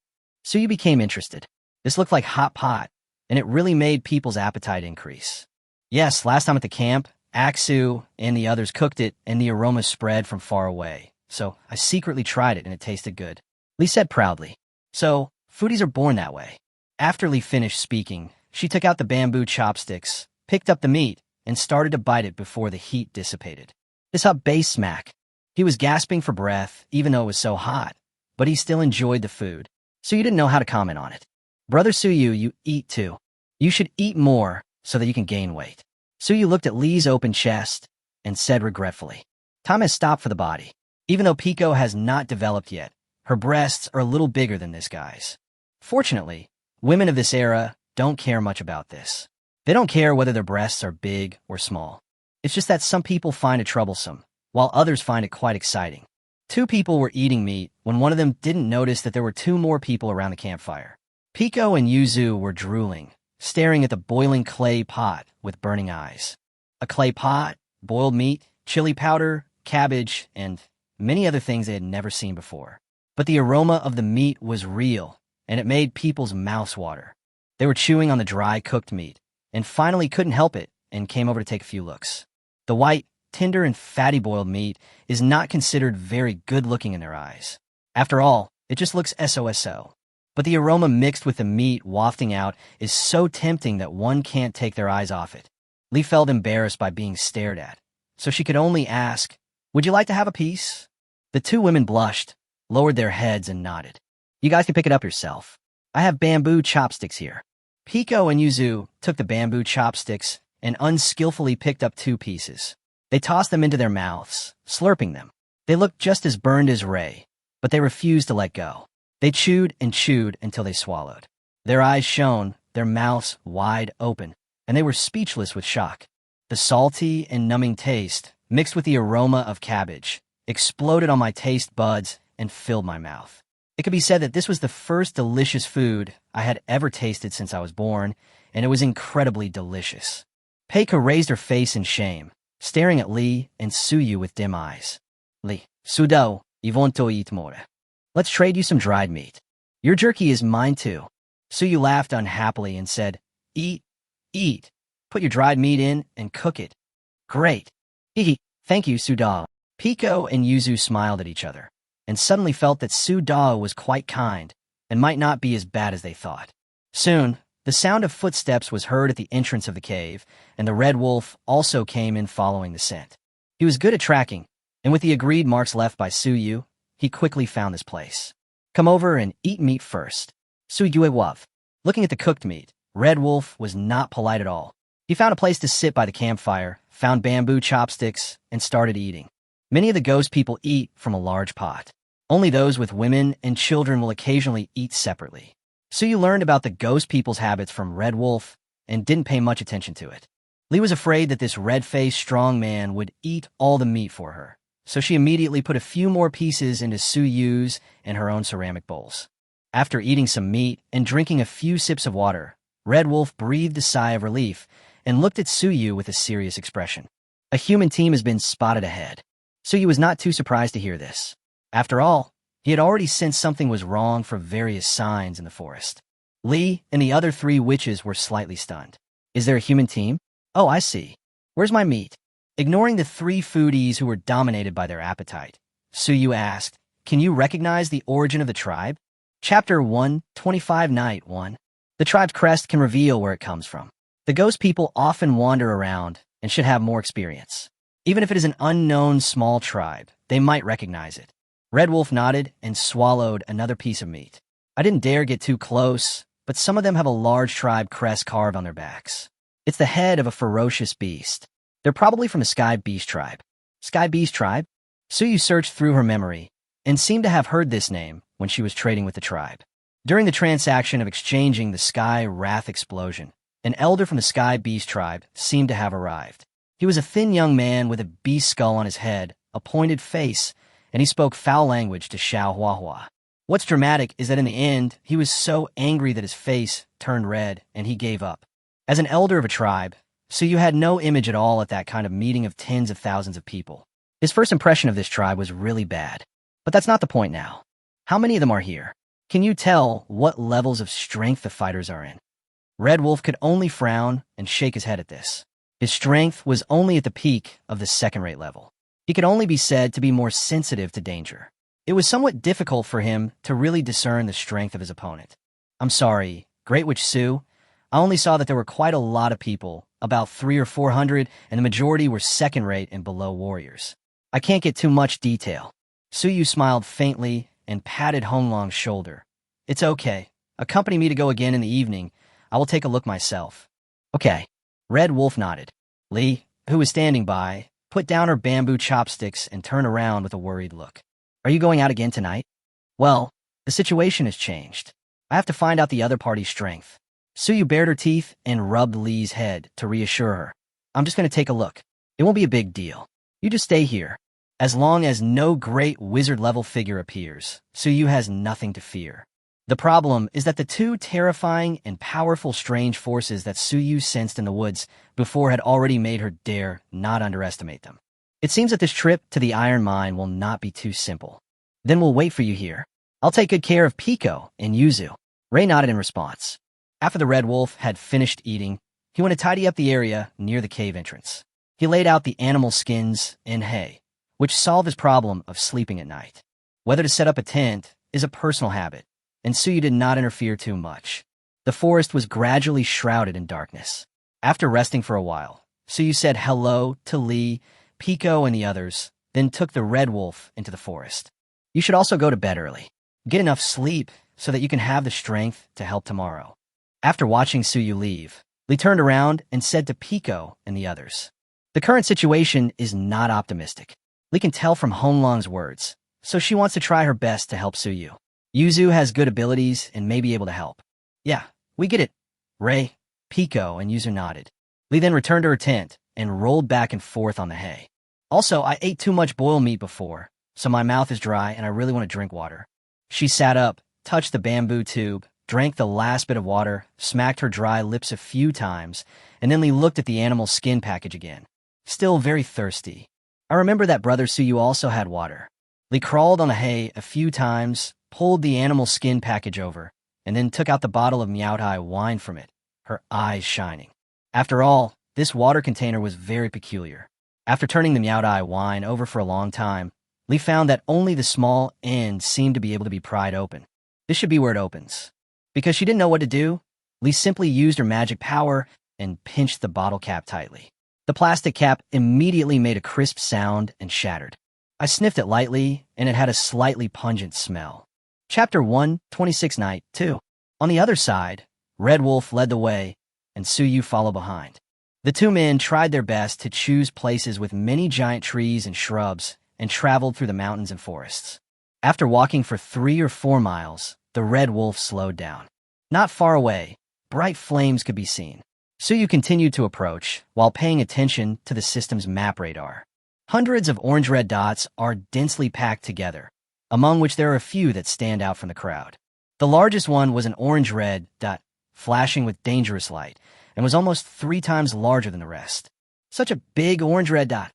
Suyu became interested. This looked like hot pot, and it really made people's appetite increase. Yes, last time at the camp, Aksu and the others cooked it, and the aroma spread from far away. So I secretly tried it, and it tasted good. Li said proudly. So, foodies are born that way. After Li finished speaking, she took out the bamboo chopsticks, picked up the meat, and started to bite it before the heat dissipated. This hot bass smack. He was gasping for breath, even though it was so hot, but he still enjoyed the food, so you didn't know how to comment on it. Brother Suyu, you eat too. You should eat more so that you can gain weight. Suyu looked at Li's open chest and said regretfully, time has stopped for the body. Even though Pico has not developed yet, her breasts are a little bigger than this guy's. Fortunately, women of this era don't care much about this. They don't care whether their breasts are big or small. It's just that some people find it troublesome, while others find it quite exciting. Two people were eating meat when one of them didn't notice that there were two more people around the campfire. Pico and Yuzu were drooling, staring at the boiling clay pot with burning eyes. A clay pot, boiled meat, chili powder, cabbage, and many other things they had never seen before. But the aroma of the meat was real, and it made people's mouths water. They were chewing on the dry cooked meat, and finally couldn't help it and came over to take a few looks. The white, tender and fatty boiled meat is not considered very good-looking in their eyes. After all, it just looks so. But the aroma mixed with the meat wafting out is so tempting that one can't take their eyes off it. Li felt embarrassed by being stared at, so she could only ask, would you like to have a piece? The two women blushed, lowered their heads and nodded. You guys can pick it up yourself. I have bamboo chopsticks here. Pico and Yuzu took the bamboo chopsticks and unskillfully picked up two pieces. They tossed them into their mouths, slurping them. They looked just as burned as Ray, but they refused to let go. They chewed and chewed until they swallowed. Their eyes shone, their mouths wide open, and they were speechless with shock. The salty and numbing taste, mixed with the aroma of cabbage, exploded on my taste buds and filled my mouth. It could be said that this was the first delicious food I had ever tasted since I was born, and it was incredibly delicious. Peika raised her face in shame, staring at Li and Suyu with dim eyes. Li, Sudo, Ivonto eat more. Let's trade you some dried meat. Your jerky is mine too. Suyu laughed unhappily and said, eat, eat. Put your dried meat in and cook it. Great. Hehe, thank you, Suda. Pico and Yuzu smiled at each other, and suddenly felt that Suda was quite kind and might not be as bad as they thought. Soon, the sound of footsteps was heard at the entrance of the cave, and the red wolf also came in following the scent. He was good at tracking, and with the agreed marks left by Suyu, he quickly found this place. Come over and eat meat first. Suyu wav. Looking at the cooked meat, Red Wolf was not polite at all. He found a place to sit by the campfire, found bamboo chopsticks, and started eating. Many of the ghost people eat from a large pot. Only those with women and children will occasionally eat separately. Suyu learned about the ghost people's habits from Red Wolf and didn't pay much attention to it. Li was afraid that this red-faced strong man would eat all the meat for her, so she immediately put a few more pieces into Suyu's and her own ceramic bowls. After eating some meat and drinking a few sips of water, Red Wolf breathed a sigh of relief and looked at Suyu with a serious expression. A human team has been spotted ahead. Suyu was not too surprised to hear this. After all, He had already sensed something was wrong from various signs in the forest. Lee and the other 3 witches were slightly stunned. Is there a human team? Oh, I see. Where's my meat? Ignoring the 3 foodies who were dominated by their appetite, Suyu asked, can you recognize the origin of the tribe? Chapter 125 Night 1. The tribe's crest can reveal where it comes from. The ghost people often wander around and should have more experience. Even if it is an unknown small tribe, they might recognize it. Red Wolf nodded and swallowed another piece of meat. I didn't dare get too close, but some of them have a large tribe crest carved on their backs. It's the head of a ferocious beast. They're probably from the Sky Beast tribe. Sky Beast tribe? Suyu searched through her memory and seemed to have heard this name when she was trading with the tribe. During the transaction of exchanging the Sky Wrath explosion, an elder from the Sky Beast tribe seemed to have arrived. He was a thin young man with a beast skull on his head, a pointed face, and he spoke foul language to Xiao Huahua. What's dramatic is that in the end, he was so angry that his face turned red and he gave up. As an elder of a tribe, Suyu had no image at all at that kind of meeting of tens of thousands of people. His first impression of this tribe was really bad. But that's not the point now. How many of them are here? Can you tell what levels of strength the fighters are in? Red Wolf could only frown and shake his head at this. His strength was only at the peak of the second-rate level. He could only be said to be more sensitive to danger. It was somewhat difficult for him to really discern the strength of his opponent. I'm sorry, Great Witch Su. I only saw that there were quite a lot of people, about 300 or 400, and the majority were second-rate and below warriors. I can't get too much detail. Suyu smiled faintly and patted Honglong's shoulder. It's okay. Accompany me to go again in the evening. I will take a look myself. Okay. Red Wolf nodded. Lee, who was standing by, put down her bamboo chopsticks and turned around with a worried look. Are you going out again tonight? Well, the situation has changed. I have to find out the other party's strength. Suyu bared her teeth and rubbed Lee's head to reassure her. I'm just going to take a look. It won't be a big deal. You just stay here. As long as no great wizard-level figure appears, Suyu has nothing to fear. The problem is that the 2 terrifying and powerful strange forces that Suyu sensed in the woods before had already made her dare not underestimate them. It seems that this trip to the iron mine will not be too simple. Then we'll wait for you here. I'll take good care of Pico and Yuzu. Ray nodded in response. After the Red Wolf had finished eating, he went to tidy up the area near the cave entrance. He laid out the animal skins and hay, which solved his problem of sleeping at night. Whether to set up a tent is a personal habit, and Suyu did not interfere too much. The forest was gradually shrouded in darkness. After resting for a while, Suyu said hello to Lee, Pico, and the others, then took the Red Wolf into the forest. You should also go to bed early. Get enough sleep so that you can have the strength to help tomorrow. After watching Suyu leave, Lee turned around and said to Pico and the others, the current situation is not optimistic. Lee can tell from Honglong's words, so she wants to try her best to help Suyu. Yuzu has good abilities and may be able to help. Yeah, we get it. Ray, Pico, and Yuzu nodded. Lee then returned to her tent and rolled back and forth on the hay. Also, I ate too much boiled meat before, so my mouth is dry and I really want to drink water. She sat up, touched the bamboo tube, drank the last bit of water, smacked her dry lips a few times, and then Lee looked at the animal skin package again. Still very thirsty. I remember that Brother Suyu also had water. Lee crawled on the hay a few times, pulled the animal skin package over, and then took out the bottle of Miaotai wine from it, her eyes shining. After all, this water container was very peculiar. After turning the Miaotai wine over for a long time, Lee found that only the small end seemed to be able to be pried open. This should be where it opens. Because she didn't know what to do, Lee simply used her magic power and pinched the bottle cap tightly. The plastic cap immediately made a crisp sound and shattered. I sniffed it lightly, and it had a slightly pungent smell. Chapter 126 Night 2. On the other side, Red Wolf led the way, and Suyu followed behind. The 2 men tried their best to choose places with many giant trees and shrubs and traveled through the mountains and forests. After walking for 3 or 4 miles, the Red Wolf slowed down. Not far away, bright flames could be seen. Suyu continued to approach while paying attention to the system's map radar. Hundreds of orange-red dots are densely packed together, among which there are a few that stand out from the crowd. The largest one was an orange-red dot, flashing with dangerous light, and was almost 3 times larger than the rest. Such a big orange-red dot.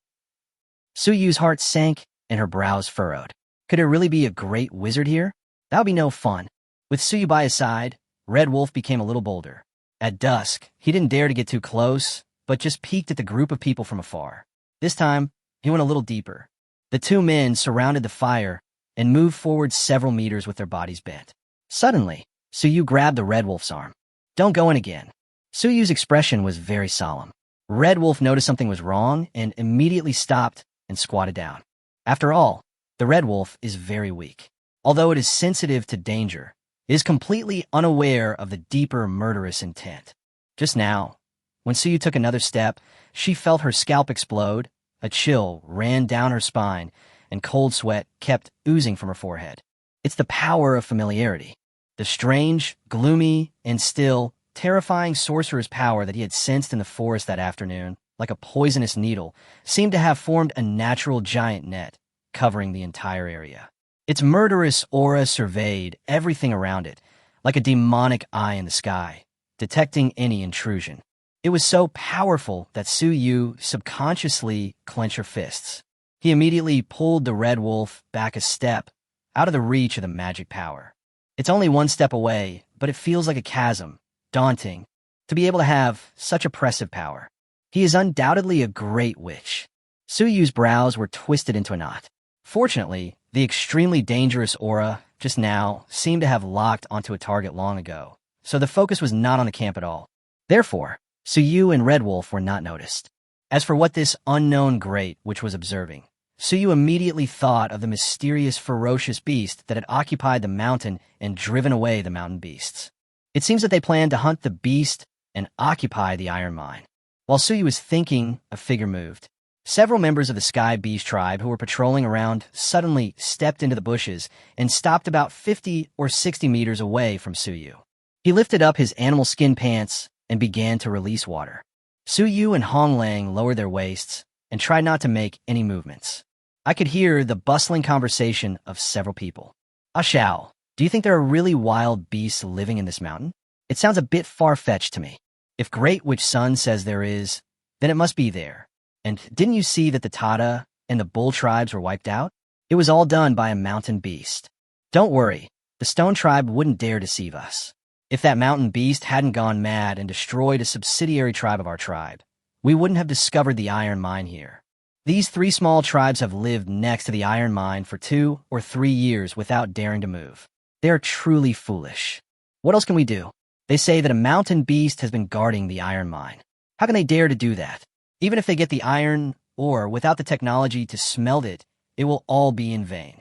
Suyu's heart sank and her brows furrowed. Could there really be a great wizard here? That would be no fun. With Suyu by his side, Red Wolf became a little bolder. At dusk, he didn't dare to get too close, but just peeked at the group of people from afar. This time, he went a little deeper. The two men surrounded the fire and moved forward several meters with their bodies bent. Suddenly, Suyu grabbed the Red Wolf's arm. "Don't go in again." Suyu's expression was very solemn. Red Wolf noticed something was wrong and immediately stopped and squatted down. After all, the Red Wolf is very weak. Although it is sensitive to danger, it is completely unaware of the deeper murderous intent. Just now, when Suyu took another step, she felt her scalp explode, a chill ran down her spine, and cold sweat kept oozing from her forehead. It's the power of familiarity. The strange, gloomy, and still terrifying sorcerer's power that he had sensed in the forest that afternoon, like a poisonous needle, seemed to have formed a natural giant net, covering the entire area. Its murderous aura surveyed everything around it, like a demonic eye in the sky, detecting any intrusion. It was so powerful that Suyu subconsciously clenched her fists. He immediately pulled the Red Wolf back a step, out of the reach of the magic power. It's only one step away, but it feels like a chasm, daunting, to be able to have such oppressive power. He is undoubtedly a great witch. Suyu's brows were twisted into a knot. Fortunately, the extremely dangerous aura just now seemed to have locked onto a target long ago, so the focus was not on the camp at all. Therefore, Suyu and Red Wolf were not noticed. As for what this unknown great witch was observing, Suyu immediately thought of the mysterious ferocious beast that had occupied the mountain and driven away the mountain beasts. It seems that they planned to hunt the beast and occupy the iron mine. While Suyu was thinking, a figure moved. Several members of the Sky Beast tribe who were patrolling around suddenly stepped into the bushes and stopped about 50 or 60 meters away from Suyu. He lifted up his animal skin pants and began to release water. Suyu and Honglang lowered their waists and tried not to make any movements. I could hear the bustling conversation of several people. "Xiao, do you think there are really wild beasts living in this mountain? It sounds a bit far-fetched to me. If Great Witch Sun says there is, then it must be there. And didn't you see that the Tata and the Bull tribes were wiped out? It was all done by a mountain beast. Don't worry, the Stone tribe wouldn't dare deceive us. If that mountain beast hadn't gone mad and destroyed a subsidiary tribe of our tribe, we wouldn't have discovered the iron mine here. These 3 small tribes have lived next to the iron mine for 2 or 3 years without daring to move. They are truly foolish. What else can we do? They say that a mountain beast has been guarding the iron mine. How can they dare to do that? Even if they get the iron ore without the technology to smelt it, it will all be in vain."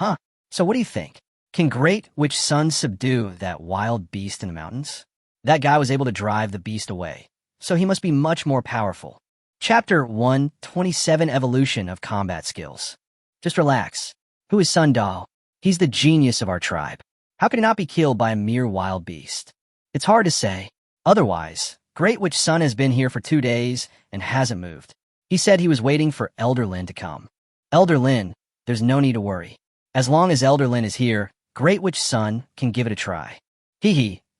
Huh, so what do you think? Can Great Witch Sun subdue that wild beast in the mountains? That guy was able to drive the beast away, so he must be much more powerful. Chapter 127 Evolution of Combat Skills. Just relax. Who is Sun Dao? He's the genius of our tribe. How could he not be killed by a mere wild beast? It's hard to say. Otherwise, Great Witch Sun has been here for 2 days and hasn't moved. He said he was waiting for Elder Lin to come. Elder Lin, there's no need to worry. As long as Elder Lin is here, Great Witch Sun can give it a try.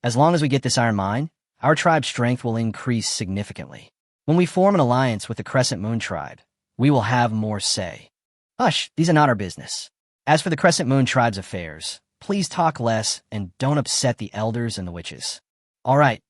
As long as we get this iron mine, our tribe's strength will increase significantly. When we form an alliance with the Crescent Moon tribe, we will have more say. Hush, these are not our business. As for the Crescent Moon tribe's affairs, please talk less and don't upset the elders and the witches. All right.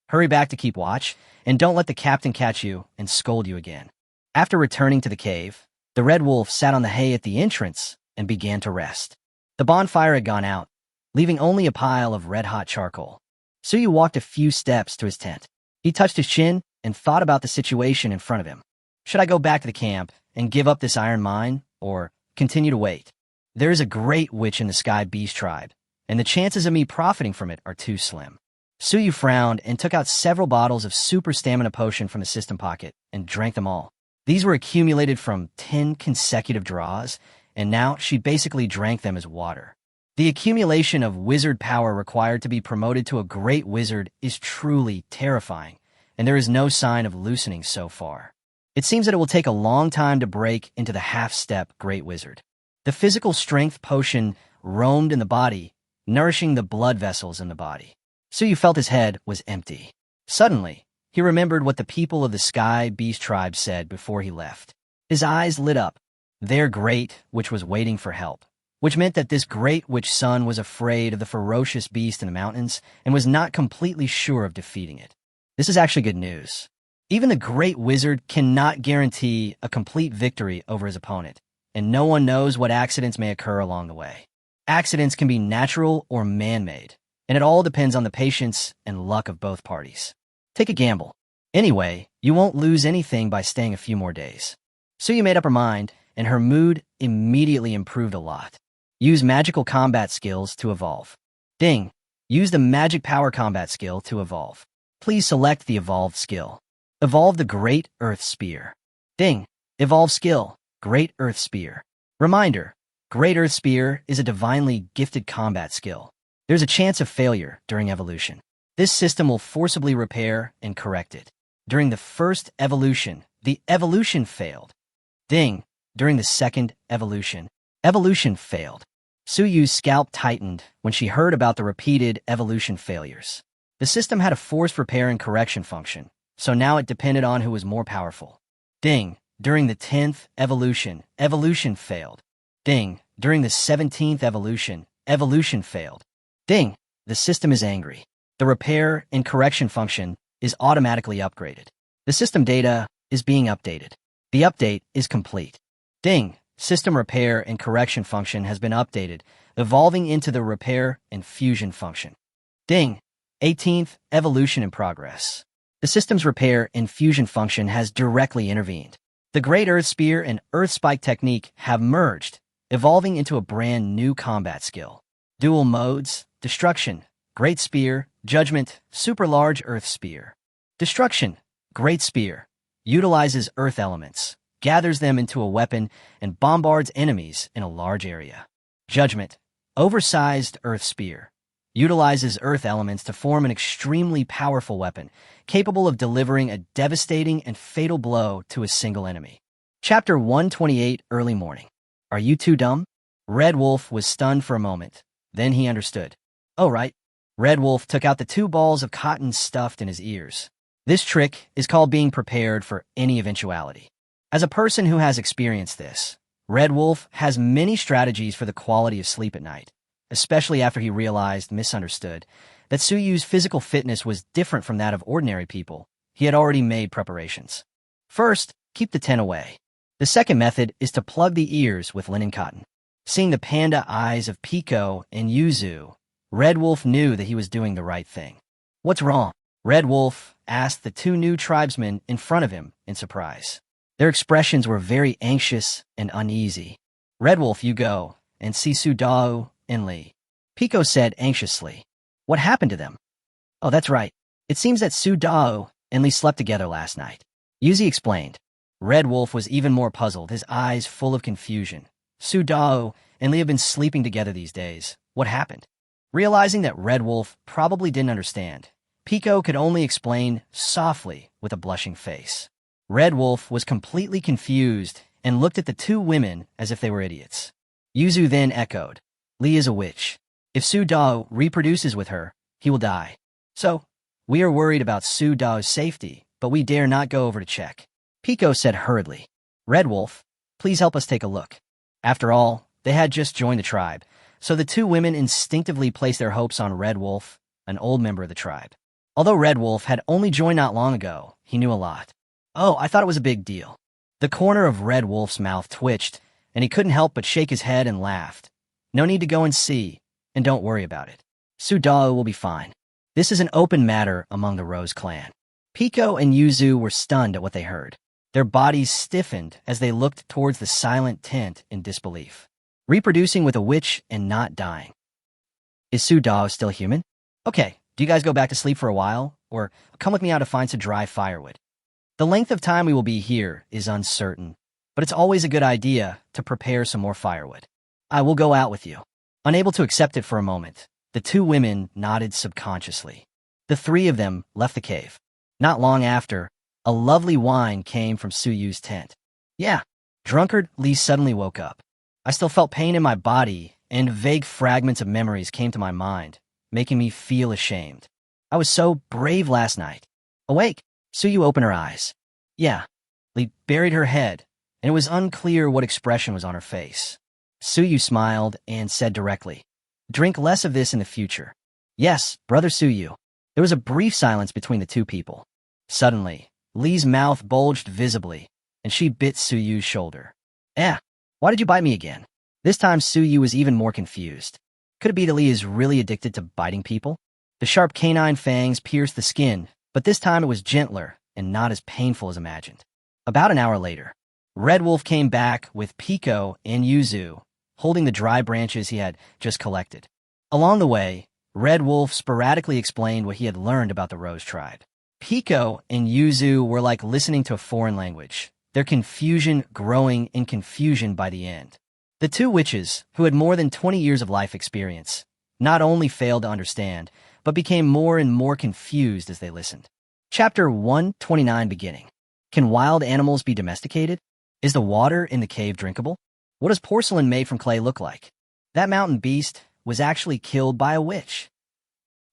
Hurry back to keep watch, and don't let the captain catch you and scold you again. After returning to the cave, the Red Wolf sat on the hay at the entrance and began to rest. The bonfire had gone out, leaving only a pile of red-hot charcoal. Suyu walked a few steps to his tent. He touched his chin and thought about the situation in front of him. Should I go back to the camp and give up this iron mine, or continue to wait? There is a great witch in the Sky Beast tribe, and the chances of me profiting from it are too slim. Suyu frowned and took out several bottles of super stamina potion from his system pocket and drank them all. These were accumulated from 10 consecutive draws, and now she basically drank them as water. The accumulation of wizard power required to be promoted to a great wizard is truly terrifying, and there is no sign of loosening so far. It seems that it will take a long time to break into the half-step great wizard. The physical strength potion roamed in the body, nourishing the blood vessels in the body. Suyu felt his head was empty. Suddenly, he remembered what the people of the Sky Beast tribe said before he left. His eyes lit up. their great witch was waiting for help, which meant that this great witch Sun was afraid of the ferocious beast in the mountains and was not completely sure of defeating it. This is actually good news. Even the great wizard cannot guarantee a complete victory over his opponent, and no one knows what accidents may occur along the way. Accidents can be natural or man-made, and it all depends on the patience and luck of both parties. Take a gamble. Anyway, you won't lose anything by staying a few more days. Suyu made up her mind, and her mood immediately improved a lot. Use magical combat skills to evolve. Ding! Use the magic power combat skill to evolve. Please select the evolved skill. Evolve the Great Earth Spear. Ding! Evolve skill, Great Earth Spear. Reminder, Great Earth Spear is a divinely gifted combat skill. There's a chance of failure during evolution. This system will forcibly repair and correct it. During the first evolution, the evolution failed. Ding! During the second evolution failed. Suyu's scalp tightened when she heard about the repeated evolution failures. The system had a forced repair and correction function, so now it depended on who was more powerful. Ding! During the 10th evolution failed. Ding! During the 17th evolution failed. Ding! The system is angry. The repair and correction function is automatically upgraded. The system data is being updated. The update is complete. Ding! System repair and correction function has been updated, evolving into the repair and fusion function. Ding! 18th evolution in progress. The system's repair and fusion function has directly intervened. The Great Earth Spear and Earth Spike technique have merged, evolving into a brand new combat skill. Dual modes, Destruction, Great Spear, Judgment, Super Large Earth Spear. Destruction, Great Spear, utilizes earth elements, gathers them into a weapon, and bombards enemies in a large area. Judgment, Oversized Earth Spear, utilizes earth elements to form an extremely powerful weapon, capable of delivering a devastating and fatal blow to a single enemy. Chapter 128, Early Morning. Are you too dumb? Red Wolf was stunned for a moment. Then he understood. Oh, right. Red Wolf took out the 2 balls of cotton stuffed in his ears. This trick is called being prepared for any eventuality. As a person who has experienced this, Red Wolf has many strategies for the quality of sleep at night, especially after he misunderstood, that Suyu's physical fitness was different from that of ordinary people. He had already made preparations. First, keep the 10 away. The second method is to plug the ears with linen cotton. Seeing the panda eyes of Pico and Yuzu, Red Wolf knew that he was doing the right thing. What's wrong? Red Wolf asked the 2 new tribesmen in front of him in surprise. Their expressions were very anxious and uneasy. Red Wolf, you go and see Su Dao and Li. Pico said anxiously. What happened to them? Oh, that's right. It seems that Su Dao and Li slept together last night. Yuzi explained. Red Wolf was even more puzzled, his eyes full of confusion. Su Dao and Li have been sleeping together these days. What happened? Realizing that Red Wolf probably didn't understand, Pico could only explain softly with a blushing face. Red Wolf was completely confused and looked at the 2 women as if they were idiots. Yuzu then echoed, Li is a witch. If Su Dao reproduces with her, he will die. So, we are worried about Su Dao's safety, but we dare not go over to check. Pico said hurriedly, Red Wolf, please help us take a look. After all, they had just joined the tribe, so the 2 women instinctively placed their hopes on Red Wolf, an old member of the tribe. Although Red Wolf had only joined not long ago, he knew a lot. Oh, I thought it was a big deal. The corner of Red Wolf's mouth twitched, and he couldn't help but shake his head and laughed. No need to go and see, and don't worry about it. Su Dao will be fine. This is an open matter among the Rose clan. Pico and Yuzu were stunned at what they heard. Their bodies stiffened as they looked towards the silent tent in disbelief. Reproducing with a witch and not dying. Is Su Dao still human? Okay, do you guys go back to sleep for a while, or come with me out to find some dry firewood? The length of time we will be here is uncertain, but it's always a good idea to prepare some more firewood. I will go out with you. Unable to accept it for a moment, the 2 women nodded subconsciously. The 3 of them left the cave. Not long after, a lovely whine came from Suyu's tent. Yeah, drunkard Li suddenly woke up. I still felt pain in my body, and vague fragments of memories came to my mind, making me feel ashamed. I was so brave last night. Awake, Suyu opened her eyes. Yeah. Li buried her head and it was unclear what expression was on her face. Suyu smiled and said directly, "Drink less of this in the future." "Yes, Brother Suyu." There was a brief silence between the two people. Suddenly, Li's mouth bulged visibly, and she bit Suyu's shoulder. Why did you bite me again?" This time Suyu was even more confused. Could it be that Li is really addicted to biting people? The sharp canine fangs pierced the skin, but this time it was gentler and not as painful as imagined. About an hour later, Red Wolf came back with Pico and Yuzu, holding the dry branches he had just collected. Along the way, Red Wolf sporadically explained what he had learned about the Rose tribe. Pico and Yuzu were like listening to a foreign language, their confusion growing in confusion by the end. The two witches, who had more than 20 years of life experience, not only failed to understand, but became more and more confused as they listened. Chapter 129 beginning. Can wild animals be domesticated? Is the water in the cave drinkable? What does porcelain made from clay look like? That mountain beast was actually killed by a witch.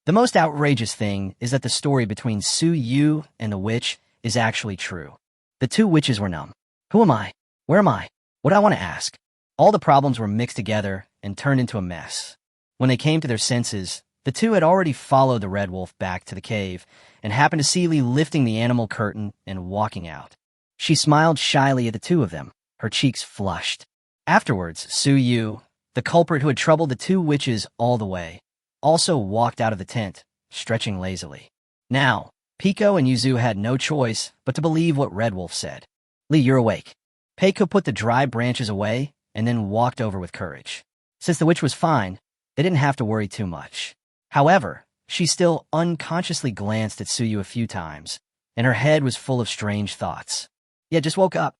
The most outrageous thing is that the story between Suyu and the witch is actually true. The two witches were numb. Who am I? Where am I? What do I want to ask? All the problems were mixed together and turned into a mess. When they came to their senses, the two had already followed the Red Wolf back to the cave and happened to see Li lifting the animal curtain and walking out. She smiled shyly at the two of them, her cheeks flushed. Afterwards, Suyu, the culprit who had troubled the two witches all the way, also walked out of the tent, stretching lazily. Now, Pico and Yuzu had no choice but to believe what Red Wolf said. "Li, you're awake." Pico put the dry branches away and then walked over with courage. Since the witch was fine, they didn't have to worry too much. However, she still unconsciously glanced at Suyu a few times, and her head was full of strange thoughts. "Yeah, just woke up."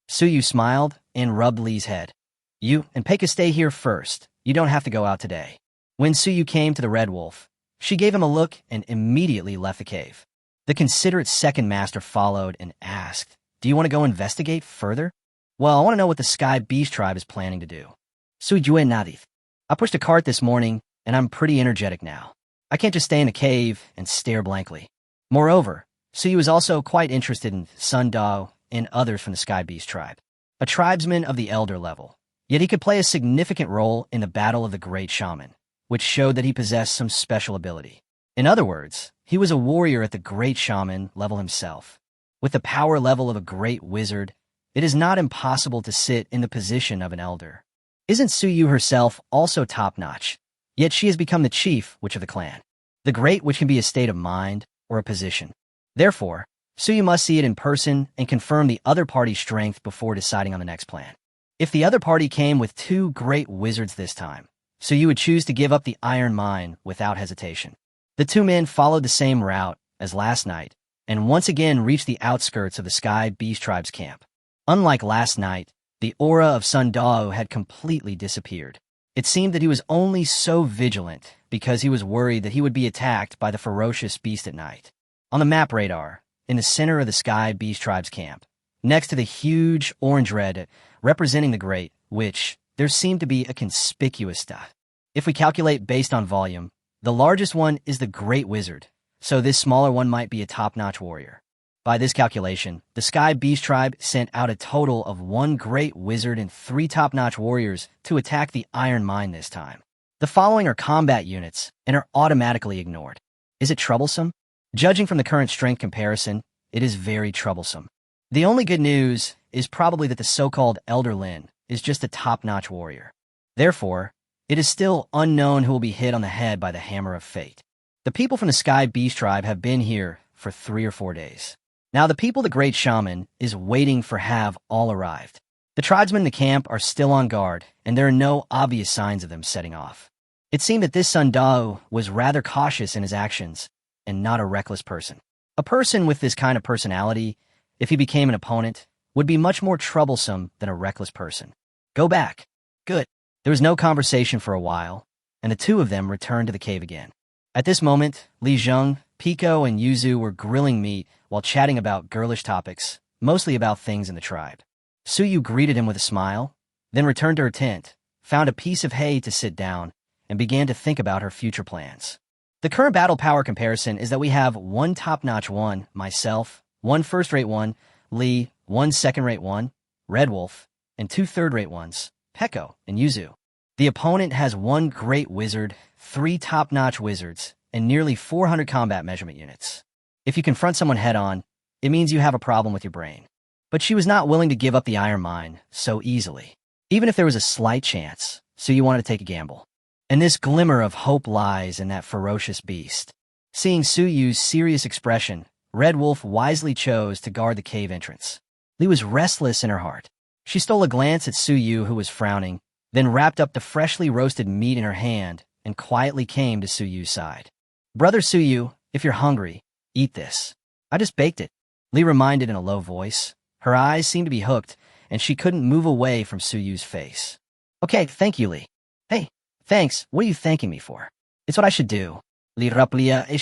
Suyu smiled and rubbed Li's head. "You and Pekka stay here first. You don't have to go out today." When Suyu came to the Red Wolf, she gave him a look and immediately left the cave. The considerate second master followed and asked, "Do you want to go investigate further?" "Well, I want to know what the Sky Beast tribe is planning to do." "Sujue Nadith. I pushed a cart this morning, and I'm pretty energetic now. I can't just stay in a cave and stare blankly." Moreover, Suyu was also quite interested in Sun Dao and others from the Sky Beast tribe, a tribesman of the elder level. Yet he could play a significant role in the battle of the Great Shaman, which showed that he possessed some special ability. In other words, he was a warrior at the Great Shaman level himself. With the power level of a great wizard, it is not impossible to sit in the position of an elder. Isn't Suyu herself also top-notch? Yet she has become the chief witch of the clan. The great witch can be a state of mind or a position. Therefore, Suyu must see it in person and confirm the other party's strength before deciding on the next plan. If the other party came with two great wizards this time, Suyu would choose to give up the iron mine without hesitation. The two men followed the same route as last night and once again reached the outskirts of the Sky Beast tribe's camp. Unlike last night, the aura of Sun Dao had completely disappeared. It seemed that he was only so vigilant because he was worried that he would be attacked by the ferocious beast at night. On the map radar, in the center of the Sky Beast tribe's camp, next to the huge orange red representing the Great Witch, there seemed to be a conspicuous dot. If we calculate based on volume, the largest one is the Great Wizard, so this smaller one might be a top-notch warrior. By this calculation, the Sky Beast tribe sent out a total of 1 Great Wizard and 3 top-notch warriors to attack the Iron Mine this time. The following are combat units and are automatically ignored. Is it troublesome? Judging from the current strength comparison, it is very troublesome. The only good news is probably that the so-called Elder Lin is just a top-notch warrior. Therefore, it is still unknown who will be hit on the head by the hammer of fate. The people from the Sky Beast tribe have been here for 3 or 4 days. Now the people the Great Shaman is waiting for have all arrived. The tribesmen in the camp are still on guard, and there are no obvious signs of them setting off. It seemed that this Sun Dao was rather cautious in his actions, and not a reckless person. A person with this kind of personality, if he became an opponent, would be much more troublesome than a reckless person. Go back. Good. There was no conversation for a while, and the two of them returned to the cave again. At this moment, Li Zheng, Pico, and Yuzu were grilling meat while chatting about girlish topics, mostly about things in the tribe. Suyu greeted him with a smile, then returned to her tent, found a piece of hay to sit down, and began to think about her future plans. The current battle power comparison is that we have 1 top-notch one, myself, 1 first-rate one, Li, 1 second-rate one, Red Wolf, and 2 third-rate ones, Peko and Yuzu. The opponent has 1 great wizard, 3 top-notch wizards, and nearly 400 combat measurement units. If you confront someone head-on, it means you have a problem with your brain. But she was not willing to give up the iron mine so easily. Even if there was a slight chance, Suyu wanted to take a gamble. And this glimmer of hope lies in that ferocious beast. Seeing Suyu's serious expression, Red Wolf wisely chose to guard the cave entrance. Li was restless in her heart. She stole a glance at Suyu, who was frowning, then wrapped up the freshly roasted meat in her hand and quietly came to Suyu's side. "Brother Suyu, if you're hungry, eat this. I just baked it," Li reminded in a low voice. Her eyes seemed to be hooked, and she couldn't move away from Suyu's face. "Okay, thank you, Li." "Hey, thanks, what are you thanking me for?" "It's what I should do." Li raplia e.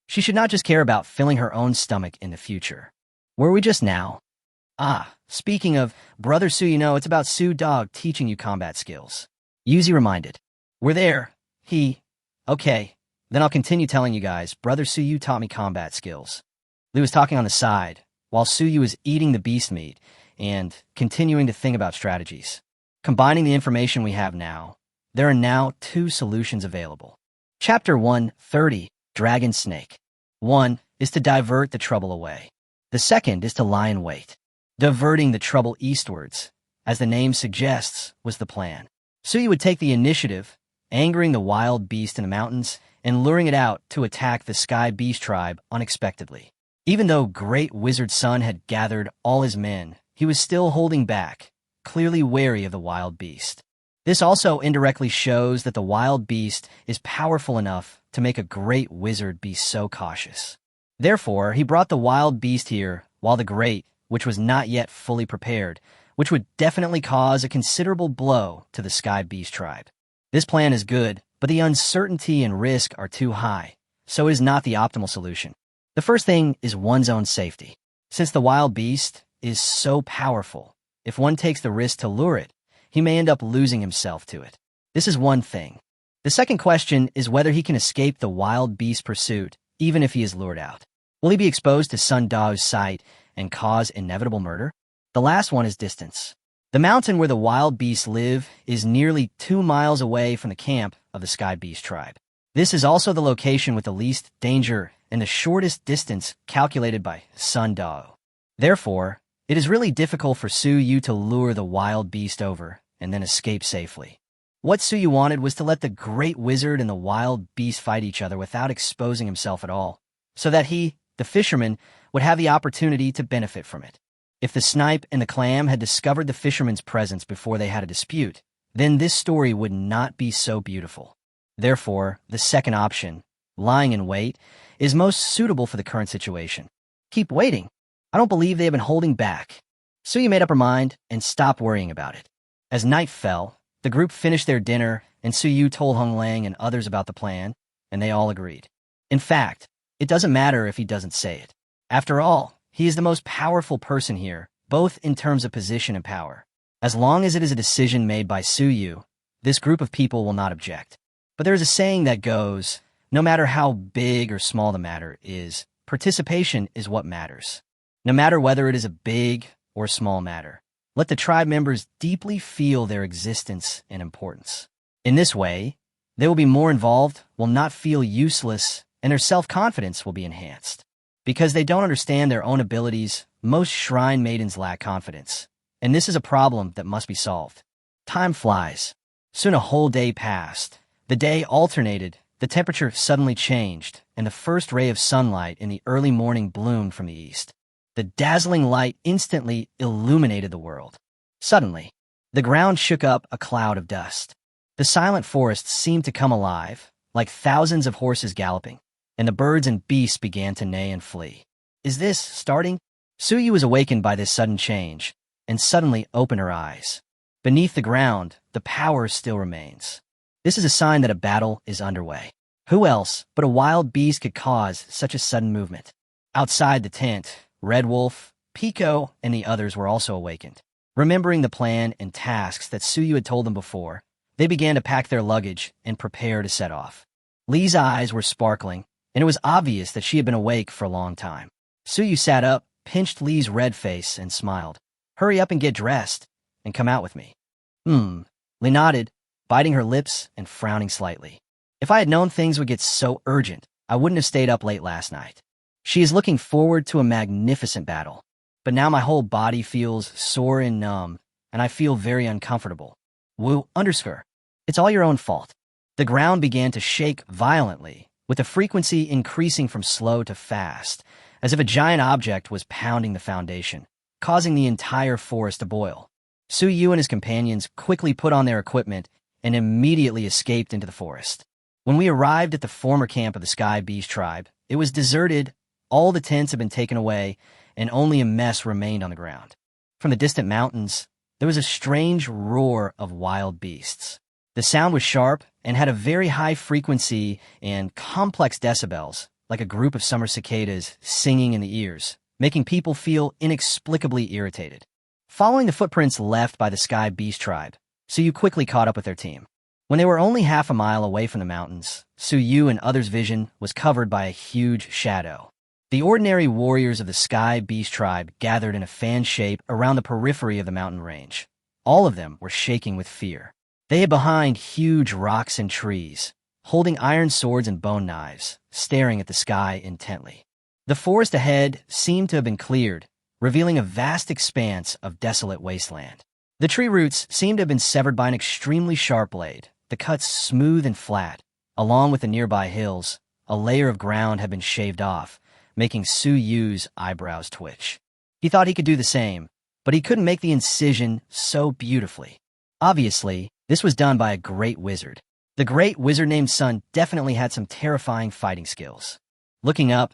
She should not just care about filling her own stomach in the future. Were we just now? Ah, speaking of, Brother Suyu, it's about Su Dog teaching you combat skills. Yuzi reminded. "We're there. Okay, then I'll continue telling you guys. Brother Suyu taught me combat skills." Li was talking on the side, while Suyu was eating the beast meat and continuing to think about strategies. Combining the information we have now, there are now 2 solutions available. Chapter 130, Dragon Snake. 1 is to divert the trouble away. The second is to lie in wait. Diverting the trouble eastwards, as the name suggests, was the plan. Suyu would take the initiative, angering the wild beast in the mountains and luring it out to attack the Sky Beast tribe unexpectedly. Even though Great Wizard Sun had gathered all his men, he was still holding back, clearly wary of the wild beast. This also indirectly shows that the wild beast is powerful enough to make a great wizard be so cautious. Therefore, he brought the wild beast here, while the great, which was not yet fully prepared, which would definitely cause a considerable blow to the Sky Beast tribe. This plan is good, but the uncertainty and risk are too high, so it is not the optimal solution. The first thing is one's own safety. Since the wild beast is so powerful, if one takes the risk to lure it, he may end up losing himself to it. This is one thing. The second question is whether he can escape the wild beast pursuit, even if he is lured out. Will he be exposed to Sun Dao's sight and cause inevitable murder? The last one is distance. The mountain where the wild beasts live is nearly 2 miles away from the camp of the Sky Beast tribe. This is also the location with the least danger and the shortest distance calculated by Sun Dao. Therefore, it is really difficult for Suyu to lure the wild beast over and then escape safely. What Suyu wanted was to let the great wizard and the wild beast fight each other without exposing himself at all, so that he, the fisherman, would have the opportunity to benefit from it. If the snipe and the clam had discovered the fisherman's presence before they had a dispute, then this story would not be so beautiful. Therefore, the second option, lying in wait, is most suitable for the current situation. Keep waiting. I don't believe they have been holding back. Suyu made up her mind and stopped worrying about it. As night fell, the group finished their dinner, and Suyu told Hong Lang and others about the plan, and they all agreed. In fact, it doesn't matter if he doesn't say it. After all, he is the most powerful person here, both in terms of position and power. As long as it is a decision made by Suyu, this group of people will not object. But there is a saying that goes, no matter how big or small the matter is, participation is what matters. No matter whether it is a big or small matter, let the tribe members deeply feel their existence and importance. In this way, they will be more involved, will not feel useless, and their self-confidence will be enhanced. Because they don't understand their own abilities, most shrine maidens lack confidence, and this is a problem that must be solved. Time flies. Soon a whole day passed. The day alternated, the temperature suddenly changed, and the first ray of sunlight in the early morning bloomed from the east. The dazzling light instantly illuminated the world. Suddenly, the ground shook up a cloud of dust. The silent forest seemed to come alive, like thousands of horses galloping, and the birds and beasts began to neigh and flee. Is this starting? Suyu was awakened by this sudden change, and suddenly opened her eyes. Beneath the ground, the power still remains. This is a sign that a battle is underway. Who else but a wild beast could cause such a sudden movement? Outside the tent, Red Wolf, Pico, and the others were also awakened. Remembering the plan and tasks that Suyu had told them before, they began to pack their luggage and prepare to set off. Li's eyes were sparkling, and it was obvious that she had been awake for a long time. Suyu sat up, pinched Li's red face, and smiled. Hurry up and get dressed, and come out with me. Lee nodded, biting her lips and frowning slightly. If I had known things would get so urgent, I wouldn't have stayed up late last night. She is looking forward to a magnificent battle, but now my whole body feels sore and numb, and I feel very uncomfortable. Woo, underscore. It's all your own fault. The ground began to shake violently, with the frequency increasing from slow to fast, as if a giant object was pounding the foundation, causing the entire forest to boil. Su Yu and his companions quickly put on their equipment and immediately escaped into the forest. When we arrived at the former camp of the Sky Beast tribe, it was deserted, all the tents had been taken away, and only a mess remained on the ground. From the distant mountains, there was a strange roar of wild beasts. The sound was sharp and had a very high frequency and complex decibels, like a group of summer cicadas singing in the ears, making people feel inexplicably irritated. Following the footprints left by the Sky Beast tribe, Su Yu quickly caught up with their team. When they were only half a mile away from the mountains, Su Yu and others' vision was covered by a huge shadow. The ordinary warriors of the Sky Beast tribe gathered in a fan shape around the periphery of the mountain range. All of them were shaking with fear. They hid behind huge rocks and trees, holding iron swords and bone knives, staring at the sky intently. The forest ahead seemed to have been cleared, revealing a vast expanse of desolate wasteland. The tree roots seemed to have been severed by an extremely sharp blade, the cuts smooth and flat. Along with the nearby hills, a layer of ground had been shaved off, making Su Yu's eyebrows twitch. He thought he could do the same, but he couldn't make the incision so beautifully. Obviously, this was done by a great wizard. The great wizard named Sun definitely had some terrifying fighting skills. Looking up,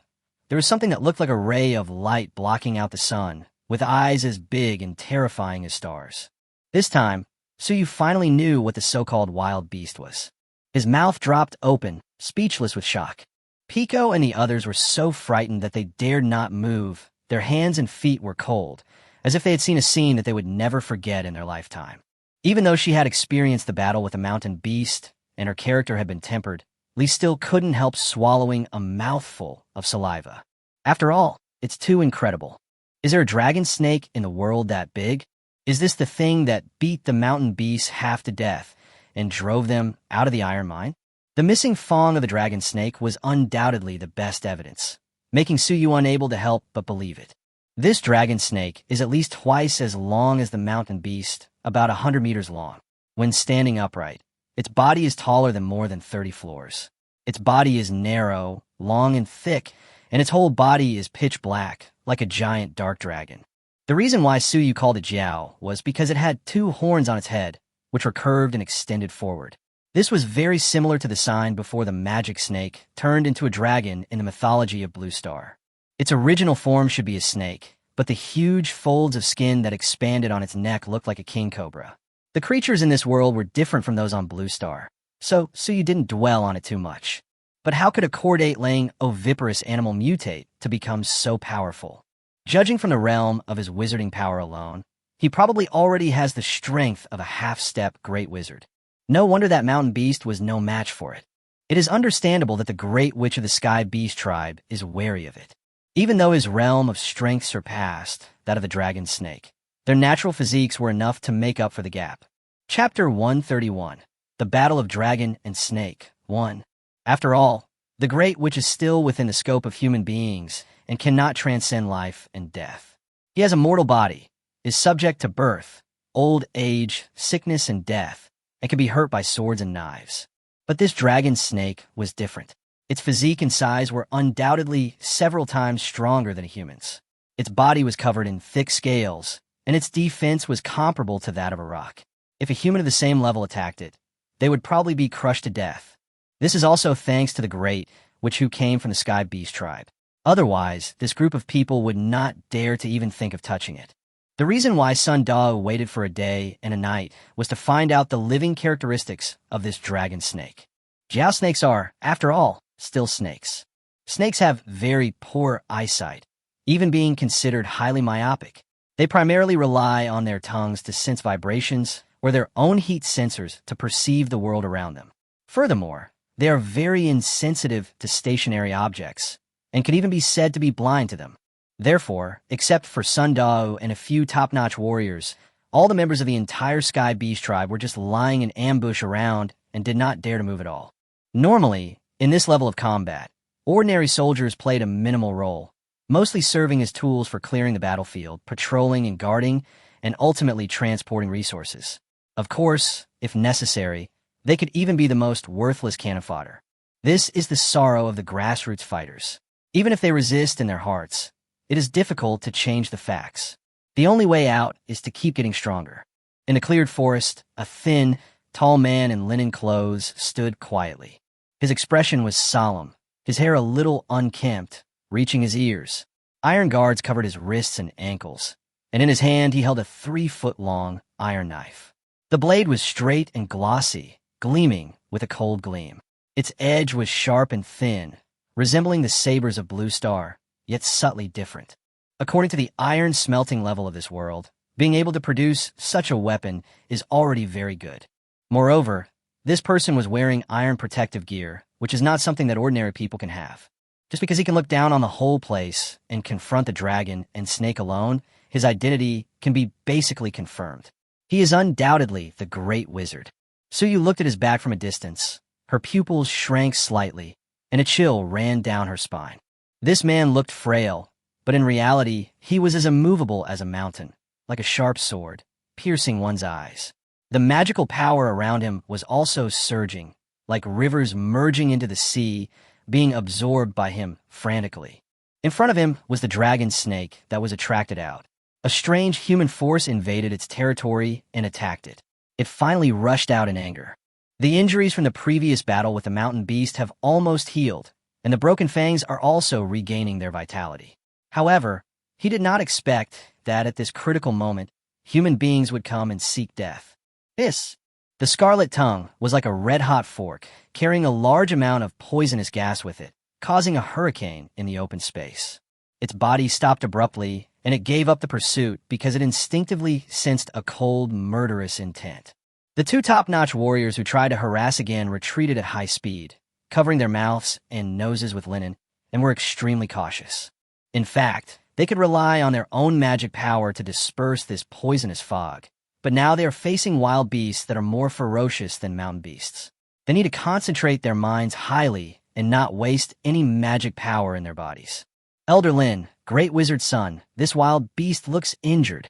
there was something that looked like a ray of light blocking out the sun, with eyes as big and terrifying as stars. This time, Su Yu finally knew what the so-called wild beast was. His mouth dropped open, speechless with shock. Pico and the others were so frightened that they dared not move. Their hands and feet were cold, as if they had seen a scene that they would never forget in their lifetime. Even though she had experienced the battle with the mountain beast, and her character had been tempered, Lee still couldn't help swallowing a mouthful of saliva. After all, it's too incredible. Is there a dragon snake in the world that big? Is this the thing that beat the mountain beasts half to death and drove them out of the iron mine? The missing fang of the dragon snake was undoubtedly the best evidence, making Su Yu unable to help but believe it. This dragon snake is at least twice as long as the mountain beast, about 100 meters long. When standing upright, its body is taller than more than 30 floors. Its body is narrow, long and thick, and its whole body is pitch black, like a giant dark dragon. The reason why Su Yu called it Jiao was because it had 2 horns on its head, which were curved and extended forward. This was very similar to the sign before the magic snake turned into a dragon in the mythology of Blue Star. Its original form should be a snake, but the huge folds of skin that expanded on its neck looked like a king cobra. The creatures in this world were different from those on Blue Star, so Su Yu didn't dwell on it too much. But how could a chordate-laying oviparous animal mutate to become so powerful? Judging from the realm of his wizarding power alone, he probably already has the strength of a half-step great wizard. No wonder that mountain beast was no match for it. It is understandable that the great witch of the Sky Beast tribe is wary of it. Even though his realm of strength surpassed that of the dragon snake, their natural physiques were enough to make up for the gap. Chapter 131, The Battle of Dragon and Snake, 1. After all, the great witch is still within the scope of human beings and cannot transcend life and death. He has a mortal body, is subject to birth, old age, sickness, and death, and can be hurt by swords and knives. But this dragon snake was different. Its physique and size were undoubtedly several times stronger than a human's. Its body was covered in thick scales, and its defense was comparable to that of a rock. If a human of the same level attacked it, they would probably be crushed to death. This is also thanks to the great witch who came from the Sky Beast tribe. Otherwise, this group of people would not dare to even think of touching it. The reason why Sun Dao waited for a day and a night was to find out the living characteristics of this dragon snake. Jiao snakes are, after all, still snakes. Snakes have very poor eyesight, even being considered highly myopic. They primarily rely on their tongues to sense vibrations or their own heat sensors to perceive the world around them. Furthermore, they are very insensitive to stationary objects and can even be said to be blind to them. Therefore, except for Sun Dao and a few top-notch warriors, all the members of the entire Sky Beast tribe were just lying in ambush around and did not dare to move at all. Normally, in this level of combat, ordinary soldiers played a minimal role, mostly serving as tools for clearing the battlefield, patrolling and guarding, and ultimately transporting resources. Of course, if necessary, they could even be the most worthless cannon fodder. This is the sorrow of the grassroots fighters. Even if they resist in their hearts, it is difficult to change the facts. The only way out is to keep getting stronger. In a cleared forest, a thin, tall man in linen clothes stood quietly. His expression was solemn, his hair a little unkempt, reaching his ears. Iron guards covered his wrists and ankles, and in his hand he held a 3-foot-long iron knife. The blade was straight and glossy, gleaming with a cold gleam. Its edge was sharp and thin, resembling the sabers of Blue Star, yet subtly different. According to the iron smelting level of this world, being able to produce such a weapon is already very good. Moreover, this person was wearing iron protective gear, which is not something that ordinary people can have. Just because he can look down on the whole place and confront the dragon and snake alone, his identity can be basically confirmed. He is undoubtedly the Great Wizard. Suyu looked at his back from a distance. Her pupils shrank slightly, and a chill ran down her spine. This man looked frail, but in reality, he was as immovable as a mountain, like a sharp sword, piercing one's eyes. The magical power around him was also surging, like rivers merging into the sea, being absorbed by him frantically. In front of him was the dragon snake that was attracted out. A strange human force invaded its territory and attacked it. It finally rushed out in anger. The injuries from the previous battle with the mountain beast have almost healed, and the broken fangs are also regaining their vitality. However, he did not expect that at this critical moment, human beings would come and seek death. The scarlet tongue was like a red-hot fork, carrying a large amount of poisonous gas with it, causing a hurricane in the open space. Its body stopped abruptly, and it gave up the pursuit because it instinctively sensed a cold, murderous intent. The two top-notch warriors who tried to harass again retreated at high speed, covering their mouths and noses with linen, and were extremely cautious. In fact, they could rely on their own magic power to disperse this poisonous fog. But now they are facing wild beasts that are more ferocious than mountain beasts. They need to concentrate their minds highly and not waste any magic power in their bodies. Elder Lin, Great Wizard's son, this wild beast looks injured.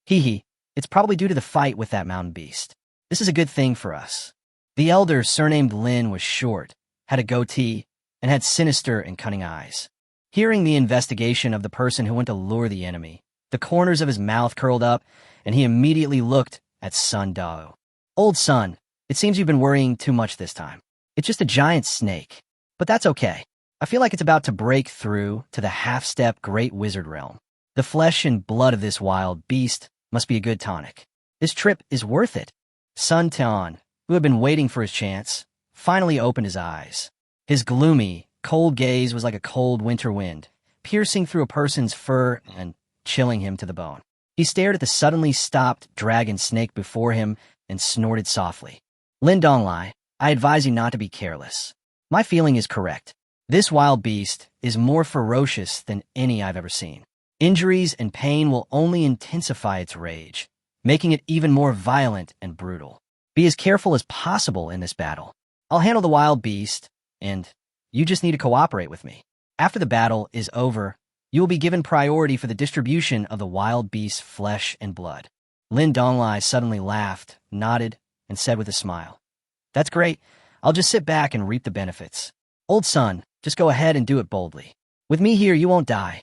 It's probably due to the fight with that mountain beast. This is a good thing for us. The elder, surnamed Lin, was short, had a goatee, and had sinister and cunning eyes. Hearing the investigation of the person who went to lure the enemy, the corners of his mouth curled up, and he immediately looked at Sun Dao. Old son, it seems you've been worrying too much this time. It's just a giant snake. But that's okay. I feel like it's about to break through to the half-step Great Wizard realm. The flesh and blood of this wild beast must be a good tonic. This trip is worth it. Sun Tian, who had been waiting for his chance, finally opened his eyes. His gloomy, cold gaze was like a cold winter wind, piercing through a person's fur and chilling him to the bone. He stared at the suddenly stopped dragon snake before him and snorted softly. Lin Donglai, I advise you not to be careless. My feeling is correct. This wild beast is more ferocious than any I've ever seen. Injuries and pain will only intensify its rage, making it even more violent and brutal. Be as careful as possible in this battle. I'll handle the wild beast, and you just need to cooperate with me. After the battle is over, you will be given priority for the distribution of the wild beast's flesh and blood. Lin Donglai suddenly laughed, nodded, and said with a smile, That's great. I'll just sit back and reap the benefits. Old son, just go ahead and do it boldly. With me here, you won't die.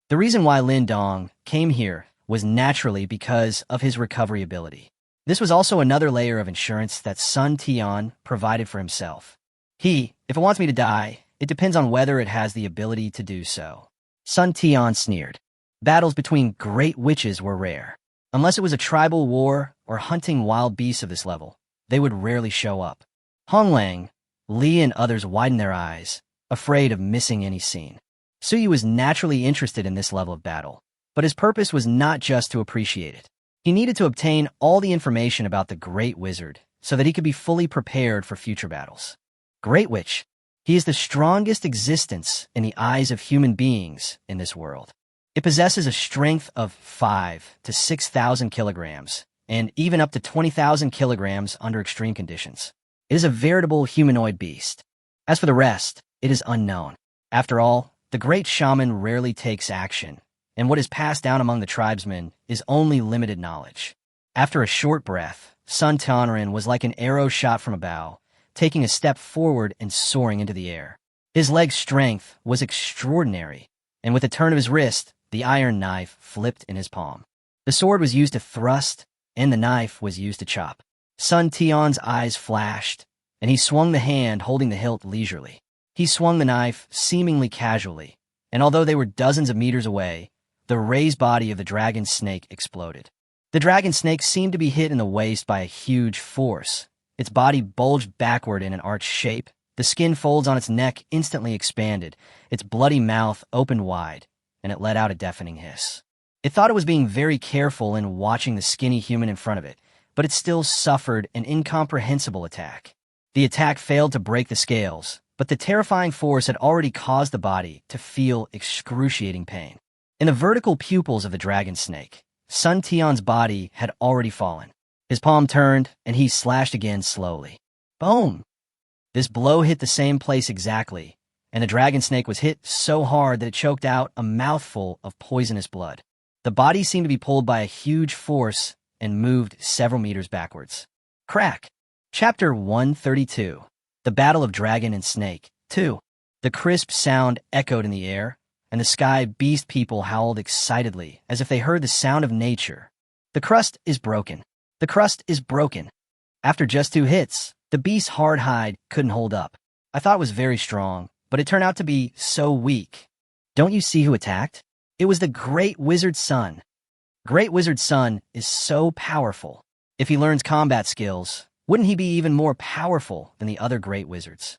The reason why Lin Dong came here was naturally because of his recovery ability. This was also another layer of insurance that Sun Tian provided for himself. If it wants me to die, it depends on whether it has the ability to do so. Sun Tian sneered. Battles between great witches were rare. Unless it was a tribal war or hunting wild beasts of this level, they would rarely show up. Hong Lang, Li and others widened their eyes, afraid of missing any scene. Suyu was naturally interested in this level of battle, but his purpose was not just to appreciate it. He needed to obtain all the information about the Great Wizard so that he could be fully prepared for future battles. Great Witch. He is the strongest existence in the eyes of human beings in this world. It possesses a strength of 5 to 6,000 kilograms, and even up to 20,000 kilograms under extreme conditions. It is a veritable humanoid beast. As for the rest, it is unknown. After all, the great shaman rarely takes action, and what is passed down among the tribesmen is only limited knowledge. After a short breath, Sun Tianren was like an arrow shot from a bow, taking a step forward and soaring into the air. His leg strength was extraordinary, and with a turn of his wrist, the iron knife flipped in his palm. The sword was used to thrust, and the knife was used to chop. Sun Tian's eyes flashed, and he swung the hand holding the hilt leisurely. He swung the knife seemingly casually, and although they were dozens of meters away, the raised body of the dragon snake exploded. The dragon snake seemed to be hit in the waist by a huge force. Its body bulged backward in an arched shape. The skin folds on its neck instantly expanded. Its bloody mouth opened wide, and it let out a deafening hiss. It thought it was being very careful in watching the skinny human in front of it, but it still suffered an incomprehensible attack. The attack failed to break the scales, but the terrifying force had already caused the body to feel excruciating pain. In the vertical pupils of the dragon snake, Sun Tian's body had already fallen. His palm turned, and he slashed again slowly. Boom! This blow hit the same place exactly, and the dragon snake was hit so hard that it choked out a mouthful of poisonous blood. The body seemed to be pulled by a huge force and moved several meters backwards. Crack! Chapter 132. The Battle of Dragon and Snake. 2. The crisp sound echoed in the air, and the sky beast people howled excitedly as if they heard the sound of nature. The crust is broken. The crust is broken. After just 2 hits, the beast's hard hide couldn't hold up. I thought it was very strong, but it turned out to be so weak. Don't you see who attacked? It was the Great Wizard Sun. Great Wizard Sun is so powerful. If he learns combat skills, wouldn't he be even more powerful than the other great wizards?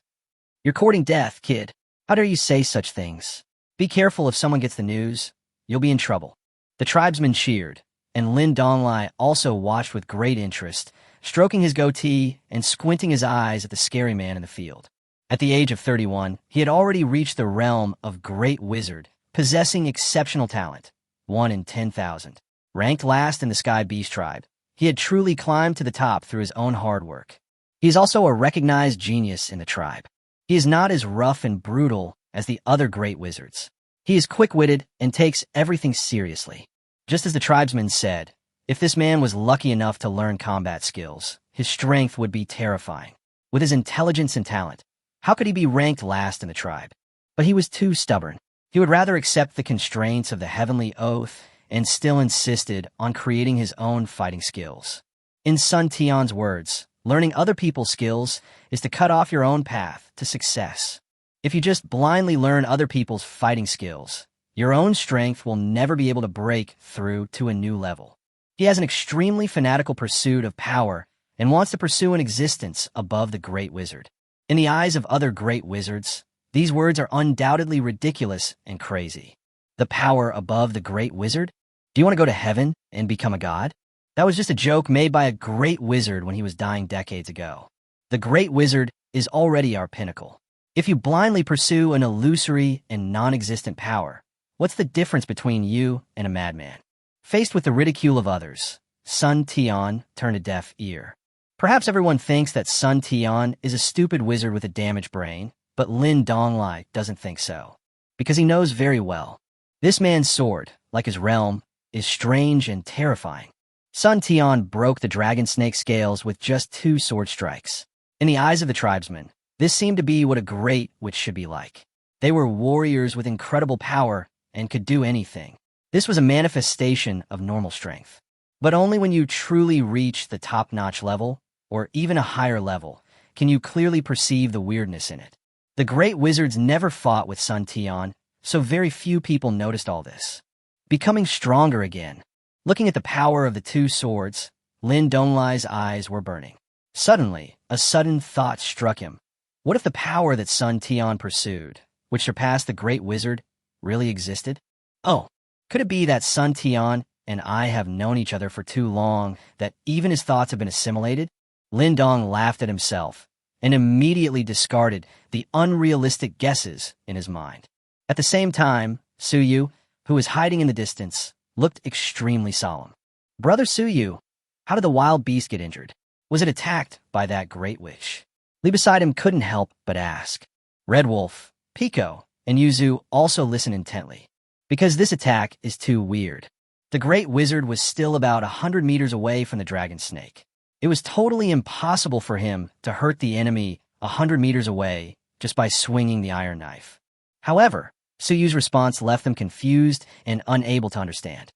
You're courting death, kid. How dare you say such things? Be careful if someone gets the news. You'll be in trouble. The tribesmen cheered, and Lin Donglai also watched with great interest, stroking his goatee and squinting his eyes at the scary man in the field. At the age of 31, he had already reached the realm of Great Wizard, possessing exceptional talent, 1 in 10,000. Ranked last in the Sky Beast tribe, he had truly climbed to the top through his own hard work. He is also a recognized genius in the tribe. He is not as rough and brutal as the other great wizards. He is quick-witted and takes everything seriously. Just as the tribesmen said, if this man was lucky enough to learn combat skills, his strength would be terrifying. With his intelligence and talent, how could he be ranked last in the tribe? But he was too stubborn. He would rather accept the constraints of the heavenly oath and still insisted on creating his own fighting skills. In Sun Tian's words, learning other people's skills is to cut off your own path to success. If you just blindly learn other people's fighting skills, your own strength will never be able to break through to a new level. He has an extremely fanatical pursuit of power and wants to pursue an existence above the Great Wizard. In the eyes of other great wizards, these words are undoubtedly ridiculous and crazy. The power above the Great Wizard? Do you want to go to heaven and become a god? That was just a joke made by a great wizard when he was dying decades ago. The Great Wizard is already our pinnacle. If you blindly pursue an illusory and non-existent power, what's the difference between you and a madman? Faced with the ridicule of others, Sun Tian turned a deaf ear. Perhaps everyone thinks that Sun Tian is a stupid wizard with a damaged brain, but Lin Donglai doesn't think so, because he knows very well. This man's sword, like his realm, is strange and terrifying. Sun Tian broke the dragon snake scales with just 2 sword strikes. In the eyes of the tribesmen, this seemed to be what a great witch should be like. They were warriors with incredible power and could do anything. This was a manifestation of normal strength. But only when you truly reach the top-notch level, or even a higher level, can you clearly perceive the weirdness in it. The great wizards never fought with Sun Tian, so very few people noticed all this. Becoming stronger again. Looking at the power of the 2 swords, Lin Donglai's eyes were burning. Suddenly, a sudden thought struck him. What if the power that Sun Tian pursued, which surpassed the great wizard, really existed? Oh, could it be that Sun Tian and I have known each other for too long that even his thoughts have been assimilated? Lin Dong laughed at himself and immediately discarded the unrealistic guesses in his mind. At the same time, Su Yu, who was hiding in the distance, looked extremely solemn. "Brother Suyu, how did the wild beast get injured? Was it attacked by that great witch?" Lee beside him couldn't help but ask. Red Wolf, Pico, and Yuzu also listened intently, because this attack is too weird. The great wizard was still about 100 meters away from the dragon snake. It was totally impossible for him to hurt the enemy 100 meters away just by swinging the iron knife. However, Suyu's response left them confused and unable to understand.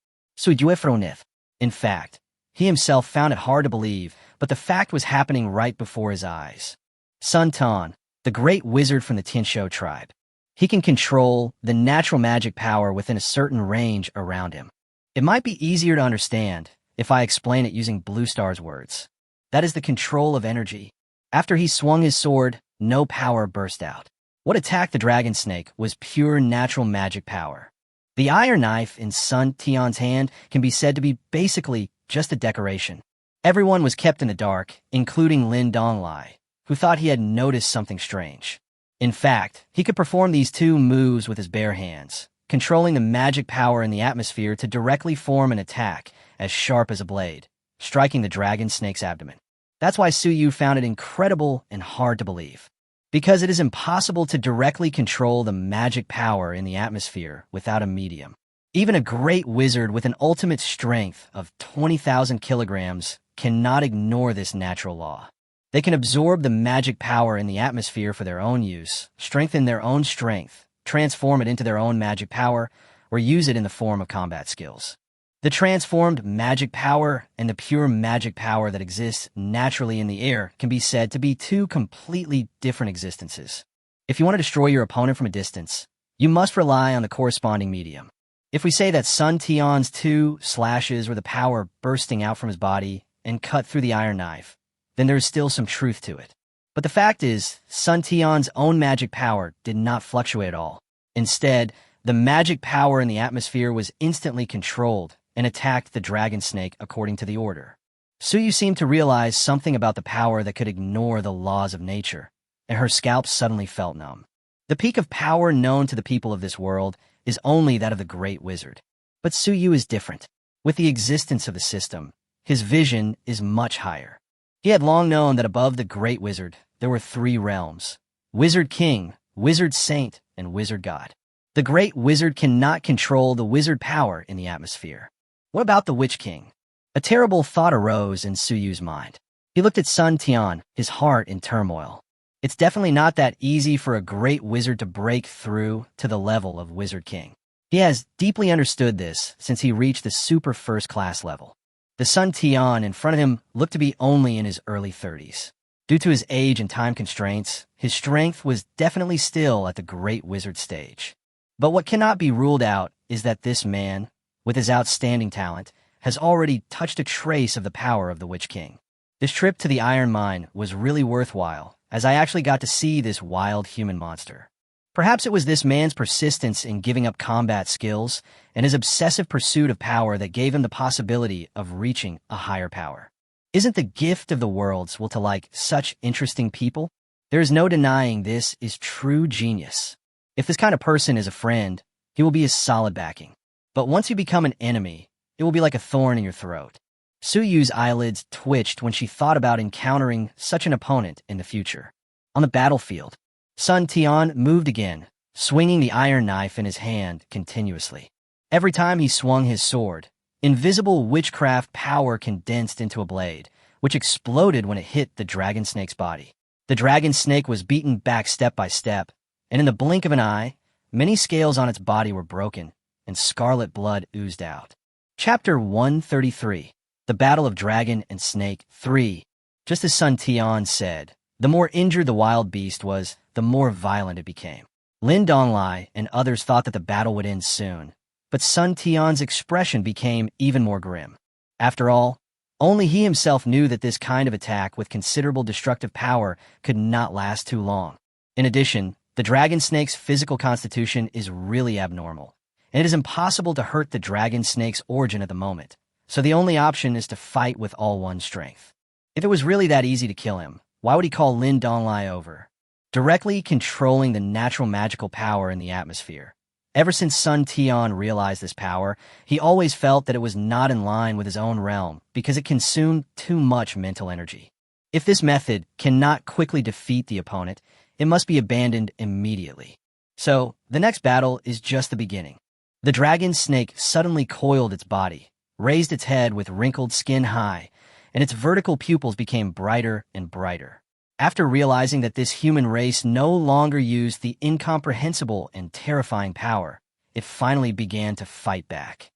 In fact, he himself found it hard to believe, but the fact was happening right before his eyes. Sun Tan, the great wizard from the Tianshou tribe. He can control the natural magic power within a certain range around him. It might be easier to understand if I explain it using Blue Star's words. That is the control of energy. After he swung his sword, no power burst out. What attacked the dragon snake was pure natural magic power. The iron knife in Sun Tian's hand can be said to be basically just a decoration. Everyone was kept in the dark, including Lin Donglai, who thought he had noticed something strange. In fact, he could perform these two moves with his bare hands, controlling the magic power in the atmosphere to directly form an attack as sharp as a blade, striking the dragon snake's abdomen. That's why Suyu found it incredible and hard to believe. Because it is impossible to directly control the magic power in the atmosphere without a medium. Even a great wizard with an ultimate strength of 20,000 kilograms cannot ignore this natural law. They can absorb the magic power in the atmosphere for their own use, strengthen their own strength, transform it into their own magic power, or use it in the form of combat skills. The transformed magic power and the pure magic power that exists naturally in the air can be said to be two completely different existences. If you want to destroy your opponent from a distance, you must rely on the corresponding medium. If we say that Sun Tian's two slashes were the power bursting out from his body and cut through the iron knife, then there is still some truth to it. But the fact is, Sun Tian's own magic power did not fluctuate at all. Instead, the magic power in the atmosphere was instantly controlled and attacked the dragon snake according to the order. Suyu seemed to realize something about the power that could ignore the laws of nature, and her scalp suddenly felt numb. The peak of power known to the people of this world is only that of the great wizard. But Suyu is different. With the existence of the system, his vision is much higher. He had long known that above the great wizard, there were three realms: Wizard King, Wizard Saint, and Wizard God. The great wizard cannot control the wizard power in the atmosphere. What about the Witch King? A terrible thought arose in Suyu's mind. He looked at Sun Tian, his heart in turmoil. It's definitely not that easy for a great wizard to break through to the level of Wizard King. He has deeply understood this since he reached the super first-class level. The Sun Tian in front of him looked to be only in his early 30s. Due to his age and time constraints, his strength was definitely still at the great wizard stage. But what cannot be ruled out is that this man, with his outstanding talent, has already touched a trace of the power of the Witch King. This trip to the iron mine was really worthwhile, as I actually got to see this wild human monster. Perhaps it was this man's persistence in giving up combat skills and his obsessive pursuit of power that gave him the possibility of reaching a higher power. Isn't the gift of the worlds will to like such interesting people? There is no denying this is true genius. If this kind of person is a friend, he will be a solid backing. But once you become an enemy, it will be like a thorn in your throat. Suyu's eyelids twitched when she thought about encountering such an opponent in the future. On the battlefield, Sun Tian moved again, swinging the iron knife in his hand continuously. Every time he swung his sword, invisible witchcraft power condensed into a blade, which exploded when it hit the dragon snake's body. The dragon snake was beaten back step by step, and in the blink of an eye, many scales on its body were broken, and scarlet blood oozed out. Chapter 133, The Battle of Dragon and Snake 3. Just as Sun Tian said, the more injured the wild beast was, the more violent it became. Lin Donglai and others thought that the battle would end soon, but Sun Tian's expression became even more grim. After all, only he himself knew that this kind of attack with considerable destructive power could not last too long. In addition, the dragon snake's physical constitution is really abnormal, and it is impossible to hurt the dragon snake's origin at the moment, so the only option is to fight with all one's strength. If it was really that easy to kill him, why would he call Lin Donglai over? Directly controlling the natural magical power in the atmosphere, Ever since Sun Tian realized this power, he always felt that it was not in line with his own realm because it consumed too much mental energy. If this method cannot quickly defeat the opponent, it must be abandoned immediately. So, the next battle is just the beginning. The dragon snake suddenly coiled its body, raised its head with wrinkled skin high, and its vertical pupils became brighter and brighter. After realizing that this human race no longer used the incomprehensible and terrifying power, it finally began to fight back.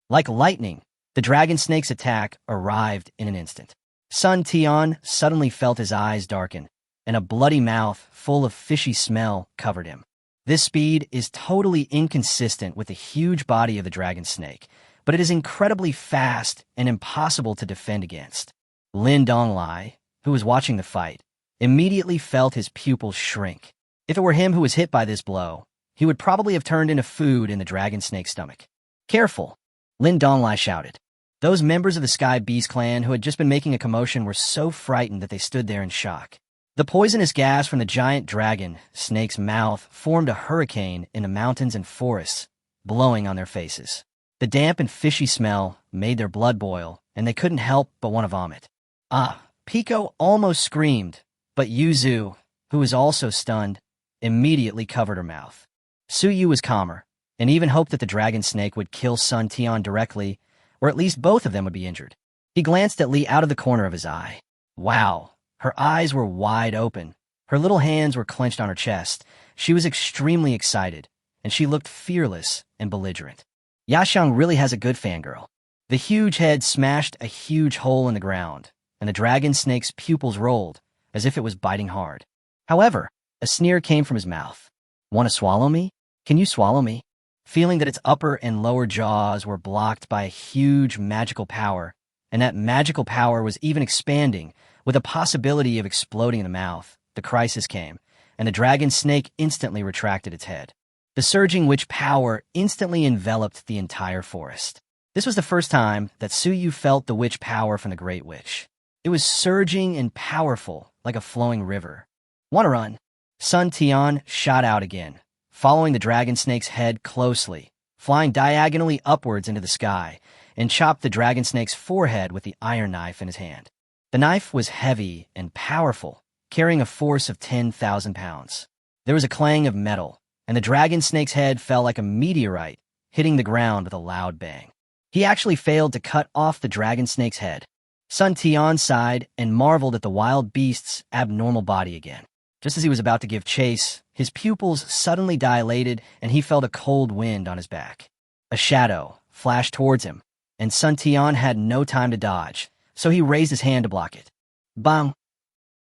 Like lightning, the dragon snake's attack arrived in an instant. Sun Tian suddenly felt his eyes darken, and a bloody mouth full of fishy smell covered him. This speed is totally inconsistent with the huge body of the dragon snake, but it is incredibly fast and impossible to defend against. Lin Donglai, who was watching the fight, immediately felt his pupils shrink. If it were him who was hit by this blow, he would probably have turned into food in the dragon snake's stomach. "Careful!" Lin Donglai shouted. Those members of the Sky Beast clan who had just been making a commotion were so frightened that they stood there in shock. The poisonous gas from the giant dragon snake's mouth formed a hurricane in the mountains and forests, blowing on their faces. The damp and fishy smell made their blood boil, and they couldn't help but want to vomit. Pico almost screamed, but Yuzu, who was also stunned, immediately covered her mouth. Suyu was calmer, and even hoped that the dragon snake would kill Sun Tian directly, or at least both of them would be injured. He glanced at Li out of the corner of his eye. Wow, her eyes were wide open. Her little hands were clenched on her chest. She was extremely excited, and she looked fearless and belligerent. Yaxiang really has a good fangirl. The huge head smashed a huge hole in the ground, and the dragon snake's pupils rolled, as if it was biting hard. However, a sneer came from his mouth. "Want to swallow me? Can you swallow me?" Feeling that its upper and lower jaws were blocked by a huge magical power, and that magical power was even expanding, with a possibility of exploding in the mouth, the crisis came, and the dragon snake instantly retracted its head. The surging witch power instantly enveloped the entire forest. This was the first time that Suyu felt the witch power from the Great Witch. It was surging and powerful, like a flowing river. "Want to run?" Sun Tian shot out again, following the dragon snake's head closely, flying diagonally upwards into the sky, and chopped the dragon snake's forehead with the iron knife in his hand. The knife was heavy and powerful, carrying a force of 10,000 pounds. There was a clang of metal, and the dragon snake's head fell like a meteorite, hitting the ground with a loud bang. He actually failed to cut off the dragon snake's head. Sun Tian sighed and marveled at the wild beast's abnormal body again. Just as he was about to give chase, his pupils suddenly dilated and he felt a cold wind on his back. A shadow flashed towards him, and Sun Tian had no time to dodge, so he raised his hand to block it. Bang!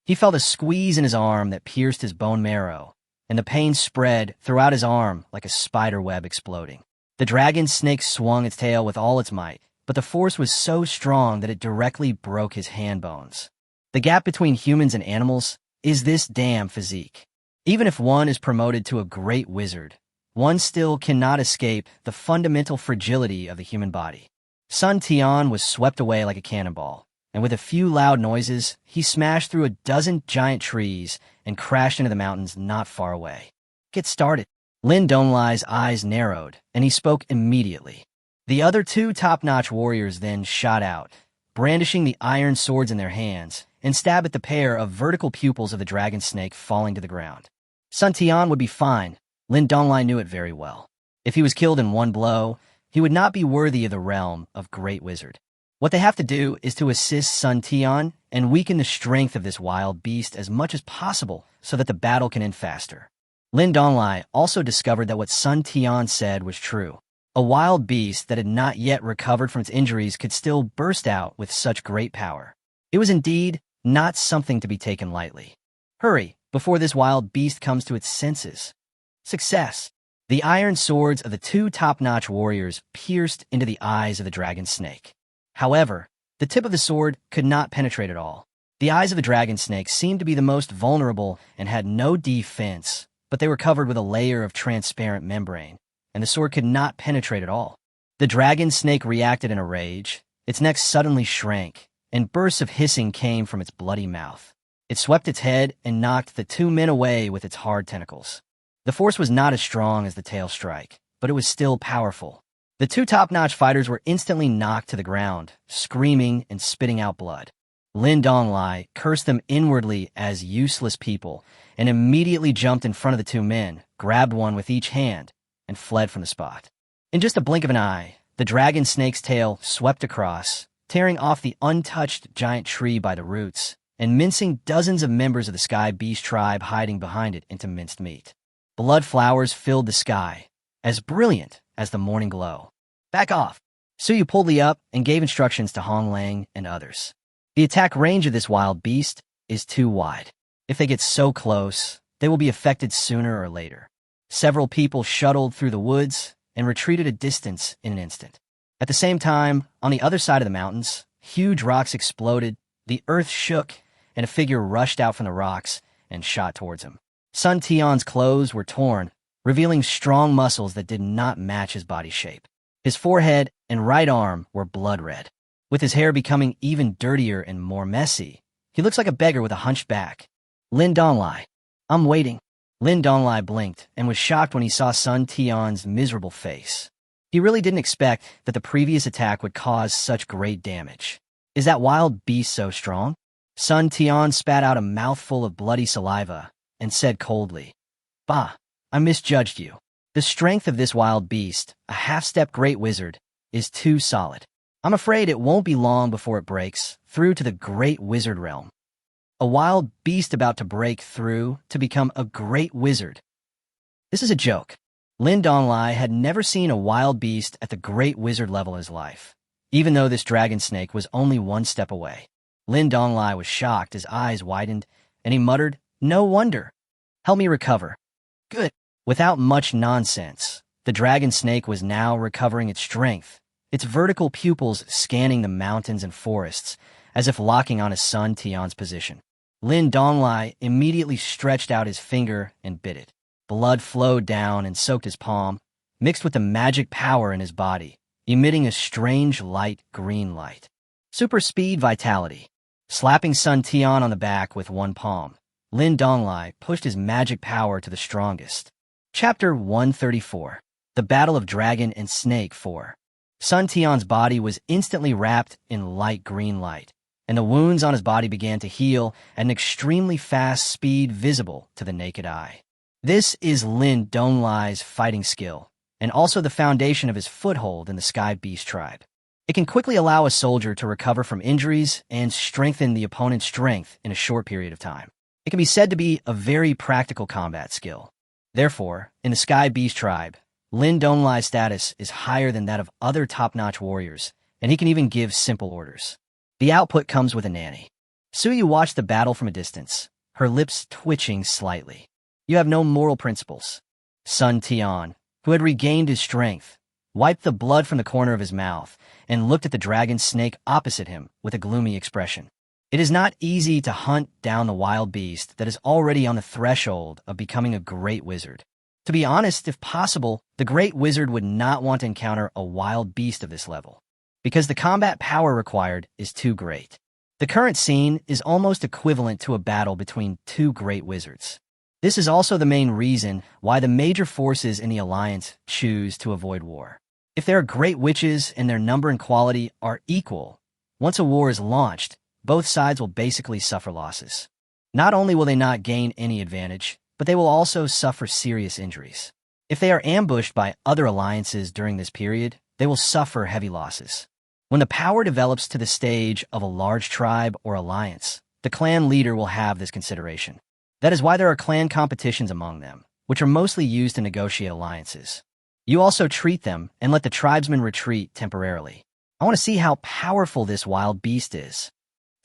He felt a squeeze in his arm that pierced his bone marrow, and the pain spread throughout his arm like a spider web exploding. The dragon snake swung its tail with all its might, but the force was so strong that it directly broke his hand bones. The gap between humans and animals is this damn physique. Even if one is promoted to a great wizard, one still cannot escape the fundamental fragility of the human body. Sun Tian was swept away like a cannonball, and with a few loud noises, he smashed through a dozen giant trees and crashed into the mountains not far away. "Get started." Lin Donglai's eyes narrowed, and he spoke immediately. The other two top-notch warriors then shot out, brandishing the iron swords in their hands, and stabbed at the pair of vertical pupils of the dragon snake falling to the ground. Sun Tian would be fine. Lin Donglai knew it very well. If he was killed in one blow, he would not be worthy of the realm of Great Wizard. What they have to do is to assist Sun Tian and weaken the strength of this wild beast as much as possible so that the battle can end faster. Lin Donglai also discovered that what Sun Tian said was true. A wild beast that had not yet recovered from its injuries could still burst out with such great power. It was indeed not something to be taken lightly. Hurry, before this wild beast comes to its senses. Success! The iron swords of the two top-notch warriors pierced into the eyes of the dragon snake. However, the tip of the sword could not penetrate at all. The eyes of the dragon snake seemed to be the most vulnerable and had no defense, but they were covered with a layer of transparent membrane, and the sword could not penetrate at all. The dragon snake reacted in a rage. Its neck suddenly shrank, and bursts of hissing came from its bloody mouth. It swept its head and knocked the two men away with its hard tentacles. The force was not as strong as the tail strike, but it was still powerful. The two top-notch fighters were instantly knocked to the ground, screaming and spitting out blood. Lin Donglai cursed them inwardly as useless people and immediately jumped in front of the two men, grabbed one with each hand, and fled from the spot. In just a blink of an eye, the dragon snake's tail swept across, tearing off the untouched giant tree by the roots and mincing dozens of members of the sky beast tribe hiding behind it into minced meat. Blood flowers filled the sky, as brilliant as the morning glow. Back off! Suyu pulled Li up and gave instructions to Hong Lang and others. The attack range of this wild beast is too wide. If they get so close, they will be affected sooner or later. Several people shuttled through the woods and retreated a distance in an instant. At the same time, on the other side of the mountains, huge rocks exploded, the earth shook, and a figure rushed out from the rocks and shot towards him. Sun Tian's clothes were torn, revealing strong muscles that did not match his body shape. His forehead and right arm were blood red. With his hair becoming even dirtier and more messy, he looks like a beggar with a hunched back. Lin Donglai. I'm waiting. Lin Donglai blinked and was shocked when he saw Sun Tian's miserable face. He really didn't expect that the previous attack would cause such great damage. Is that wild beast so strong? Sun Tian spat out a mouthful of bloody saliva and said coldly, Bah, I misjudged you. The strength of this wild beast, a half-step great wizard, is too solid. I'm afraid it won't be long before it breaks through to the great wizard realm. A wild beast about to break through to become a great wizard. This is a joke. Lin Donglai had never seen a wild beast at the great wizard level in his life, even though this dragon snake was only one step away. Lin Donglai was shocked, his eyes widened, and he muttered, No wonder. Help me recover. Good. Without much nonsense, the dragon snake was now recovering its strength, its vertical pupils scanning the mountains and forests, as if locking on his Sun Tian's position. Lin Donglai immediately stretched out his finger and bit it. Blood flowed down and soaked his palm, mixed with the magic power in his body, emitting a strange light green light. Super speed vitality. Slapping Sun Tian on the back with one palm, Lin Donglai pushed his magic power to the strongest. Chapter 134. The Battle of Dragon and Snake 4. Sun Tian's body was instantly wrapped in light green light, and the wounds on his body began to heal at an extremely fast speed visible to the naked eye. This is Lin Donglai's fighting skill, and also the foundation of his foothold in the Sky Beast tribe. It can quickly allow a soldier to recover from injuries and strengthen the opponent's strength in a short period of time. It can be said to be a very practical combat skill. Therefore, in the Sky Beast tribe, Lin Donglai's status is higher than that of other top-notch warriors, and he can even give simple orders. The output comes with a nanny. Suyu watched the battle from a distance, her lips twitching slightly. You have no moral principles. Sun Tian, who had regained his strength, wiped the blood from the corner of his mouth and looked at the dragon snake opposite him with a gloomy expression. It is not easy to hunt down the wild beast that is already on the threshold of becoming a great wizard. To be honest, if possible, the great wizard would not want to encounter a wild beast of this level, because the combat power required is too great. The current scene is almost equivalent to a battle between two great wizards. This is also the main reason why the major forces in the alliance choose to avoid war. If there are great witches and their number and quality are equal, once a war is launched, both sides will basically suffer losses. Not only will they not gain any advantage, but they will also suffer serious injuries. If they are ambushed by other alliances during this period, they will suffer heavy losses. When the power develops to the stage of a large tribe or alliance, the clan leader will have this consideration. That is why there are clan competitions among them, which are mostly used to negotiate alliances. You also treat them and let the tribesmen retreat temporarily. I want to see how powerful this wild beast is.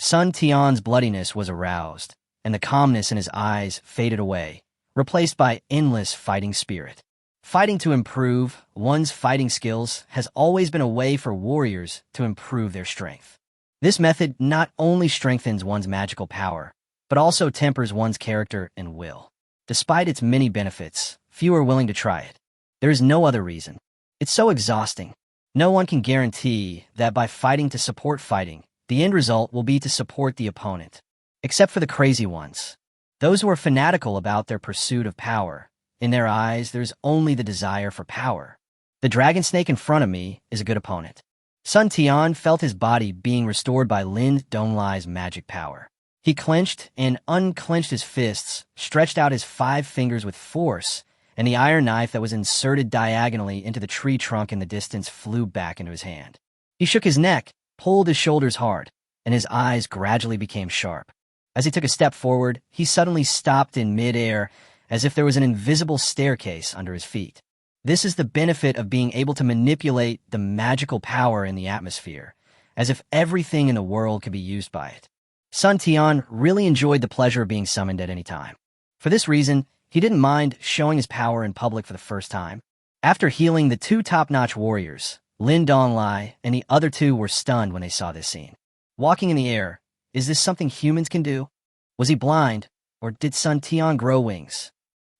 Sun Tian's bloodiness was aroused, and the calmness in his eyes faded away, replaced by endless fighting spirit. Fighting to improve one's fighting skills has always been a way for warriors to improve their strength. This method not only strengthens one's magical power, but also tempers one's character and will. Despite its many benefits, few are willing to try it. There is no other reason. It's so exhausting. No one can guarantee that by fighting to support fighting, the end result will be to support the opponent. Except for the crazy ones. Those who are fanatical about their pursuit of power, In their eyes, there's only the desire for power. The dragon snake in front of me is a good opponent. Sun Tian felt his body being restored by Lin Donglai's magic power. He clenched and unclenched his fists, stretched out his 5 fingers with force, and the iron knife that was inserted diagonally into the tree trunk in the distance flew back into his hand. He shook his neck, pulled his shoulders hard, and his eyes gradually became sharp. As he took a step forward, he suddenly stopped in midair, as if there was an invisible staircase under his feet. This is the benefit of being able to manipulate the magical power in the atmosphere, as if everything in the world could be used by it. Sun Tian really enjoyed the pleasure of being summoned at any time. For this reason, he didn't mind showing his power in public for the first time. After healing the 2 top-notch warriors, Lin Donglai and the other 2 were stunned when they saw this scene. Walking in the air, is this something humans can do? Was he blind, or did Sun Tian grow wings?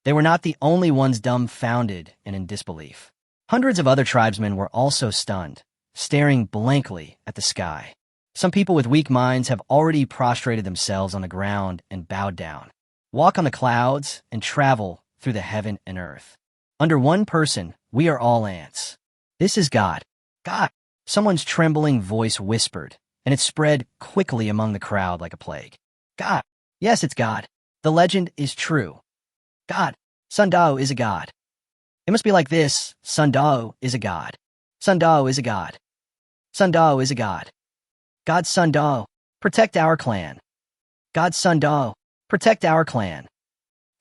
They were not the only ones dumbfounded and in disbelief. Hundreds of other tribesmen were also stunned, staring blankly at the sky. Some people with weak minds have already prostrated themselves on the ground and bowed down. Walk on the clouds and travel through the heaven and earth. Under one person, we are all ants. This is God. God! Someone's trembling voice whispered, and it spread quickly among the crowd like a plague. God! Yes, it's God. The legend is true. God! Sun Dao is a god. It must be like this. Sun Dao is a god. Sun Dao is a god. Sun Dao is a god. God Sun Dao, protect our clan. God Sun Dao, protect our clan.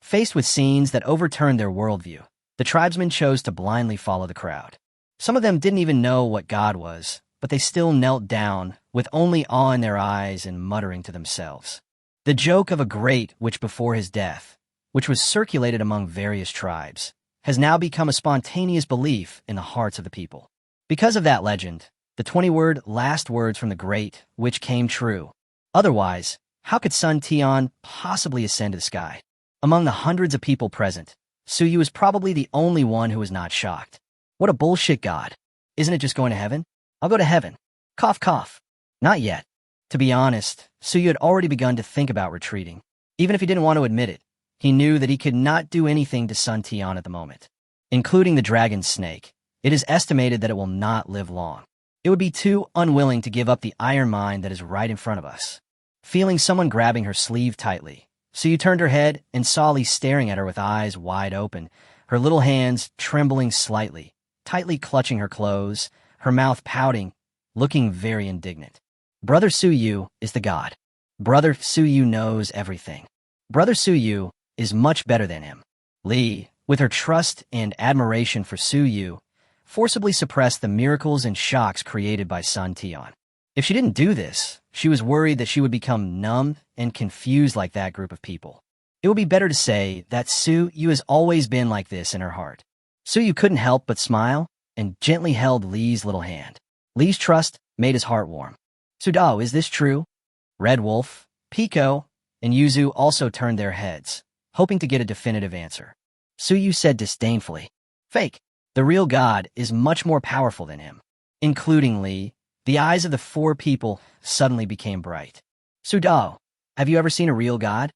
Faced with scenes that overturned their worldview, the tribesmen chose to blindly follow the crowd. Some of them didn't even know what God was, but they still knelt down, with only awe in their eyes and muttering to themselves. The joke of a great witch before his death, which was circulated among various tribes, has now become a spontaneous belief in the hearts of the people. Because of that legend, the 20-word last words from the great witch came true. Otherwise, how could Sun Tian possibly ascend to the sky? Among the hundreds of people present, Suyu is probably the only one who was not shocked. What a bullshit god. Isn't it just going to heaven? I'll go to heaven. Cough, cough. Not yet. To be honest, Suyu had already begun to think about retreating. Even if he didn't want to admit it, he knew that he could not do anything to Sun Tian at the moment. Including the dragon snake, it is estimated that it will not live long. It would be too unwilling to give up the iron mine that is right in front of us. Feeling someone grabbing her sleeve tightly, Suyu turned her head and saw Lee staring at her with eyes wide open, her little hands trembling slightly, tightly clutching her clothes, her mouth pouting, looking very indignant. Brother Suyu is the god. Brother Suyu knows everything. Brother Suyu is much better than him. Lee, with her trust and admiration for Suyu, forcibly suppressed the miracles and shocks created by Sun Tian. If she didn't do this, she was worried that she would become numb and confused like that group of people. It would be better to say that Suyu has always been like this in her heart. Suyu couldn't help but smile and gently held Lee's little hand. Lee's trust made his heart warm. Sudao, is this true? Red Wolf, Pico, and Yuzu also turned their heads, hoping to get a definitive answer. Suyu said disdainfully, "Fake. The real god is much more powerful than him." Including Lee, the eyes of the 4 people suddenly became bright. Sudao, have you ever seen a real god?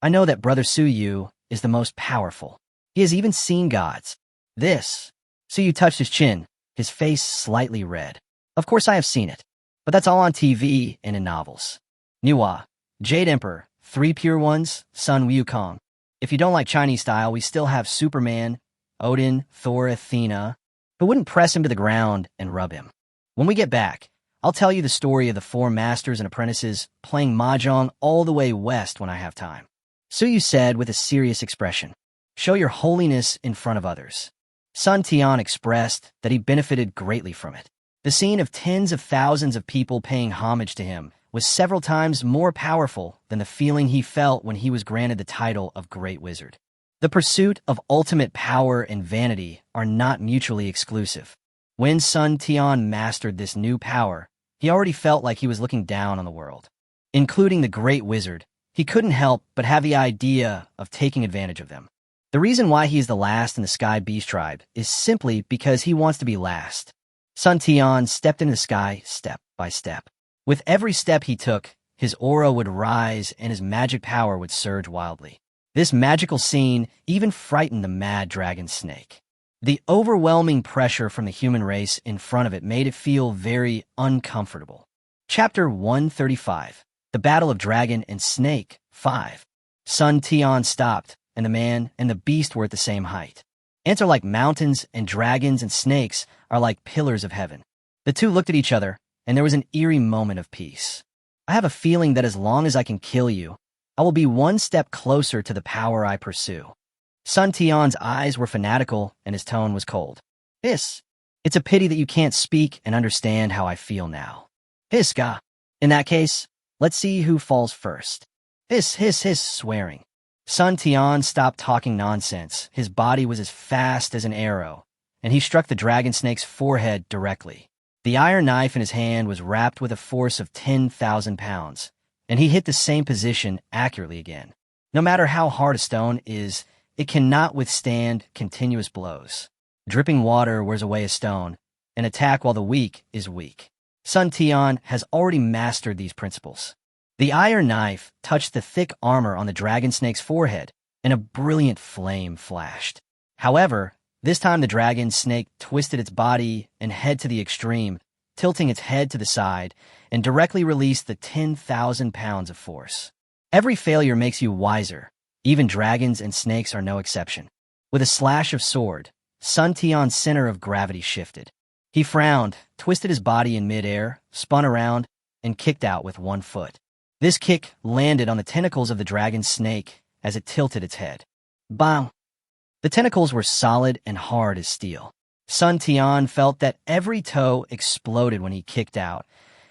I know that Brother Suyu is the most powerful. He has even seen gods. This. Suyu touched his chin, his face slightly red. Of course I have seen it, but that's all on TV and in novels. Nuwa, Jade Emperor, 3 pure ones, Sun Wukong. If you don't like Chinese style, we still have Superman, Odin, Thor, Athena, who wouldn't press him to the ground and rub him. When we get back, I'll tell you the story of the 4 masters and apprentices playing mahjong all the way west when I have time. Suyu said with a serious expression, "Show your holiness in front of others." Sun Tian expressed that he benefited greatly from it. The scene of tens of thousands of people paying homage to him was several times more powerful than the feeling he felt when he was granted the title of Great Wizard. The pursuit of ultimate power and vanity are not mutually exclusive. When Sun Tian mastered this new power, he already felt like he was looking down on the world. Including the Great Wizard, he couldn't help but have the idea of taking advantage of them. The reason why he is the last in the Sky Beast tribe is simply because he wants to be last. Sun Tian stepped into the sky step by step. With every step he took, his aura would rise and his magic power would surge wildly. This magical scene even frightened the mad dragon snake. The overwhelming pressure from the human race in front of it made it feel very uncomfortable. Chapter 135. The Battle of Dragon and Snake 5. Sun Tian stopped, and the man and the beast were at the same height. Ants are like mountains, and dragons and snakes are like pillars of heaven. The two looked at each other, and there was an eerie moment of peace. I have a feeling that as long as I can kill you, I will be one step closer to the power I pursue. Sun Tian's eyes were fanatical, and his tone was cold. Hiss. It's a pity that you can't speak and understand how I feel now. Hiss, ga. In that case, let's see who falls first. Hiss, hiss, hiss, swearing. Sun Tian stopped talking nonsense. His body was as fast as an arrow, and he struck the dragon snake's forehead directly. The iron knife in his hand was wrapped with a force of 10,000 pounds, and he hit the same position accurately again. No matter how hard a stone is, it cannot withstand continuous blows. Dripping water wears away a stone. An attack while the weak is weak. Sun Tian has already mastered these principles. The iron knife touched the thick armor on the dragon snake's forehead, and a brilliant flame flashed. However, this time the dragon snake twisted its body and head to the extreme, tilting its head to the side, and directly released the 10,000 pounds of force. Every failure makes you wiser. Even dragons and snakes are no exception. With a slash of sword, Sun Tian's center of gravity shifted. He frowned, twisted his body in midair, spun around, and kicked out with one foot. This kick landed on the tentacles of the dragon snake as it tilted its head. Bang! The tentacles were solid and hard as steel. Sun Tian felt that every toe exploded when he kicked out,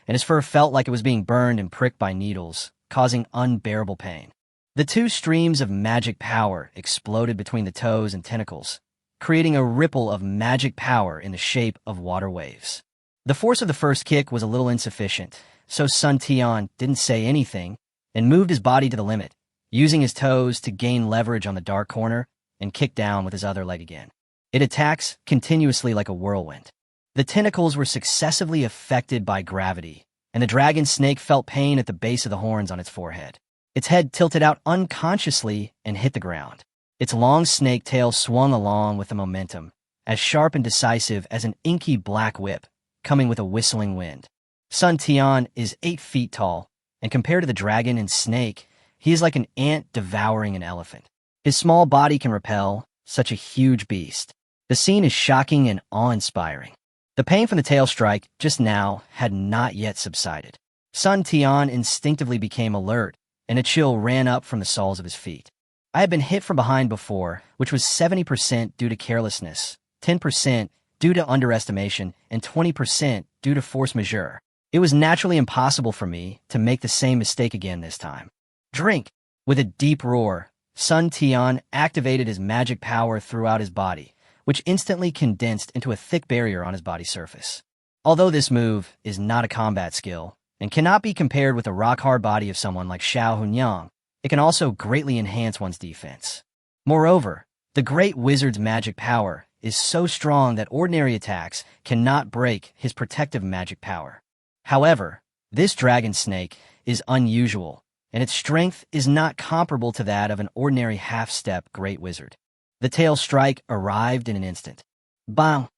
and his fur felt like it was being burned and pricked by needles, causing unbearable pain. The two streams of magic power exploded between the toes and tentacles, creating a ripple of magic power in the shape of water waves. The force of the first kick was a little insufficient, so Sun Tian didn't say anything and moved his body to the limit, using his toes to gain leverage on the dark corner and kick down with his other leg again. It attacks continuously like a whirlwind. The tentacles were successively affected by gravity, and the dragon snake felt pain at the base of the horns on its forehead. Its head tilted out unconsciously and hit the ground. Its long snake tail swung along with the momentum, as sharp and decisive as an inky black whip, coming with a whistling wind. Sun Tian is 8 feet tall, and compared to the dragon and snake, he is like an ant devouring an elephant. His small body can repel such a huge beast. The scene is shocking and awe-inspiring. The pain from the tail strike just now had not yet subsided. Sun Tian instinctively became alert, and a chill ran up from the soles of his feet. I had been hit from behind before, which was 70% due to carelessness, 10% due to underestimation, and 20% due to force majeure. It was naturally impossible for me to make the same mistake again this time. Drink! With a deep roar, Sun Tian activated his magic power throughout his body, which instantly condensed into a thick barrier on his body surface. Although this move is not a combat skill, and cannot be compared with the rock-hard body of someone like Xiao Hunyang, it can also greatly enhance one's defense. Moreover, the great wizard's magic power is so strong that ordinary attacks cannot break his protective magic power. However, this dragon snake is unusual, and its strength is not comparable to that of an ordinary half-step great wizard. The tail strike arrived in an instant. Bang!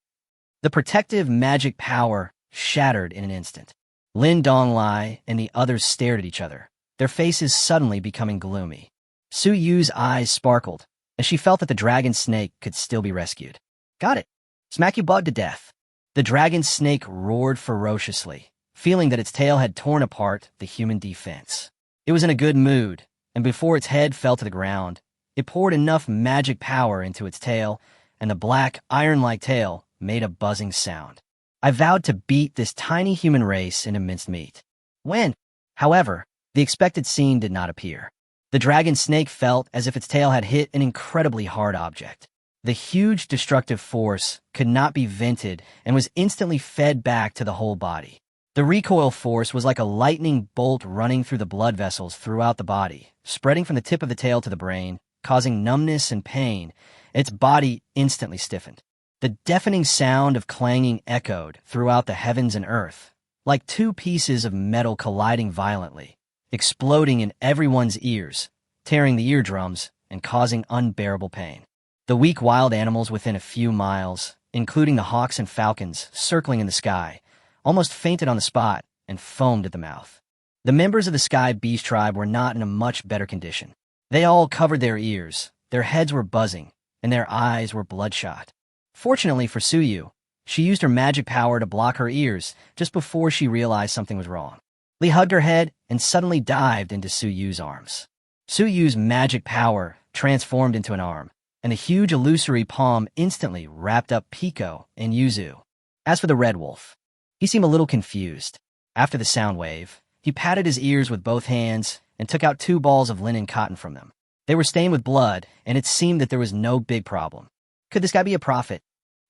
The protective magic power shattered in an instant. Lin Donglai and the others stared at each other, their faces suddenly becoming gloomy. Su Yu's eyes sparkled, and she felt that the dragon snake could still be rescued. Got it. Smack you bug to death. The dragon snake roared ferociously, feeling that its tail had torn apart the human defense. It was in a good mood, and before its head fell to the ground, it poured enough magic power into its tail, and the black, iron-like tail made a buzzing sound. I vowed to beat this tiny human race into minced meat. When, however, the expected scene did not appear. The dragon snake felt as if its tail had hit an incredibly hard object. The huge destructive force could not be vented and was instantly fed back to the whole body. The recoil force was like a lightning bolt running through the blood vessels throughout the body, spreading from the tip of the tail to the brain, causing numbness and pain. Its body instantly stiffened. The deafening sound of clanging echoed throughout the heavens and earth, like two pieces of metal colliding violently, exploding in everyone's ears, tearing the eardrums and causing unbearable pain. The weak wild animals within a few miles, including the hawks and falcons circling in the sky, almost fainted on the spot and foamed at the mouth. The members of the sky beast tribe were not in a much better condition. They all covered their ears, their heads were buzzing, and their eyes were bloodshot. Fortunately for Suyu, she used her magic power to block her ears just before she realized something was wrong. Lee hugged her head and suddenly dived into Suyu's arms. Suyu's magic power transformed into an arm, and the huge illusory palm instantly wrapped up Pico and Yuzu. As for the red wolf, he seemed a little confused. After the sound wave, he patted his ears with both hands and took out 2 balls of linen cotton from them. They were stained with blood, and it seemed that there was no big problem. Could this guy be a prophet?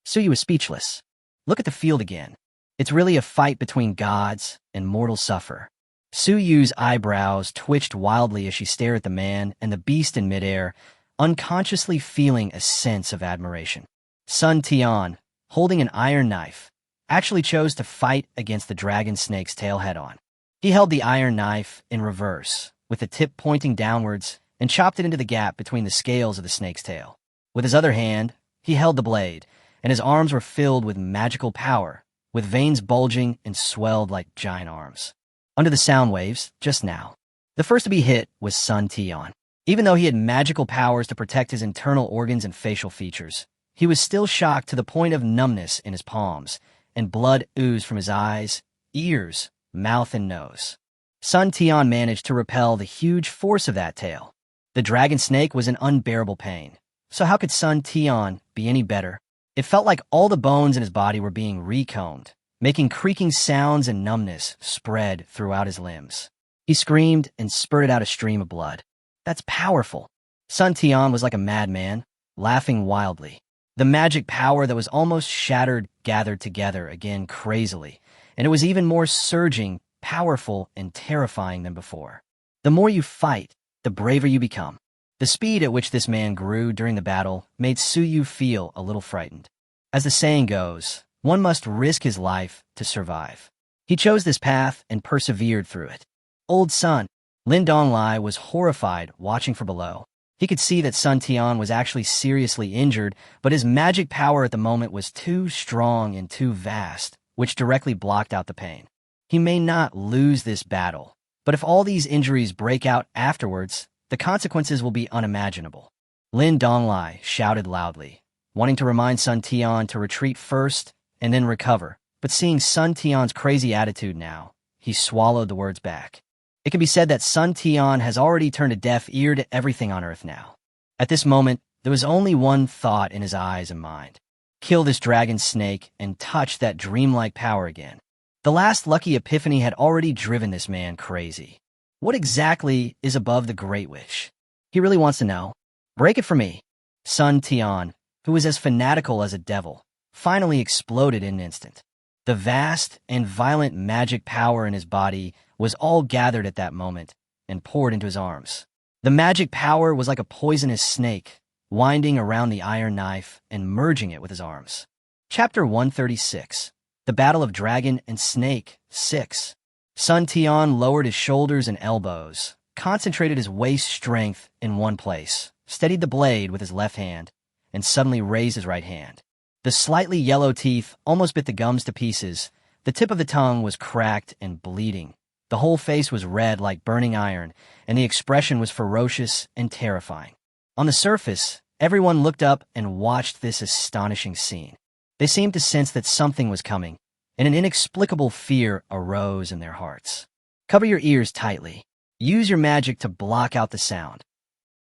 Suyu was speechless. Look at the field again. It's really a fight between gods and mortals suffer. Suyu's eyebrows twitched wildly as she stared at the man and the beast in midair, unconsciously feeling a sense of admiration. Sun Tian, holding an iron knife, actually chose to fight against the dragon snake's tail head-on. He held the iron knife in reverse, with the tip pointing downwards, and chopped it into the gap between the scales of the snake's tail. With his other hand, he held the blade, and his arms were filled with magical power, with veins bulging and swelled like giant arms. Under the sound waves, just now, the first to be hit was Sun Tian. Even though he had magical powers to protect his internal organs and facial features, he was still shocked to the point of numbness in his palms, and blood oozed from his eyes, ears, mouth, and nose. Sun Tian managed to repel the huge force of that tail. The dragon snake was in unbearable pain, so how could Sun Tian be any better? It felt like all the bones in his body were being recombed, making creaking sounds, and numbness spread throughout his limbs. He screamed and spurted out a stream of blood. That's powerful. Sun Tian was like a madman, laughing wildly. The magic power that was almost shattered gathered together again crazily, and it was even more surging, powerful, and terrifying than before. The more you fight, the braver you become. The speed at which this man grew during the battle made Suyu feel a little frightened. As the saying goes, one must risk his life to survive. He chose this path and persevered through it. Old Sun, Lin Donglai, was horrified watching from below. He could see that Sun Tian was actually seriously injured, but his magic power at the moment was too strong and too vast, which directly blocked out the pain. He may not lose this battle, but if all these injuries break out afterwards, the consequences will be unimaginable. Lin Donglai shouted loudly, wanting to remind Sun Tian to retreat first and then recover, but seeing Sun Tian's crazy attitude now, he swallowed the words back. It can be said that Sun Tian has already turned a deaf ear to everything on Earth now. At this moment, there was only one thought in his eyes and mind. Kill this dragon snake and touch that dreamlike power again. The last lucky epiphany had already driven this man crazy. What exactly is above the Great Wish? He really wants to know. Break it for me. Sun Tian, who was as fanatical as a devil, finally exploded in an instant. The vast and violent magic power in his body was all gathered at that moment and poured into his arms. The magic power was like a poisonous snake, winding around the iron knife and merging it with his arms. Chapter 136, The Battle of Dragon and Snake 6. Sun Tian lowered his shoulders and elbows, concentrated his waist strength in one place, steadied the blade with his left hand, and suddenly raised his right hand. The slightly yellow teeth almost bit the gums to pieces. The tip of the tongue was cracked and bleeding. The whole face was red like burning iron, and the expression was ferocious and terrifying. On the surface, everyone looked up and watched this astonishing scene. They seemed to sense that something was coming, and an inexplicable fear arose in their hearts. Cover your ears tightly. Use your magic to block out the sound.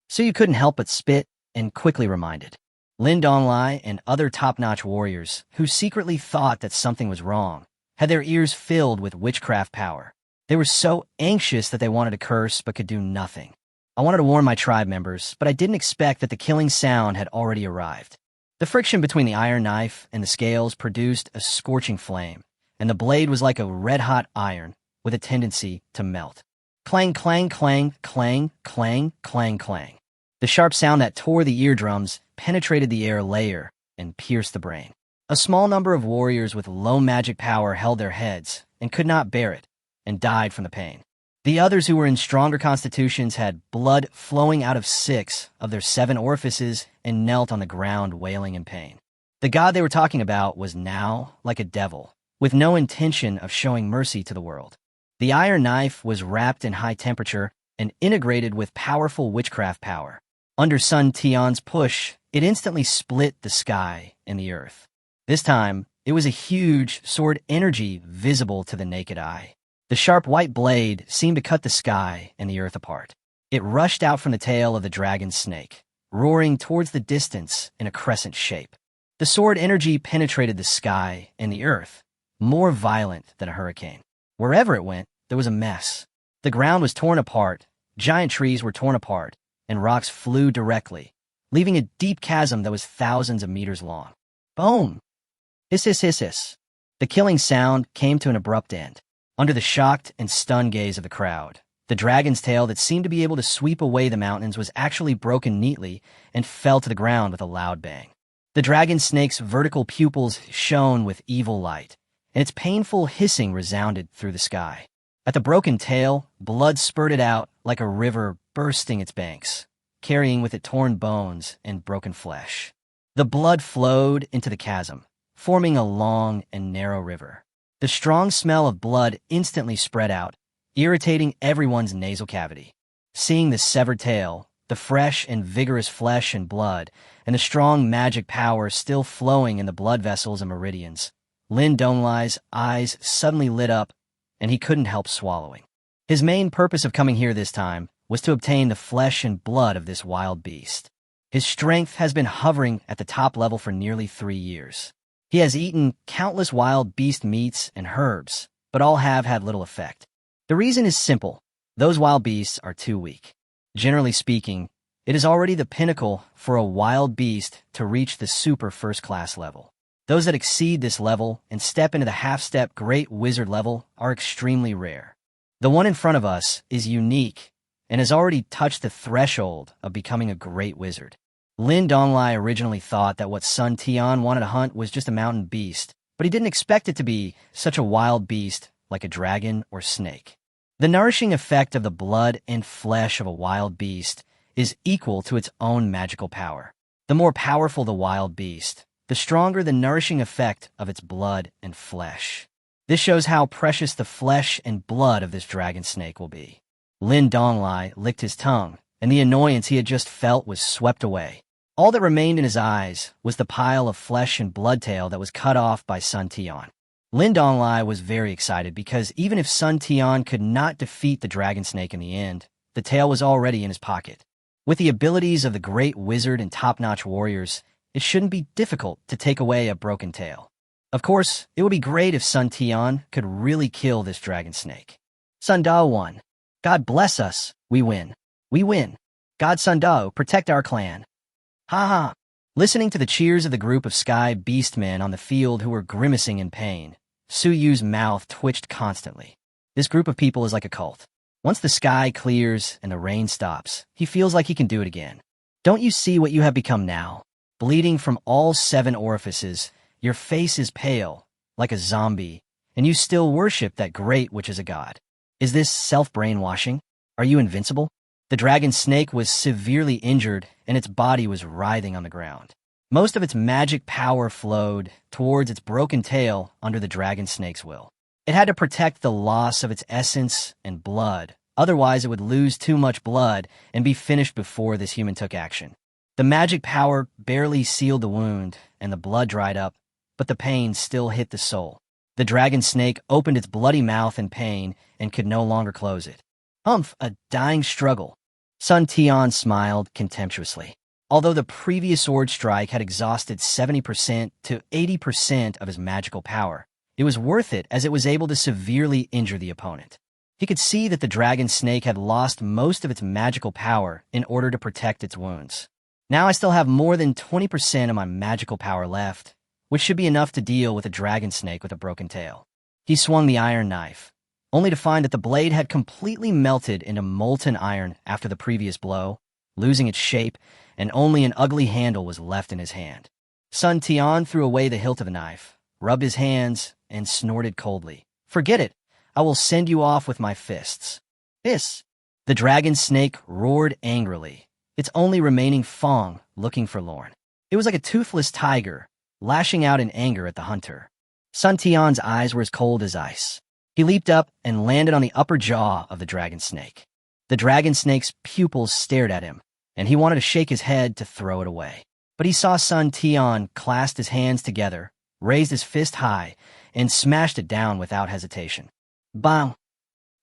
So you couldn't help but spit and quickly reminded. Lin Donglai and other top-notch warriors, who secretly thought that something was wrong, had their ears filled with witchcraft power. They were so anxious that they wanted to curse but could do nothing. I wanted to warn my tribe members, but I didn't expect that the killing sound had already arrived. The friction between the iron knife and the scales produced a scorching flame, and the blade was like a red-hot iron with a tendency to melt. Clang, clang, clang, clang, clang, clang, clang. The sharp sound that tore the eardrums penetrated the air layer and pierced the brain. A small number of warriors with low magic power held their heads and could not bear it, and died from the pain. The others who were in stronger constitutions had blood flowing out of 6 of their 7 orifices and knelt on the ground wailing in pain. The god they were talking about was now like a devil, with no intention of showing mercy to the world. The iron knife was wrapped in high temperature and integrated with powerful witchcraft power. Under Sun Tian's push, it instantly split the sky and the earth. This time, it was a huge sword energy visible to the naked eye. The sharp white blade seemed to cut the sky and the earth apart. It rushed out from the tail of the dragon snake, roaring towards the distance in a crescent shape. The sword energy penetrated the sky and the earth, more violent than a hurricane. Wherever it went, there was a mess. The ground was torn apart, giant trees were torn apart, and rocks flew directly, leaving a deep chasm that was thousands of meters long. Boom! Hiss, hiss, hiss, hiss. The killing sound came to an abrupt end. Under the shocked and stunned gaze of the crowd, the dragon's tail that seemed to be able to sweep away the mountains was actually broken neatly and fell to the ground with a loud bang. The dragon snake's vertical pupils shone with evil light, and its painful hissing resounded through the sky. At the broken tail, blood spurted out like a river bursting its banks, carrying with it torn bones and broken flesh. The blood flowed into the chasm, forming a long and narrow river. The strong smell of blood instantly spread out, irritating everyone's nasal cavity. Seeing the severed tail, the fresh and vigorous flesh and blood, and the strong magic power still flowing in the blood vessels and meridians, Lin Donglai's eyes suddenly lit up, and he couldn't help swallowing. His main purpose of coming here this time was to obtain the flesh and blood of this wild beast. His strength has been hovering at the top level for nearly 3 years. He has eaten countless wild beast meats and herbs, but all have had little effect. The reason is simple. Those wild beasts are too weak. Generally speaking, it is already the pinnacle for a wild beast to reach the super first-class level. Those that exceed this level and step into the half-step great wizard level are extremely rare. The one in front of us is unique and has already touched the threshold of becoming a great wizard. Lin Donglai originally thought that what Sun Tian wanted to hunt was just a mountain beast, but he didn't expect it to be such a wild beast like a dragon or snake. The nourishing effect of the blood and flesh of a wild beast is equal to its own magical power. The more powerful the wild beast, the stronger the nourishing effect of its blood and flesh. This shows how precious the flesh and blood of this dragon snake will be. Lin Donglai licked his tongue, and the annoyance he had just felt was swept away. All that remained in his eyes was the pile of flesh and blood tail that was cut off by Sun Tian. Lin Donglai was very excited because even if Sun Tian could not defeat the dragon snake in the end, the tail was already in his pocket. With the abilities of the great wizard and top-notch warriors, it shouldn't be difficult to take away a broken tail. Of course, it would be great if Sun Tian could really kill this dragon snake. Sun Dao won. God bless us. We win. We win. God Sun Dao, protect our clan. Ha ha. Listening to the cheers of the group of sky beastmen on the field who were grimacing in pain, Su Yu's mouth twitched constantly. This group of people is like a cult. Once the sky clears and the rain stops, he feels like he can do it again. Don't you see what you have become now? Bleeding from all 7 orifices, your face is pale, like a zombie, and you still worship that great which is a god. Is this self-brainwashing? Are you invincible? The dragon snake was severely injured, and its body was writhing on the ground. Most of its magic power flowed towards its broken tail under the dragon snake's will. It had to protect the loss of its essence and blood, otherwise it would lose too much blood and be finished before this human took action. The magic power barely sealed the wound, and the blood dried up, but the pain still hit the soul. The dragon snake opened its bloody mouth in pain and could no longer close it. Humph, a dying struggle. Sun Tian smiled contemptuously. Although the previous sword strike had exhausted 70% to 80% of his magical power, it was worth it as it was able to severely injure the opponent. He could see that the dragon snake had lost most of its magical power in order to protect its wounds. Now I still have more than 20% of my magical power left, which should be enough to deal with a dragon snake with a broken tail. He swung the iron knife, only to find that the blade had completely melted into molten iron after the previous blow, losing its shape, and only an ugly handle was left in his hand. Sun Tian threw away the hilt of the knife, rubbed his hands, and snorted coldly. "Forget it. I will send you off with my fists." Hiss! The dragon snake roared angrily, its only remaining fang looking forlorn. It was like a toothless tiger, lashing out in anger at the hunter. Sun Tian's eyes were as cold as ice. He leaped up and landed on the upper jaw of the dragon snake. The dragon snake's pupils stared at him, and he wanted to shake his head to throw it away. But he saw Sun Tian clasp his hands together, raised his fist high, and smashed it down without hesitation. Bang!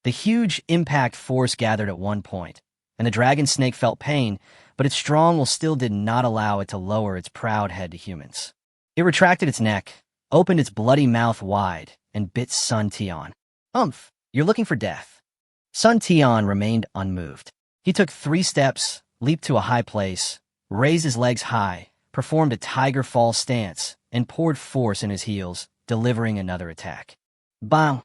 The huge impact force gathered at one point, and the dragon snake felt pain, but its strong will still did not allow it to lower its proud head to humans. It retracted its neck, opened its bloody mouth wide, and bit Sun Tian. Humph! You're looking for death. Sun Tian remained unmoved. He took 3 steps, leaped to a high place, raised his legs high, performed a tiger fall stance, and poured force in his heels, delivering another attack. Bang!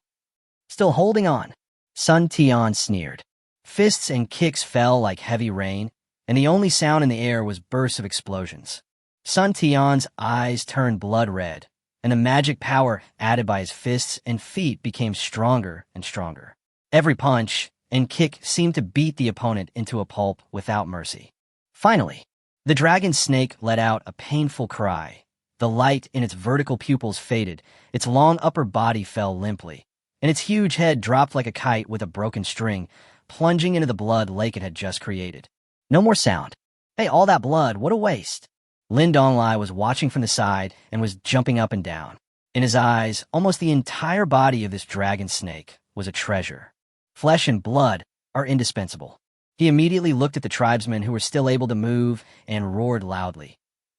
Still holding on. Sun Tian sneered. Fists and kicks fell like heavy rain, and the only sound in the air was bursts of explosions. Sun Tian's eyes turned blood red, and the magic power added by his fists and feet became stronger and stronger. Every punch and kick seemed to beat the opponent into a pulp without mercy. Finally, the dragon snake let out a painful cry. The light in its vertical pupils faded, its long upper body fell limply, and its huge head dropped like a kite with a broken string, plunging into the blood lake it had just created. No more sound. Hey, all that blood, what a waste. Lin Donglai was watching from the side and was jumping up and down. In his eyes, almost the entire body of this dragon snake was a treasure. Flesh and blood are indispensable. He immediately looked at the tribesmen who were still able to move and roared loudly.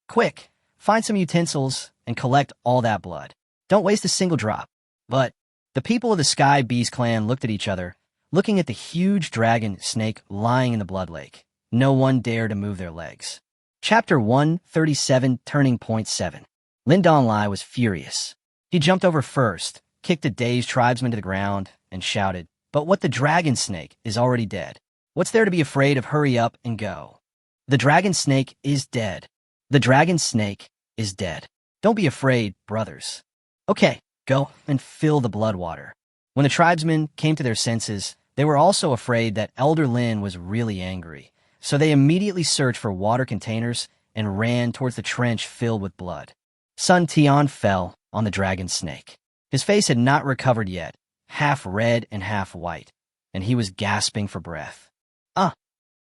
Quick, find some utensils and collect all that blood. Don't waste a single drop. But the people of the Sky Beast clan looked at each other, looking at the huge dragon snake lying in the blood lake. No one dared to move their legs. Chapter 137, Turning Point 7. Lin Donglai was furious. He jumped over first, kicked a dazed tribesman to the ground, and shouted, "But what the dragon snake is already dead. What's there to be afraid of? Hurry up and go." The dragon snake is dead. The dragon snake is dead. Don't be afraid, brothers. Okay, go and fill the blood water. When the tribesmen came to their senses, they were also afraid that Elder Lin was really angry. So they immediately searched for water containers and ran towards the trench filled with blood. Sun Tian fell on the dragon snake. His face had not recovered yet, half red and half white, and he was gasping for breath.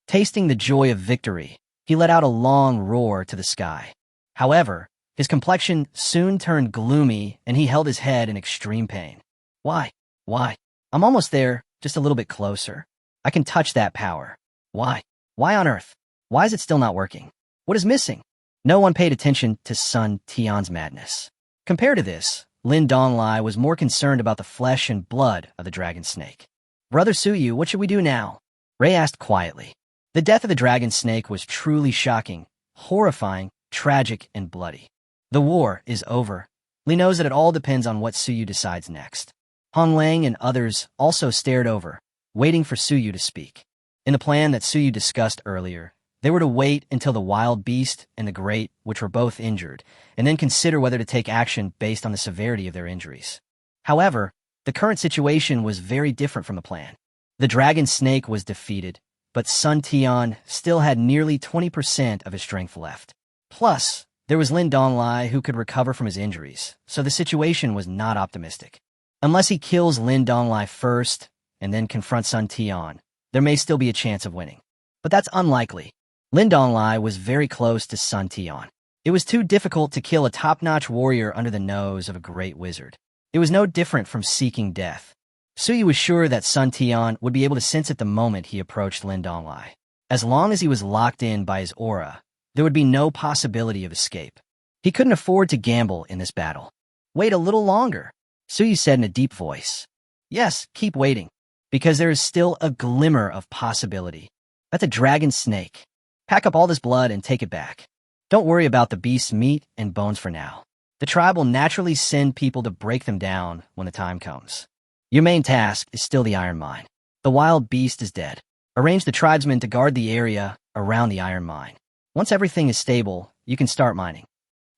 Tasting the joy of victory, he let out a long roar to the sky. However, his complexion soon turned gloomy and he held his head in extreme pain. Why? I'm almost there, just a little bit closer. I can touch that power. Why? Why on earth? Why is it still not working? What is missing? No one paid attention to Sun Tian's madness. Compared to this, Lin Donglai was more concerned about the flesh and blood of the dragon snake. Brother Suyu, what should we do now? Ray asked quietly. The death of the dragon snake was truly shocking, horrifying, tragic, and bloody. The war is over. Li knows that it all depends on what Suyu decides next. Hong Lang and others also stared over, waiting for Suyu to speak. In the plan that Suyu discussed earlier, they were to wait until the wild beast and the great, which were both injured, and then consider whether to take action based on the severity of their injuries. However, the current situation was very different from the plan. The dragon snake was defeated, but Sun Tian still had nearly 20% of his strength left. Plus, there was Lin Donglai who could recover from his injuries, so the situation was not optimistic. Unless he kills Lin Donglai first and then confronts Sun Tian, there may still be a chance of winning. But that's unlikely. Lin Donglai was very close to Sun Tian. It was too difficult to kill a top-notch warrior under the nose of a great wizard. It was no different from seeking death. Suyu was sure that Sun Tian would be able to sense it the moment he approached Lin Donglai. As long as he was locked in by his aura, there would be no possibility of escape. He couldn't afford to gamble in this battle. Wait a little longer, Suyu said in a deep voice. Yes, keep waiting, because there is still a glimmer of possibility. That's a dragon snake. Pack up all this blood and take it back. Don't worry about the beast's meat and bones for now. The tribe will naturally send people to break them down when the time comes. Your main task is still the iron mine. The wild beast is dead. Arrange the tribesmen to guard the area around the iron mine. Once everything is stable, you can start mining.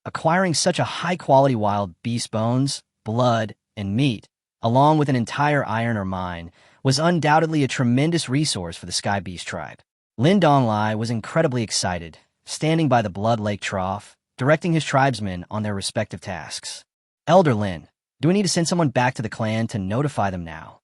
Acquiring such a high-quality wild beast bones, blood, and meat, along with an entire iron ore mine, was undoubtedly a tremendous resource for the Sky Beast tribe. Lin Donglai was incredibly excited, standing by the Blood Lake trough, directing his tribesmen on their respective tasks. Elder Lin, do we need to send someone back to the clan to notify them now?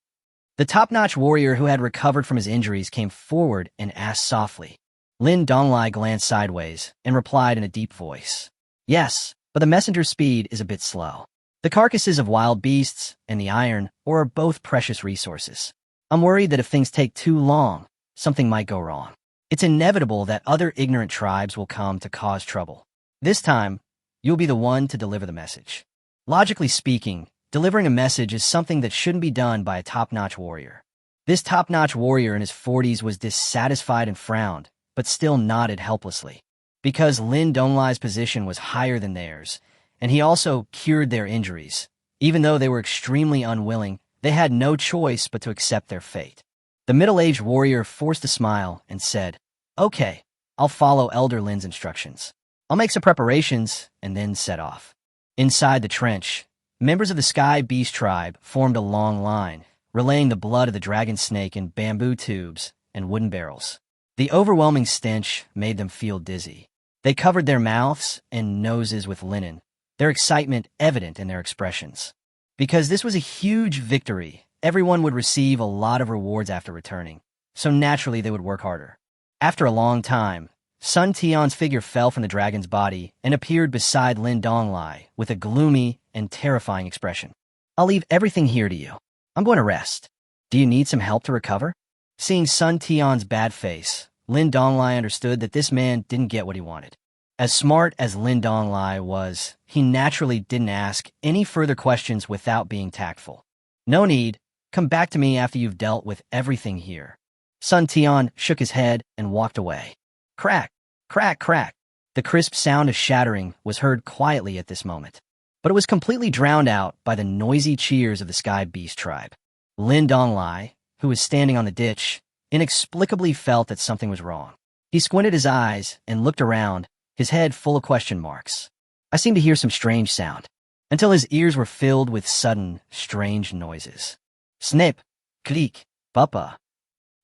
The top-notch warrior who had recovered from his injuries came forward and asked softly. Lin Donglai glanced sideways and replied in a deep voice. Yes, but the messenger's speed is a bit slow. The carcasses of wild beasts and the iron ore are both precious resources. I'm worried that if things take too long, something might go wrong. It's inevitable that other ignorant tribes will come to cause trouble. This time, you'll be the one to deliver the message. Logically speaking, delivering a message is something that shouldn't be done by a top-notch warrior. This top-notch warrior in his 40s was dissatisfied and frowned, but still nodded helplessly. Because Lin Donglai's position was higher than theirs, and he also cured their injuries, even though they were extremely unwilling, they had no choice but to accept their fate. The middle-aged warrior forced a smile and said, Okay, I'll follow Elder Lin's instructions. I'll make some preparations and then set off. Inside the trench, members of the Sky Beast tribe formed a long line, relaying the blood of the dragon snake in bamboo tubes and wooden barrels. The overwhelming stench made them feel dizzy. They covered their mouths and noses with linen, their excitement evident in their expressions. Because this was a huge victory, everyone would receive a lot of rewards after returning, so naturally they would work harder. After a long time, Sun Tion's figure fell from the dragon's body and appeared beside Lin Donglai with a gloomy and terrifying expression. I'll leave everything here to you. I'm going to rest. Do you need some help to recover? Seeing Sun Tion's bad face, Lin Donglai understood that this man didn't get what he wanted. As smart as Lin Donglai was, he naturally didn't ask any further questions without being tactful. No need. Come back to me after you've dealt with everything here. Sun Tion shook his head and walked away. Crack, crack, crack. The crisp sound of shattering was heard quietly at this moment, but it was completely drowned out by the noisy cheers of the Sky Beast tribe. Lin Donglai, who was standing on the ditch, inexplicably felt that something was wrong. He squinted his eyes and looked around, his head full of question marks. I seemed to hear some strange sound, until his ears were filled with sudden, strange noises. Snip, click, papa.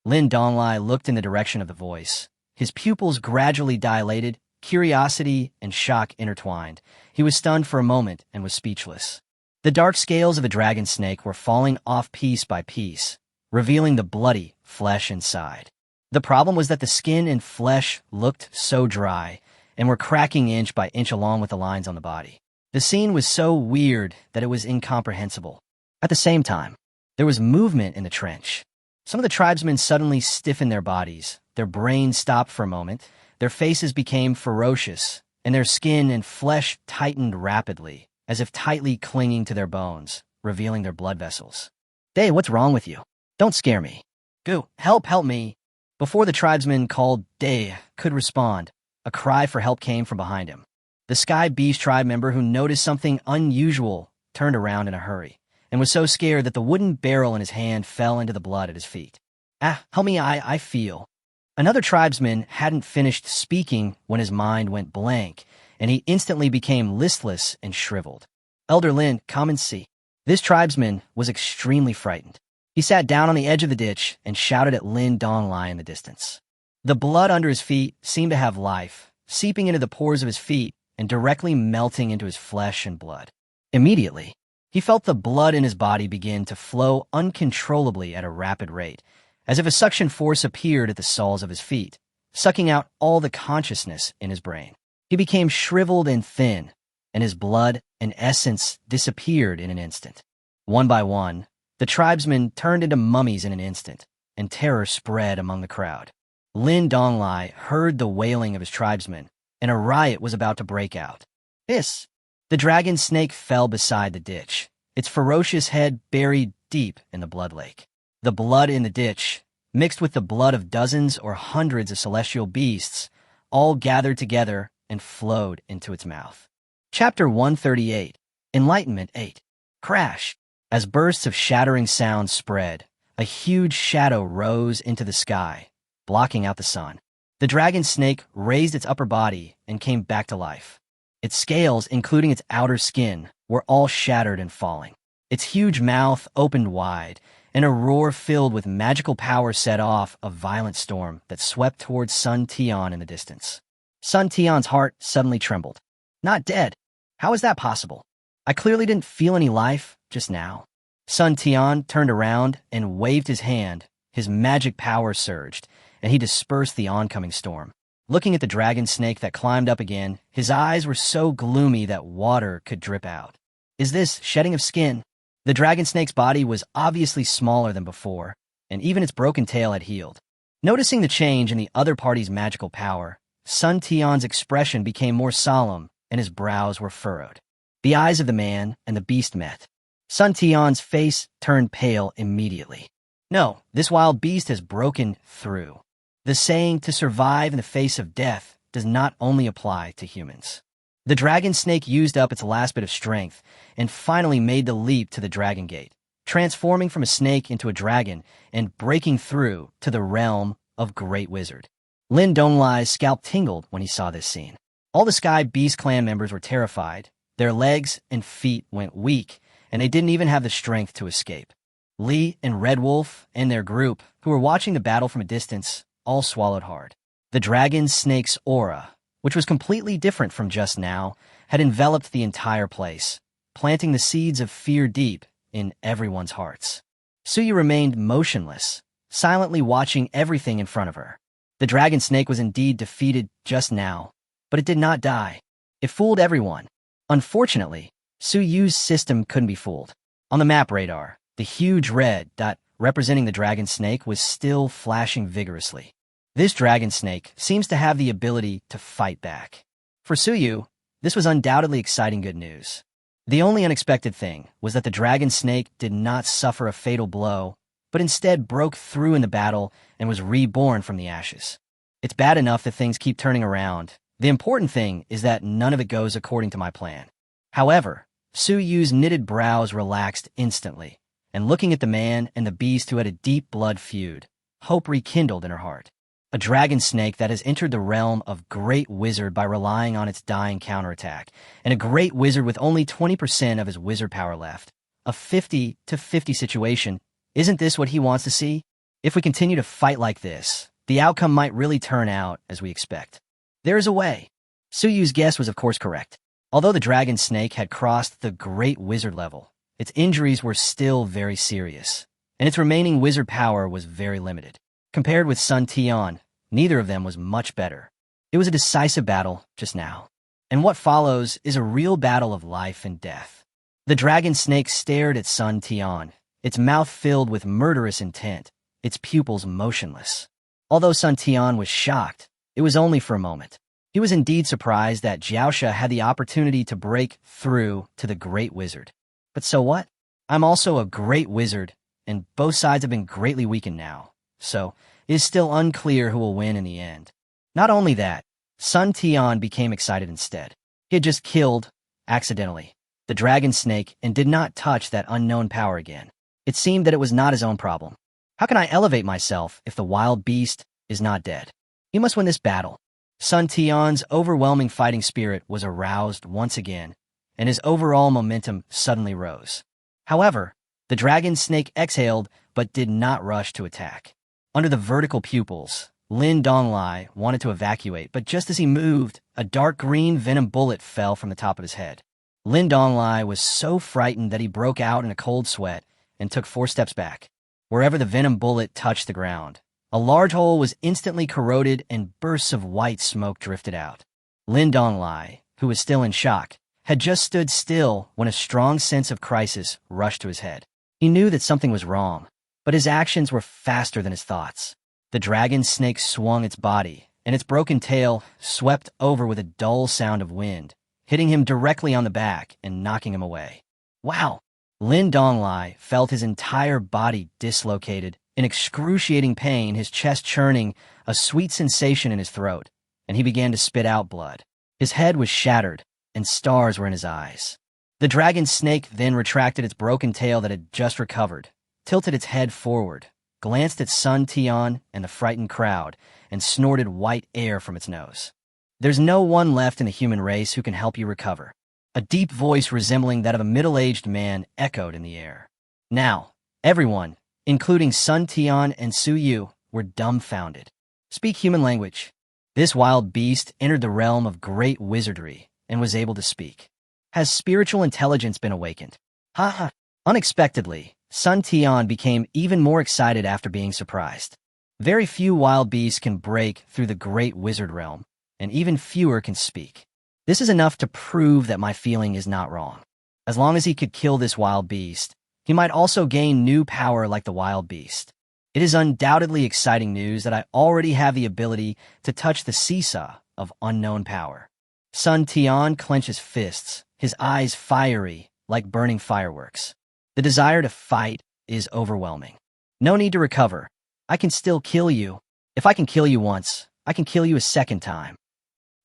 Lin Donglai looked in the direction of the voice. His pupils gradually dilated, curiosity and shock intertwined. He was stunned for a moment and was speechless. The dark scales of a dragon snake were falling off piece by piece, revealing the bloody flesh inside. The problem was that the skin and flesh looked so dry and were cracking inch by inch along with the lines on the body. The scene was so weird that it was incomprehensible. At the same time, there was movement in the trench. Some of the tribesmen suddenly stiffened their bodies, their brains stopped for a moment, their faces became ferocious, and their skin and flesh tightened rapidly, as if tightly clinging to their bones, revealing their blood vessels. Day, what's wrong with you? Don't scare me. Goo, help me. Before the tribesman called Day could respond, a cry for help came from behind him. The Sky Beast tribe member who noticed something unusual turned around in a hurry, and was so scared that the wooden barrel in his hand fell into the blood at his feet. Help me, I feel. Another tribesman hadn't finished speaking when his mind went blank, and he instantly became listless and shriveled. Elder Lin, come and see. This tribesman was extremely frightened. He sat down on the edge of the ditch and shouted at Lin Donglai in the distance. The blood under his feet seemed to have life, seeping into the pores of his feet and directly melting into his flesh and blood. Immediately, he felt the blood in his body begin to flow uncontrollably at a rapid rate, as if a suction force appeared at the soles of his feet, sucking out all the consciousness in his brain. He became shriveled and thin, and his blood and essence disappeared in an instant. One by one, the tribesmen turned into mummies in an instant, and terror spread among the crowd. Lin Donglai heard the wailing of his tribesmen, and a riot was about to break out. Hiss! The dragon snake fell beside the ditch, its ferocious head buried deep in the blood lake. The blood in the ditch, mixed with the blood of dozens or hundreds of celestial beasts, all gathered together and flowed into its mouth. Chapter 138, Enlightenment 8. Crash! As bursts of shattering sound spread, a huge shadow rose into the sky, blocking out the sun. The dragon snake raised its upper body and came back to life. Its scales, including its outer skin, were all shattered and falling. Its huge mouth opened wide, and a roar filled with magical power set off a violent storm that swept towards Sun Tian in the distance. Sun Tian's heart suddenly trembled. Not dead. How is that possible? I clearly didn't feel any life just now. Sun Tian turned around and waved his hand. His magic power surged, and he dispersed the oncoming storm. Looking at the dragon snake that climbed up again, his eyes were so gloomy that water could drip out. Is this shedding of skin? The dragon snake's body was obviously smaller than before, and even its broken tail had healed. Noticing the change in the other party's magical power, Sun Tian's expression became more solemn, and his brows were furrowed. The eyes of the man and the beast met. Sun Tian's face turned pale immediately. No, this wild beast has broken through. The saying to survive in the face of death does not only apply to humans. The dragon snake used up its last bit of strength and finally made the leap to the dragon gate, transforming from a snake into a dragon and breaking through to the realm of Great Wizard. Lin Donglai's scalp tingled when he saw this scene. All the Sky Beast clan members were terrified. Their legs and feet went weak, and they didn't even have the strength to escape. Li and Red Wolf and their group, who were watching the battle from a distance, all swallowed hard. The dragon snake's aura, which was completely different from just now, had enveloped the entire place, planting the seeds of fear deep in everyone's hearts. Suyu remained motionless, silently watching everything in front of her. The dragon snake was indeed defeated just now, but it did not die. It fooled everyone. Unfortunately, Suyu's system couldn't be fooled. On the map radar, the huge red dot representing the dragon snake was still flashing vigorously. This dragon snake seems to have the ability to fight back. For Suyu, this was undoubtedly exciting good news. The only unexpected thing was that the dragon snake did not suffer a fatal blow, but instead broke through in the battle and was reborn from the ashes. It's bad enough that things keep turning around. The important thing is that none of it goes according to my plan. However, Suyu's knitted brows relaxed instantly, and looking at the man and the beast who had a deep blood feud, hope rekindled in her heart. A dragon snake that has entered the realm of Great Wizard by relying on its dying counterattack, and a Great Wizard with only 20% of his wizard power left. A 50-50 situation. Isn't this what he wants to see? If we continue to fight like this, the outcome might really turn out as we expect. There is a way. Suyu's guess was of course correct. Although the dragon snake had crossed the Great Wizard level, its injuries were still very serious, and its remaining wizard power was very limited. Compared with Sun Tian, neither of them was much better. It was a decisive battle just now, and what follows is a real battle of life and death. The dragon snake stared at Sun Tian, its mouth filled with murderous intent, its pupils motionless. Although Sun Tian was shocked, it was only for a moment. He was indeed surprised that Jiaosha had the opportunity to break through to the Great Wizard. But so what? I'm also a Great Wizard, and both sides have been greatly weakened now, so it is still unclear who will win in the end. Not only that, Sun Tian became excited instead. He had just killed, accidentally, the dragon snake and did not touch that unknown power again. It seemed that it was not his own problem. How can I elevate myself if the wild beast is not dead? He must win this battle. Sun Tian's overwhelming fighting spirit was aroused once again, and his overall momentum suddenly rose. However, the dragon snake exhaled but did not rush to attack. Under the vertical pupils, Lin Donglai wanted to evacuate, but just as he moved, a dark green venom bullet fell from the top of his head. Lin Donglai was so frightened that he broke out in a cold sweat and took 4 steps back. Wherever the venom bullet touched the ground, a large hole was instantly corroded and bursts of white smoke drifted out. Lin Donglai, who was still in shock, had just stood still when a strong sense of crisis rushed to his head. He knew that something was wrong, but his actions were faster than his thoughts. The dragon snake swung its body, and its broken tail swept over with a dull sound of wind, hitting him directly on the back and knocking him away. Wow! Lin Donglai felt his entire body dislocated, in excruciating pain, his chest churning, a sweet sensation in his throat, and he began to spit out blood. His head was shattered, and stars were in his eyes. The dragon snake then retracted its broken tail that had just recovered, tilted its head forward, glanced at Sun Tian and the frightened crowd, and snorted white air from its nose. There's no one left in the human race who can help you recover. A deep voice resembling that of a middle-aged man echoed in the air. Now, everyone, including Sun Tian and Su Yu, were dumbfounded. Speak human language. This wild beast entered the realm of great wizardry and was able to speak. Has spiritual intelligence been awakened? Ha ha. Unexpectedly, Sun Tian became even more excited after being surprised. Very few wild beasts can break through the great wizard realm, and even fewer can speak. This is enough to prove that my feeling is not wrong. As long as he could kill this wild beast, he might also gain new power like the wild beast. It is undoubtedly exciting news that I already have the ability to touch the seesaw of unknown power. Sun Tian clenches fists, his eyes fiery like burning fireworks. The desire to fight is overwhelming. No need to recover. I can still kill you. If I can kill you once, I can kill you a second time.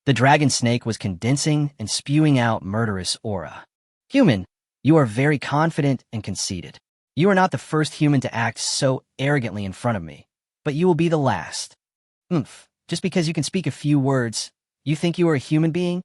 The dragon snake was condensing and spewing out murderous aura. Human, you are very confident and conceited. You are not the first human to act so arrogantly in front of me, but you will be the last. Just because you can speak a few words, you think you are a human being?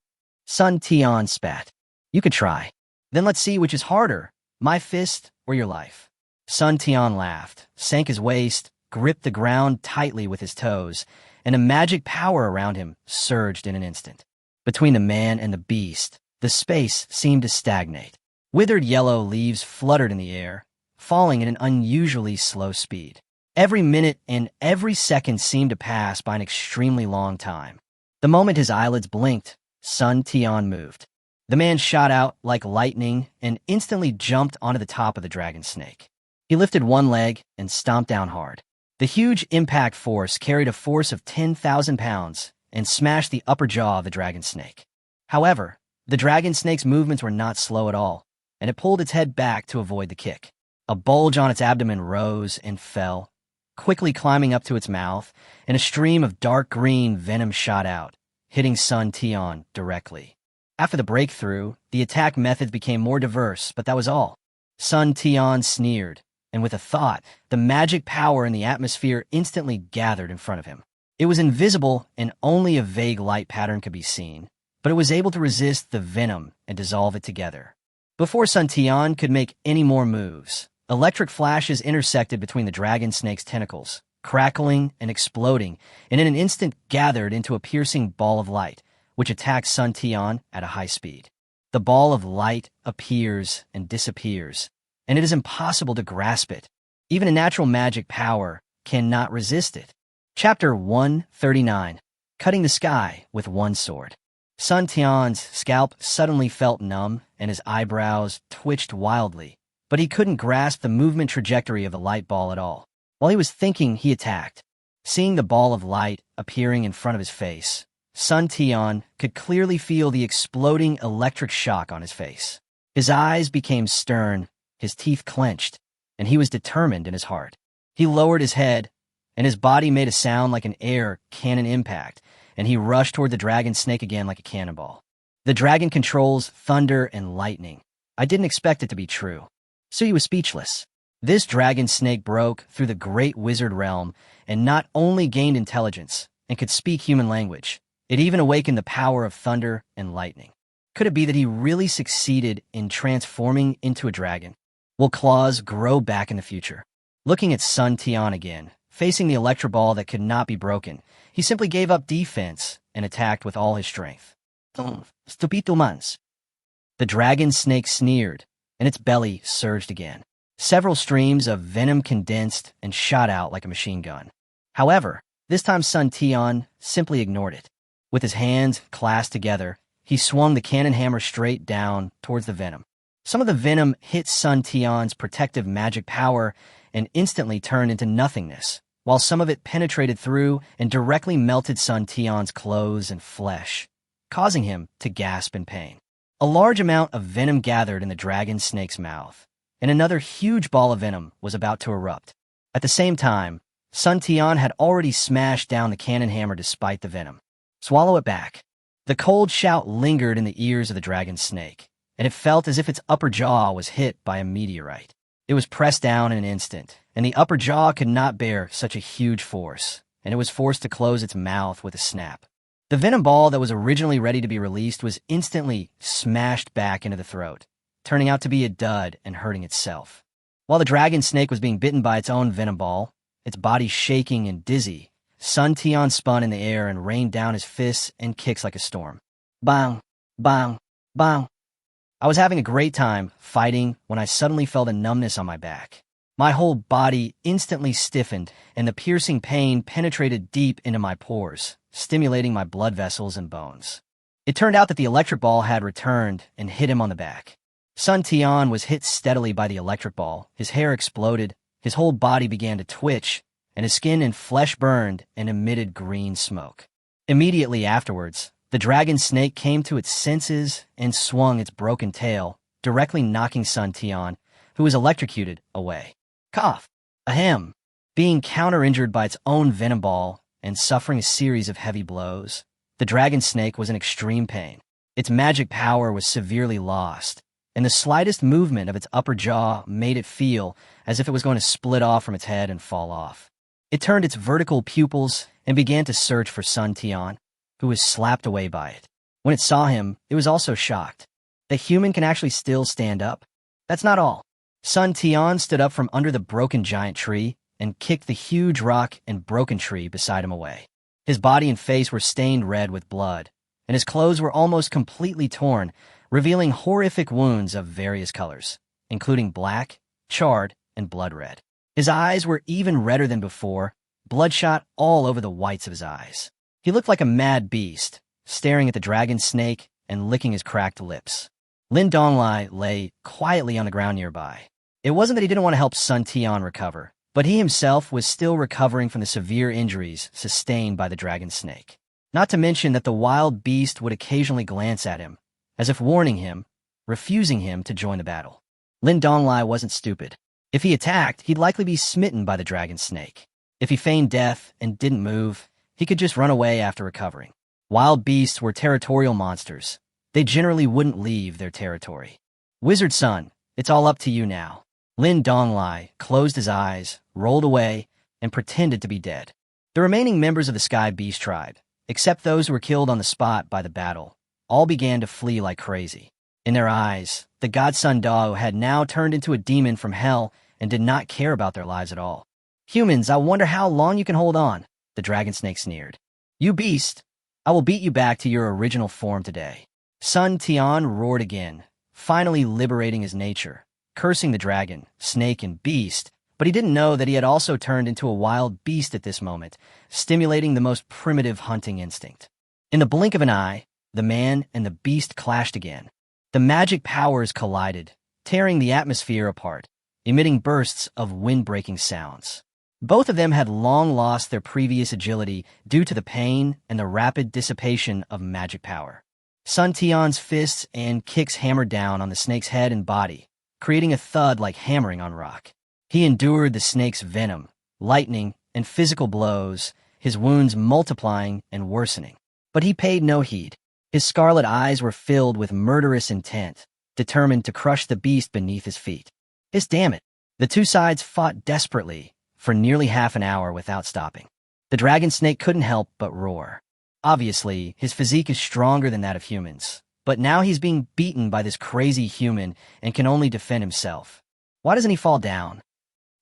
Sun Tian spat. You could try. Then let's see which is harder, my fist or your life. Sun Tian laughed, sank his waist, gripped the ground tightly with his toes, and a magic power around him surged in an instant. Between the man and the beast, the space seemed to stagnate. Withered yellow leaves fluttered in the air, falling at an unusually slow speed. Every minute and every second seemed to pass by an extremely long time. The moment his eyelids blinked, Sun Tian moved. The man shot out like lightning and instantly jumped onto the top of the dragon snake. He lifted one leg and stomped down hard. The huge impact force carried a force of 10,000 pounds and smashed the upper jaw of the dragon snake. However, the dragon snake's movements were not slow at all, and it pulled its head back to avoid the kick. A bulge on its abdomen rose and fell, quickly climbing up to its mouth, and a stream of dark green venom shot out, hitting Sun Tian directly. After the breakthrough, the attack methods became more diverse, but that was all. Sun Tian sneered, and with a thought, the magic power in the atmosphere instantly gathered in front of him. It was invisible, and only a vague light pattern could be seen, but it was able to resist the venom and dissolve it together. Before Sun Tian could make any more moves, electric flashes intersected between the dragon snake's tentacles, crackling and exploding, and in an instant gathered into a piercing ball of light, which attacked Sun Tian at a high speed. The ball of light appears and disappears, and it is impossible to grasp it. Even a natural magic power cannot resist it. Chapter 139. Cutting the Sky with One Sword. Sun Tian's scalp suddenly felt numb, and his eyebrows twitched wildly, but he couldn't grasp the movement trajectory of the light ball at all. While he was thinking, he attacked. Seeing the ball of light appearing in front of his face, Sun Tian could clearly feel the exploding electric shock on his face. His eyes became stern, his teeth clenched, and he was determined in his heart. He lowered his head, and his body made a sound like an air cannon impact, and he rushed toward the dragon snake again like a cannonball. The dragon controls thunder and lightning. I didn't expect it to be true. So he was speechless. This dragon snake broke through the great wizard realm and not only gained intelligence and could speak human language, it even awakened the power of thunder and lightning. Could it be that he really succeeded in transforming into a dragon? Will claws grow back in the future? Looking at Sun Tian again, facing the electro ball that could not be broken, he simply gave up defense and attacked with all his strength. Stupid humans. The dragon snake sneered, and its belly surged again. Several streams of venom condensed and shot out like a machine gun. However, this time Sun Tian simply ignored it. With his hands clasped together, he swung the cannon hammer straight down towards the venom. Some of the venom hit Sun Tian's protective magic power and instantly turned into nothingness, while some of it penetrated through and directly melted Sun Tian's clothes and flesh, causing him to gasp in pain. A large amount of venom gathered in the dragon snake's mouth, and another huge ball of venom was about to erupt. At the same time, Sun Tian had already smashed down the cannon hammer despite the venom. Swallow it back. The cold shout lingered in the ears of the dragon snake, and it felt as if its upper jaw was hit by a meteorite. It was pressed down in an instant, and the upper jaw could not bear such a huge force, and it was forced to close its mouth with a snap. The venom ball that was originally ready to be released was instantly smashed back into the throat, turning out to be a dud and hurting itself. While the dragon snake was being bitten by its own venom ball, its body shaking and dizzy, Sun Tian spun in the air and rained down his fists and kicks like a storm. Bang, bang, bang. I was having a great time fighting when I suddenly felt a numbness on my back. My whole body instantly stiffened, and the piercing pain penetrated deep into my pores, stimulating my blood vessels and bones. It turned out that the electric ball had returned and hit him on the back. Sun Tian was hit steadily by the electric ball. His hair exploded, his whole body began to twitch, and his skin and flesh burned and emitted green smoke. Immediately afterwards, the dragon snake came to its senses and swung its broken tail, directly knocking Sun Tian, who was electrocuted, away. Cough. Ahem. Being counter-injured by its own venom ball and suffering a series of heavy blows, the dragon snake was in extreme pain. Its magic power was severely lost, and the slightest movement of its upper jaw made it feel as if it was going to split off from its head and fall off. It turned its vertical pupils and began to search for Sun Tian, who was slapped away by it. When it saw him, it was also shocked. The human can actually still stand up? That's not all. Sun Tian stood up from under the broken giant tree and kicked the huge rock and broken tree beside him away. His body and face were stained red with blood, and his clothes were almost completely torn, revealing horrific wounds of various colors, including black, charred, and blood red. His eyes were even redder than before, bloodshot all over the whites of his eyes. He looked like a mad beast, staring at the dragon snake and licking his cracked lips. Lin Donglai lay quietly on the ground nearby. It wasn't that he didn't want to help Sun Tian recover, but he himself was still recovering from the severe injuries sustained by the dragon snake. Not to mention that the wild beast would occasionally glance at him, as if warning him, refusing him to join the battle. Lin Donglai wasn't stupid. If he attacked, he'd likely be smitten by the dragon snake. If he feigned death and didn't move, he could just run away after recovering. Wild beasts were territorial monsters. They generally wouldn't leave their territory. Wizard Sun, it's all up to you now. Lin Donglai closed his eyes, rolled away, and pretended to be dead. The remaining members of the Sky Beast tribe, except those who were killed on the spot by the battle, all began to flee like crazy. In their eyes, the Godson Dao had now turned into a demon from hell and did not care about their lives at all. Humans, I wonder how long you can hold on, the dragon snake sneered. You beast, I will beat you back to your original form today. Sun Tian roared again, finally liberating his nature, cursing the dragon, snake, and beast, but he didn't know that he had also turned into a wild beast at this moment, stimulating the most primitive hunting instinct. In the blink of an eye, the man and the beast clashed again. The magic powers collided, tearing the atmosphere apart, emitting bursts of wind-breaking sounds. Both of them had long lost their previous agility due to the pain and the rapid dissipation of magic power. Sun Tian's fists and kicks hammered down on the snake's head and body, creating a thud like hammering on rock. He endured the snake's venom, lightning, and physical blows, his wounds multiplying and worsening. But he paid no heed. His scarlet eyes were filled with murderous intent, determined to crush the beast beneath his feet. Damn it. The two sides fought desperately for nearly half an hour without stopping. The dragon snake couldn't help but roar. Obviously, his physique is stronger than that of humans, but now he's being beaten by this crazy human and can only defend himself. Why doesn't he fall down?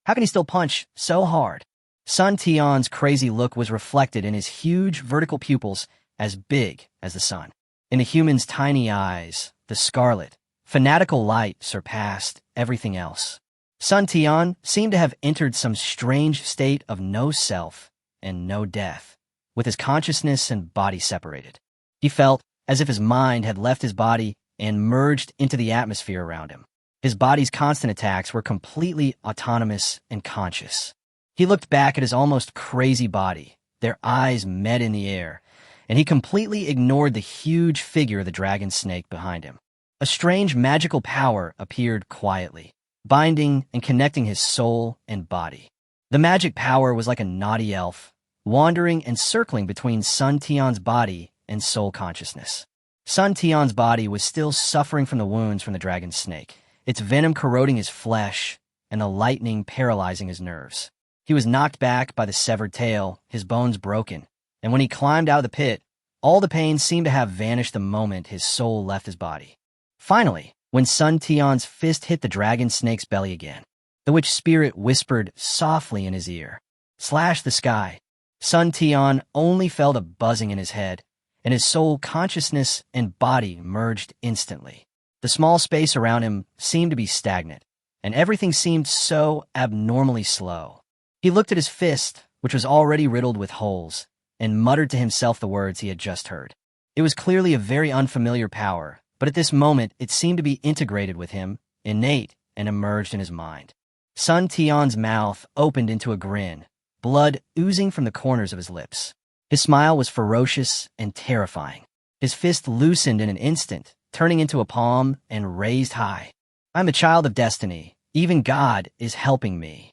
How can he still punch so hard? Sun Tian's crazy look was reflected in his huge vertical pupils as big as the sun. In the human's tiny eyes, the scarlet, fanatical light surpassed everything else. Sun Tian seemed to have entered some strange state of no self and no death, with his consciousness and body separated. He felt as if his mind had left his body and merged into the atmosphere around him. His body's constant attacks were completely autonomous and conscious. He looked back at his almost crazy body. Their eyes met in the air, and he completely ignored the huge figure of the dragon snake behind him. A strange magical power appeared quietly, binding and connecting his soul and body. The magic power was like a naughty elf, wandering and circling between Sun Tian's body and soul consciousness. Sun Tian's body was still suffering from the wounds from the dragon snake, its venom corroding his flesh and the lightning paralyzing his nerves. He was knocked back by the severed tail, his bones broken, and when he climbed out of the pit, all the pain seemed to have vanished the moment his soul left his body. Finally, when Sun Tian's fist hit the dragon snake's belly again, The witch spirit whispered softly in his ear. Slash the sky. Sun Tian only felt a buzzing in his head, and his soul, consciousness, and body merged instantly. The small space around him seemed to be stagnant, and everything seemed so abnormally slow. He looked at his fist, which was already riddled with holes, and muttered to himself the words he had just heard. It was clearly a very unfamiliar power, but at this moment it seemed to be integrated with him, innate, and emerged in his mind. Sun Tian's mouth opened into a grin, blood oozing from the corners of his lips. His smile was ferocious and terrifying. His fist loosened in an instant, turning into a palm and raised high. I'm a child of destiny. Even God is helping me.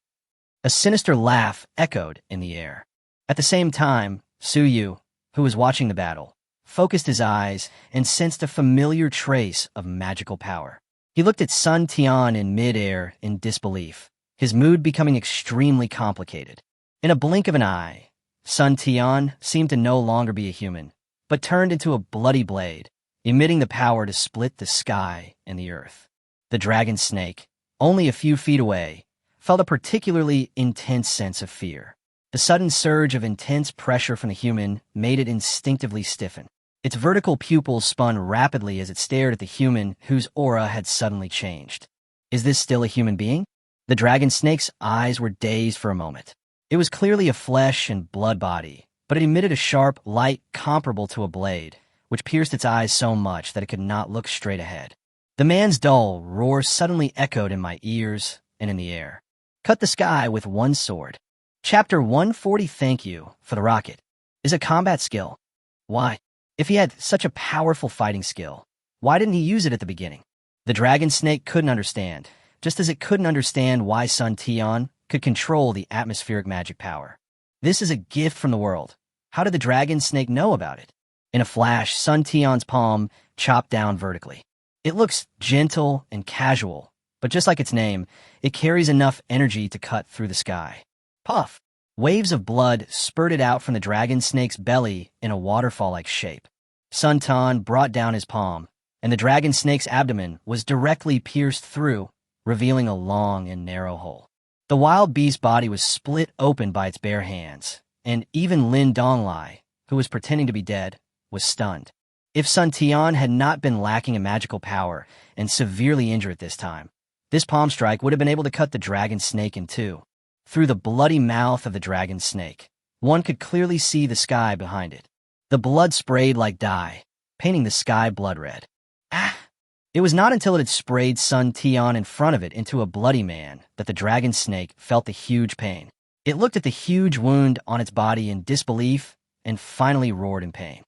A sinister laugh echoed in the air. At the same time, Su Yu, who was watching the battle, focused his eyes and sensed a familiar trace of magical power. He looked at Sun Tian in midair in disbelief, his mood becoming extremely complicated. In a blink of an eye, Sun Tian seemed to no longer be a human, but turned into a bloody blade, emitting the power to split the sky and the earth. The dragon snake, only a few feet away, felt a particularly intense sense of fear. The sudden surge of intense pressure from the human made it instinctively stiffen. Its vertical pupils spun rapidly as it stared at the human whose aura had suddenly changed. Is this still a human being? The dragon snake's eyes were dazed for a moment. It was clearly a flesh and blood body, but it emitted a sharp light comparable to a blade, which pierced its eyes so much that it could not look straight ahead. The man's dull roar suddenly echoed in my ears and in the air. Cut the sky with one sword. Chapter 140. Thank you for the rocket. Is a combat skill. Why? If he had such a powerful fighting skill, why didn't he use it at the beginning? The dragon snake couldn't understand, just as it couldn't understand why Sun Tian could control the atmospheric magic power. This is a gift from the world. How did the dragon snake know about it? In a flash, Sun Tian's palm chopped down vertically. It looks gentle and casual, but just like its name, it carries enough energy to cut through the sky. Puff! Waves of blood spurted out from the dragon snake's belly in a waterfall-like shape. Sun Tian brought down his palm, and the dragon snake's abdomen was directly pierced through, revealing a long and narrow hole. The wild beast's body was split open by its bare hands, and even Lin Donglai, who was pretending to be dead, was stunned. If Sun Tian had not been lacking in magical power and severely injured this time, this palm strike would have been able to cut the dragon snake in two. Through the bloody mouth of the dragon snake, one could clearly see the sky behind it. The blood sprayed like dye, painting the sky blood red. Ah! It was not until it had sprayed Sun Tian in front of it into a bloody man that the dragon snake felt the huge pain. It looked at the huge wound on its body in disbelief and finally roared in pain.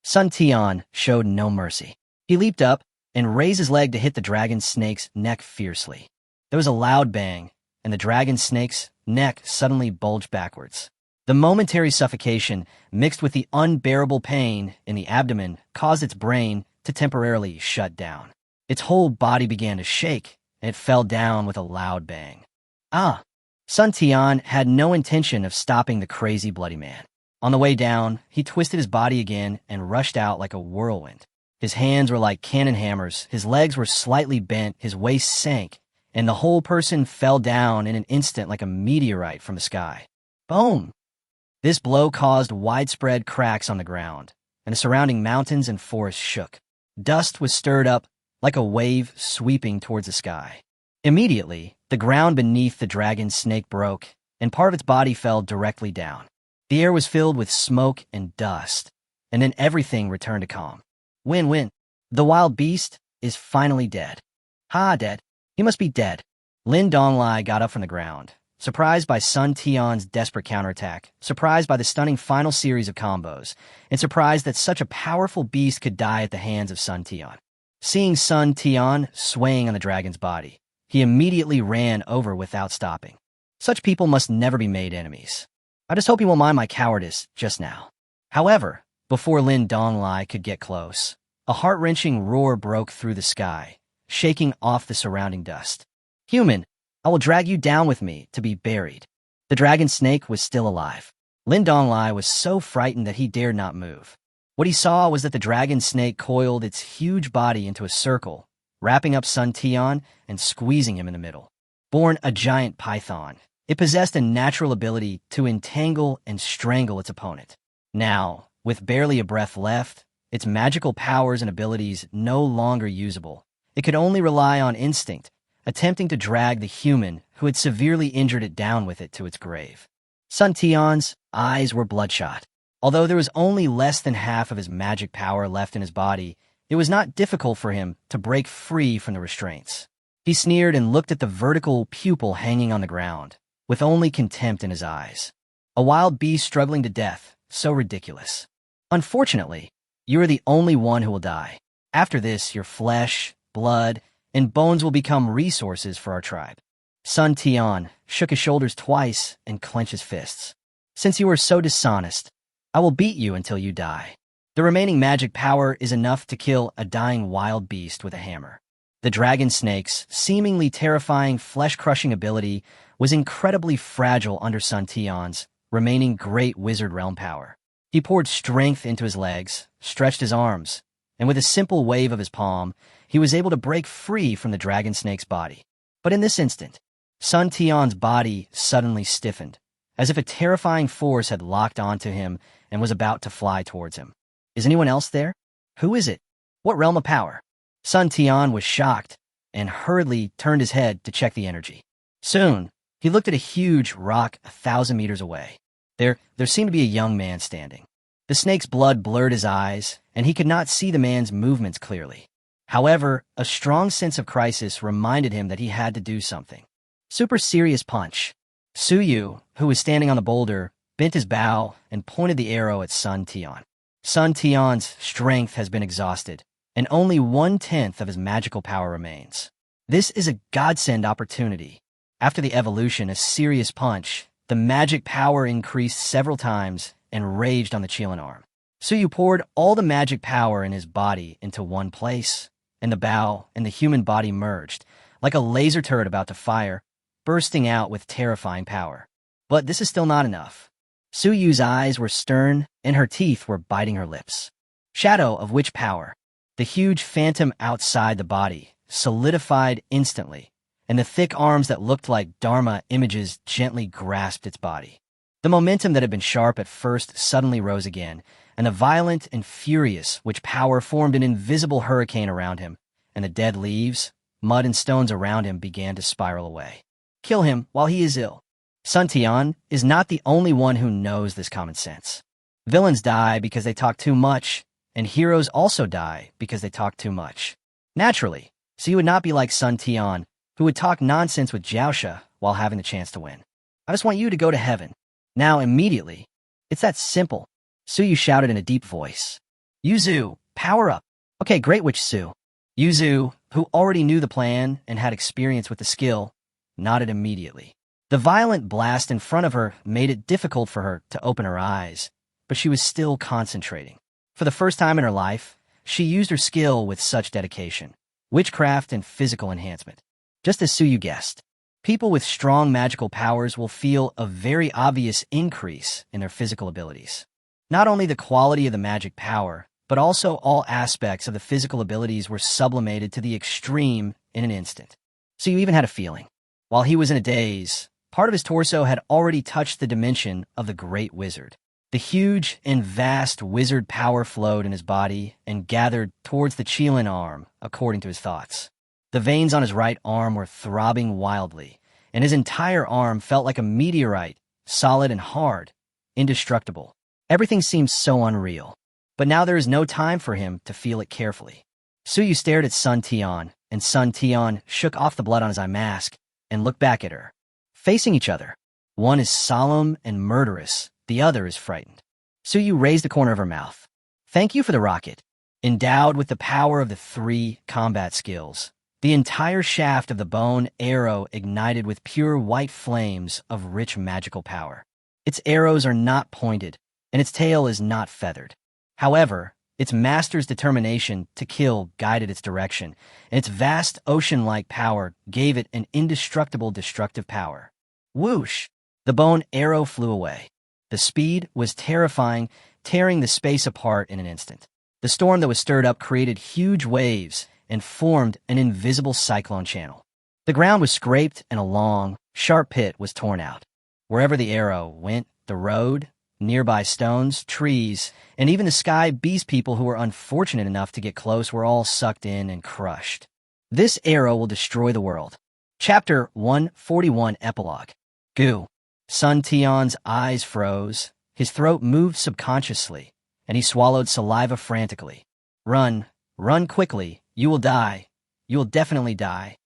Sun Tian showed no mercy. He leaped up and raised his leg to hit the dragon snake's neck fiercely. There was a loud bang, and the dragon snake's neck suddenly bulged backwards. The momentary suffocation, mixed with the unbearable pain in the abdomen, caused its brain to temporarily shut down. Its whole body began to shake, and it fell down with a loud bang. Sun Tian had no intention of stopping the crazy bloody man. On the way down, he twisted his body again and rushed out like a whirlwind. His hands were like cannon hammers, his legs were slightly bent, his waist sank, and the whole person fell down in an instant like a meteorite from the sky. Boom! This blow caused widespread cracks on the ground, and the surrounding mountains and forests shook. Dust was stirred up like a wave sweeping towards the sky. Immediately, the ground beneath the dragon snake broke, and part of its body fell directly down. The air was filled with smoke and dust, and then everything returned to calm. Win-win. The wild beast is finally dead. Dead. He must be dead. Lin Donglai got up from the ground, surprised by Sun Tian's desperate counterattack, surprised by the stunning final series of combos, and surprised that such a powerful beast could die at the hands of Sun Tian. Seeing Sun Tian swaying on the dragon's body, he immediately ran over without stopping. Such people must never be made enemies. I just hope he won't mind my cowardice just now. However, before Lin Donglai could get close, a heart-wrenching roar broke through the sky, shaking off the surrounding dust. Human, I will drag you down with me to be buried. The dragon snake was still alive. Lin Donglai was so frightened that he dared not move. What he saw was that the dragon snake coiled its huge body into a circle, wrapping up Sun Tian and squeezing him in the middle. Born a giant python, it possessed a natural ability to entangle and strangle its opponent. Now, with barely a breath left, its magical powers and abilities no longer usable, it could only rely on instinct, attempting to drag the human who had severely injured it down with it to its grave. Sun Tion's eyes were bloodshot. Although there was only less than half of his magic power left in his body, it was not difficult for him to break free from the restraints. He sneered and looked at the vertical pupil hanging on the ground, with only contempt in his eyes. A wild beast struggling to death, so ridiculous. Unfortunately, you are the only one who will die. After this, your flesh, blood, and bones will become resources for our tribe. Sun Tian shook his shoulders twice and clenched his fists. Since you are so dishonest, I will beat you until you die. The remaining magic power is enough to kill a dying wild beast with a hammer. The dragon snake's seemingly terrifying flesh-crushing ability was incredibly fragile under Sun Tian's remaining great wizard realm power. He poured strength into his legs, stretched his arms, and with a simple wave of his palm, he was able to break free from the dragon snake's body. But in this instant, Sun Tian's body suddenly stiffened, as if a terrifying force had locked onto him and was about to fly towards him. Is anyone else there? Who is it? What realm of power? Sun Tian was shocked and hurriedly turned his head to check the energy. Soon, he looked at a huge rock 1,000 meters away. There seemed to be a young man standing. The snake's blood blurred his eyes, and he could not see the man's movements clearly. However, a strong sense of crisis reminded him that he had to do something. Super serious punch. Suyu, who was standing on the boulder, bent his bow and pointed the arrow at Sun Tian. Sun Tian's strength has been exhausted, and only 1/10 of his magical power remains. This is a godsend opportunity. After the evolution, a serious punch, the magic power increased several times and raged on the Qilin arm. Suyu poured all the magic power in his body into one place, and the bow and the human body merged, like a laser turret about to fire, bursting out with terrifying power. But this is still not enough. Suyu's eyes were stern, and her teeth were biting her lips. Shadow of witch power. The huge phantom outside the body solidified instantly, and the thick arms that looked like Dharma images gently grasped its body. The momentum that had been sharp at first suddenly rose again, and the violent and furious witch power formed an invisible hurricane around him, and the dead leaves, mud and stones around him began to spiral away. Kill him while he is ill. Sun Tian is not the only one who knows this common sense. Villains die because they talk too much, and heroes also die because they talk too much. Naturally, so you would not be like Sun Tian, who would talk nonsense with Jiaosha while having the chance to win. I just want you to go to heaven. Now, immediately. It's that simple. Suyu shouted in a deep voice. Yuzu, power up. Okay, great witch Su. Yuzu, who already knew the plan and had experience with the skill, nodded immediately. The violent blast in front of her made it difficult for her to open her eyes, but she was still concentrating. For the first time in her life, she used her skill with such dedication, witchcraft and physical enhancement. Just as Suyu guessed, people with strong magical powers will feel a very obvious increase in their physical abilities. Not only the quality of the magic power, but also all aspects of the physical abilities were sublimated to the extreme in an instant. Suyu even had a feeling. While he was in a daze, part of his torso had already touched the dimension of the great wizard. The huge and vast wizard power flowed in his body and gathered towards the Qilin arm, according to his thoughts. The veins on his right arm were throbbing wildly, and his entire arm felt like a meteorite, solid and hard, indestructible. Everything seemed so unreal. But now there is no time for him to feel it carefully. Suyu stared at Sun Tian, and Sun Tian shook off the blood on his eye mask and looked back at her. Facing each other, one is solemn and murderous, the other is frightened. Suyu raised the corner of her mouth. Thank you for the rocket. Endowed with the power of the 3 combat skills, the entire shaft of the bone arrow ignited with pure white flames of rich magical power. Its arrows are not pointed, and its tail is not feathered. However, its master's determination to kill guided its direction, and its vast ocean-like power gave it an indestructible destructive power. Whoosh! The bone arrow flew away. The speed was terrifying, tearing the space apart in an instant. The storm that was stirred up created huge waves and formed an invisible cyclone channel. The ground was scraped and a long, sharp pit was torn out. Wherever the arrow went, the road, nearby stones, trees, and even the sky beast people who were unfortunate enough to get close were all sucked in and crushed. This arrow will destroy the world. Chapter 141 Epilogue. Goo. Sun Tion's eyes froze, his throat moved subconsciously, and he swallowed saliva frantically. Run, run quickly, you will die. You will definitely die.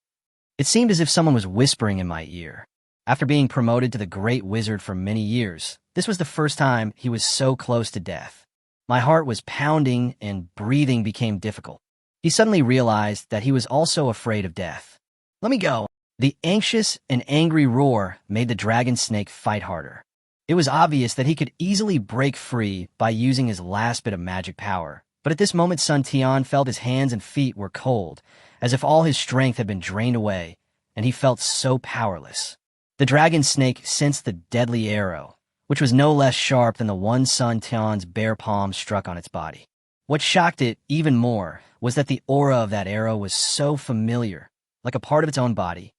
It seemed as if someone was whispering in my ear. After being promoted to the Great Wizard for many years, this was the first time he was so close to death. My heart was pounding and breathing became difficult. He suddenly realized that he was also afraid of death. Let me go. The anxious and angry roar made the dragon snake fight harder. It was obvious that he could easily break free by using his last bit of magic power, but at this moment Sun Tian felt his hands and feet were cold, as if all his strength had been drained away, and he felt so powerless. The dragon snake sensed the deadly arrow, which was no less sharp than the one Sun Tian's bare palm struck on its body. What shocked it even more was that the aura of that arrow was so familiar, like a part of its own body.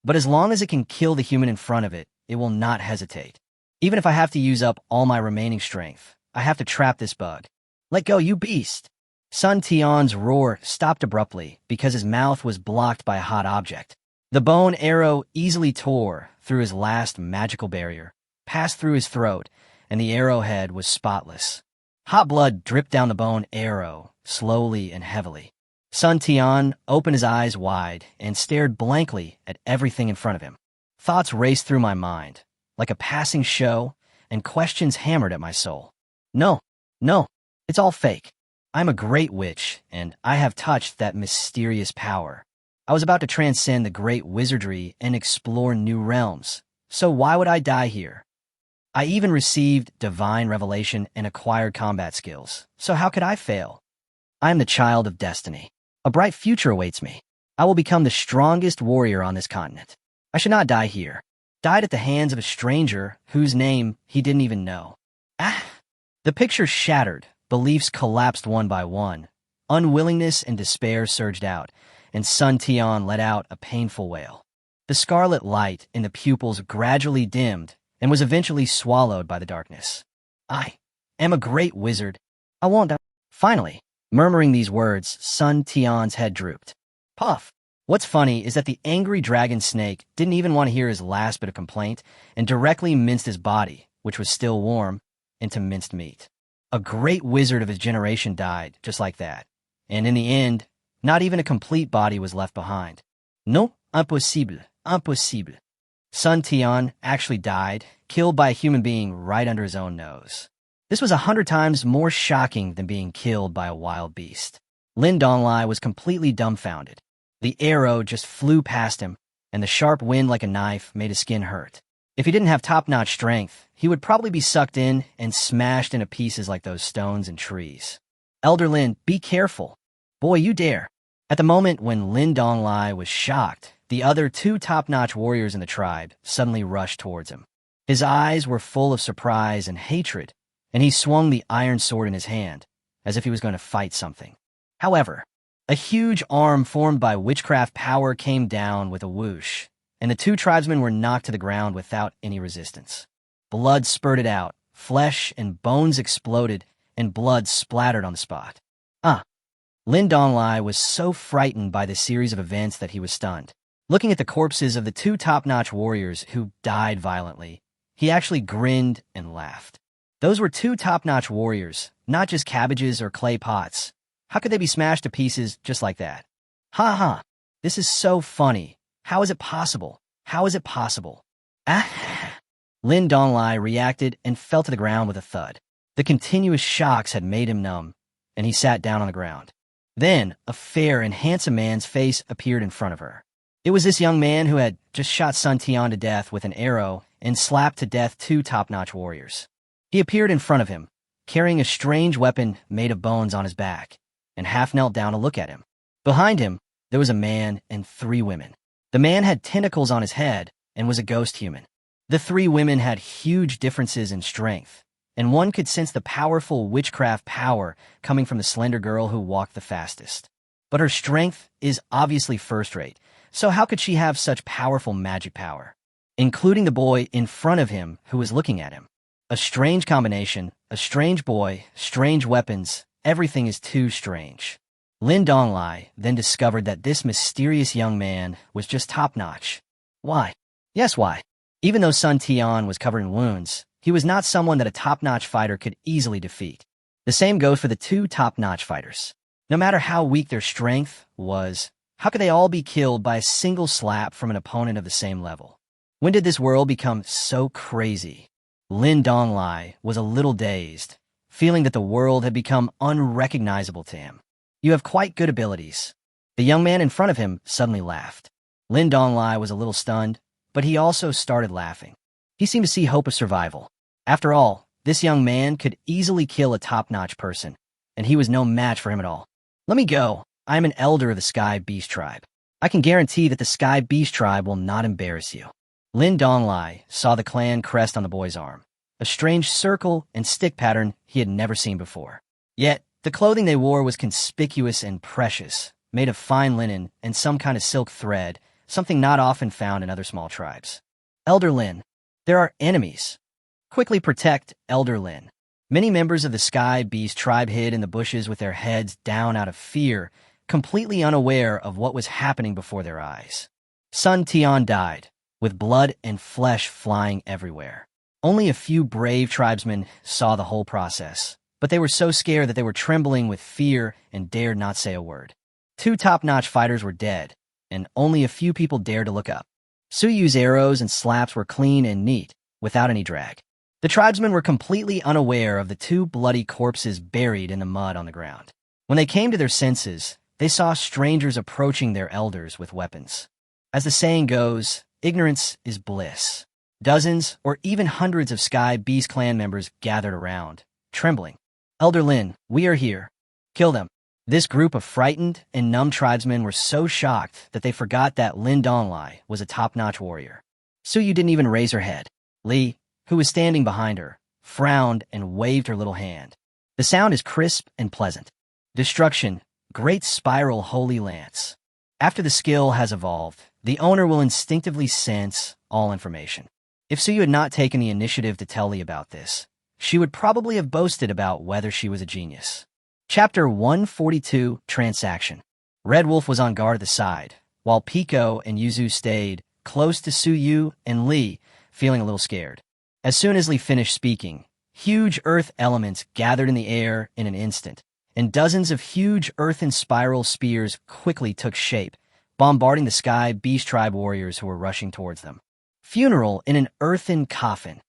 But as long as it can kill the human in front of it, it will not hesitate. Even if I have to use up all my remaining strength, I have to trap this bug. Let go, you beast! Sun Tian's roar stopped abruptly because his mouth was blocked by a hot object. The bone arrow easily tore through his last magical barrier, passed through his throat, and the arrowhead was spotless. Hot blood dripped down the bone arrow, slowly and heavily. Sun Tian opened his eyes wide and stared blankly at everything in front of him. Thoughts raced through my mind, like a passing show, and questions hammered at my soul. No, it's all fake. I'm a great witch, and I have touched that mysterious power. I was about to transcend the great wizardry and explore new realms, so why would I die here? I even received divine revelation and acquired combat skills, so how could I fail? I am the child of destiny. A bright future awaits me. I will become the strongest warrior on this continent. I should not die here. Died at the hands of a stranger whose name he didn't even know. The picture shattered, beliefs collapsed one by one. Unwillingness and despair surged out, and Sun Tian let out a painful wail. The scarlet light in the pupils gradually dimmed and was eventually swallowed by the darkness. I am a great wizard. I won't die. Finally, murmuring these words, Sun Tian's head drooped. Puff! What's funny is that the angry dragon snake didn't even want to hear his last bit of complaint and directly minced his body, which was still warm, into minced meat. A great wizard of his generation died just like that, and in the end, not even a complete body was left behind. Non, impossible, impossible. Sun Tian actually died, killed by a human being right under his own nose. This was 100 times more shocking than being killed by a wild beast. Lin Donglai was completely dumbfounded. The arrow just flew past him, and the sharp wind like a knife made his skin hurt. If he didn't have top-notch strength, he would probably be sucked in and smashed into pieces like those stones and trees. Elder Lin, be careful. Boy, you dare. At the moment when Lin Donglai was shocked, the other two top-notch warriors in the tribe suddenly rushed towards him. His eyes were full of surprise and hatred, and he swung the iron sword in his hand, as if he was going to fight something. However, a huge arm formed by witchcraft power came down with a whoosh, and the two tribesmen were knocked to the ground without any resistance. Blood spurted out, flesh and bones exploded, and blood splattered on the spot. Lin Donglai was so frightened by the series of events that he was stunned. Looking at the corpses of the two top-notch warriors who died violently, he actually grinned and laughed. Those were two top-notch warriors, not just cabbages or clay pots. How could they be smashed to pieces just like that? Ha ha! This is so funny. How is it possible? How is it possible? Lin Donglai reacted and fell to the ground with a thud. The continuous shocks had made him numb, and he sat down on the ground. Then, a fair and handsome man's face appeared in front of her. It was this young man who had just shot Sun Tian to death with an arrow and slapped to death two top-notch warriors. He appeared in front of him, carrying a strange weapon made of bones on his back, and half knelt down to look at him. Behind him, there was a man and 3 women. The man had tentacles on his head and was a ghost human. The 3 women had huge differences in strength, and one could sense the powerful witchcraft power coming from the slender girl who walked the fastest. But her strength is obviously first-rate, so how could she have such powerful magic power? Including the boy in front of him who was looking at him. A strange combination, a strange boy, strange weapons, everything is too strange. Lin Donglai then discovered that this mysterious young man was just top-notch. Why? Yes, why? Even though Sun Tian was covered in wounds, he was not someone that a top-notch fighter could easily defeat. The same goes for the two top-notch fighters. No matter how weak their strength was, how could they all be killed by a single slap from an opponent of the same level? When did this world become so crazy? Lin Donglai was a little dazed, feeling that the world had become unrecognizable to him. You have quite good abilities. The young man in front of him suddenly laughed. Lin Donglai was a little stunned, but he also started laughing. He seemed to see hope of survival. After all, this young man could easily kill a top-notch person, and he was no match for him at all. Let me go. I am an elder of the Sky Beast Tribe. I can guarantee that the Sky Beast Tribe will not embarrass you. Lin Donglai saw the clan crest on the boy's arm, a strange circle and stick pattern he had never seen before. Yet, the clothing they wore was conspicuous and precious, made of fine linen and some kind of silk thread, something not often found in other small tribes. Elder Lin, there are enemies. Quickly protect Elder Lin. Many members of the Sky Beast Tribe hid in the bushes with their heads down out of fear, completely unaware of what was happening before their eyes. Sun Tian died, with blood and flesh flying everywhere. Only a few brave tribesmen saw the whole process, but they were so scared that they were trembling with fear and dared not say a word. Two top-notch fighters were dead, and only a few people dared to look up. Su Yu's arrows and slaps were clean and neat, without any drag. The tribesmen were completely unaware of the two bloody corpses buried in the mud on the ground. When they came to their senses, they saw strangers approaching their elders with weapons. As the saying goes, ignorance is bliss. Dozens or even hundreds of Sky Beast clan members gathered around, trembling. Elder Lin, we are here. Kill them. This group of frightened and numb tribesmen were so shocked that they forgot that Lin Donglai was a top-notch warrior. Su Yu didn't even raise her head. Li, who was standing behind her, frowned and waved her little hand. The sound is crisp and pleasant. Destruction, great spiral holy lance. After the skill has evolved, the owner will instinctively sense all information. If Su Yu had not taken the initiative to tell Li about this, she would probably have boasted about whether she was a genius. Chapter 142, Transaction. Red Wolf was on guard at the side, while Pico and Yuzu stayed close to Su Yu and Li, feeling a little scared. As soon as Li finished speaking, huge earth elements gathered in the air in an instant, and dozens of huge earthen spiral spears quickly took shape, bombarding the Sky Beast Tribe warriors who were rushing towards them. Funeral in an earthen coffin.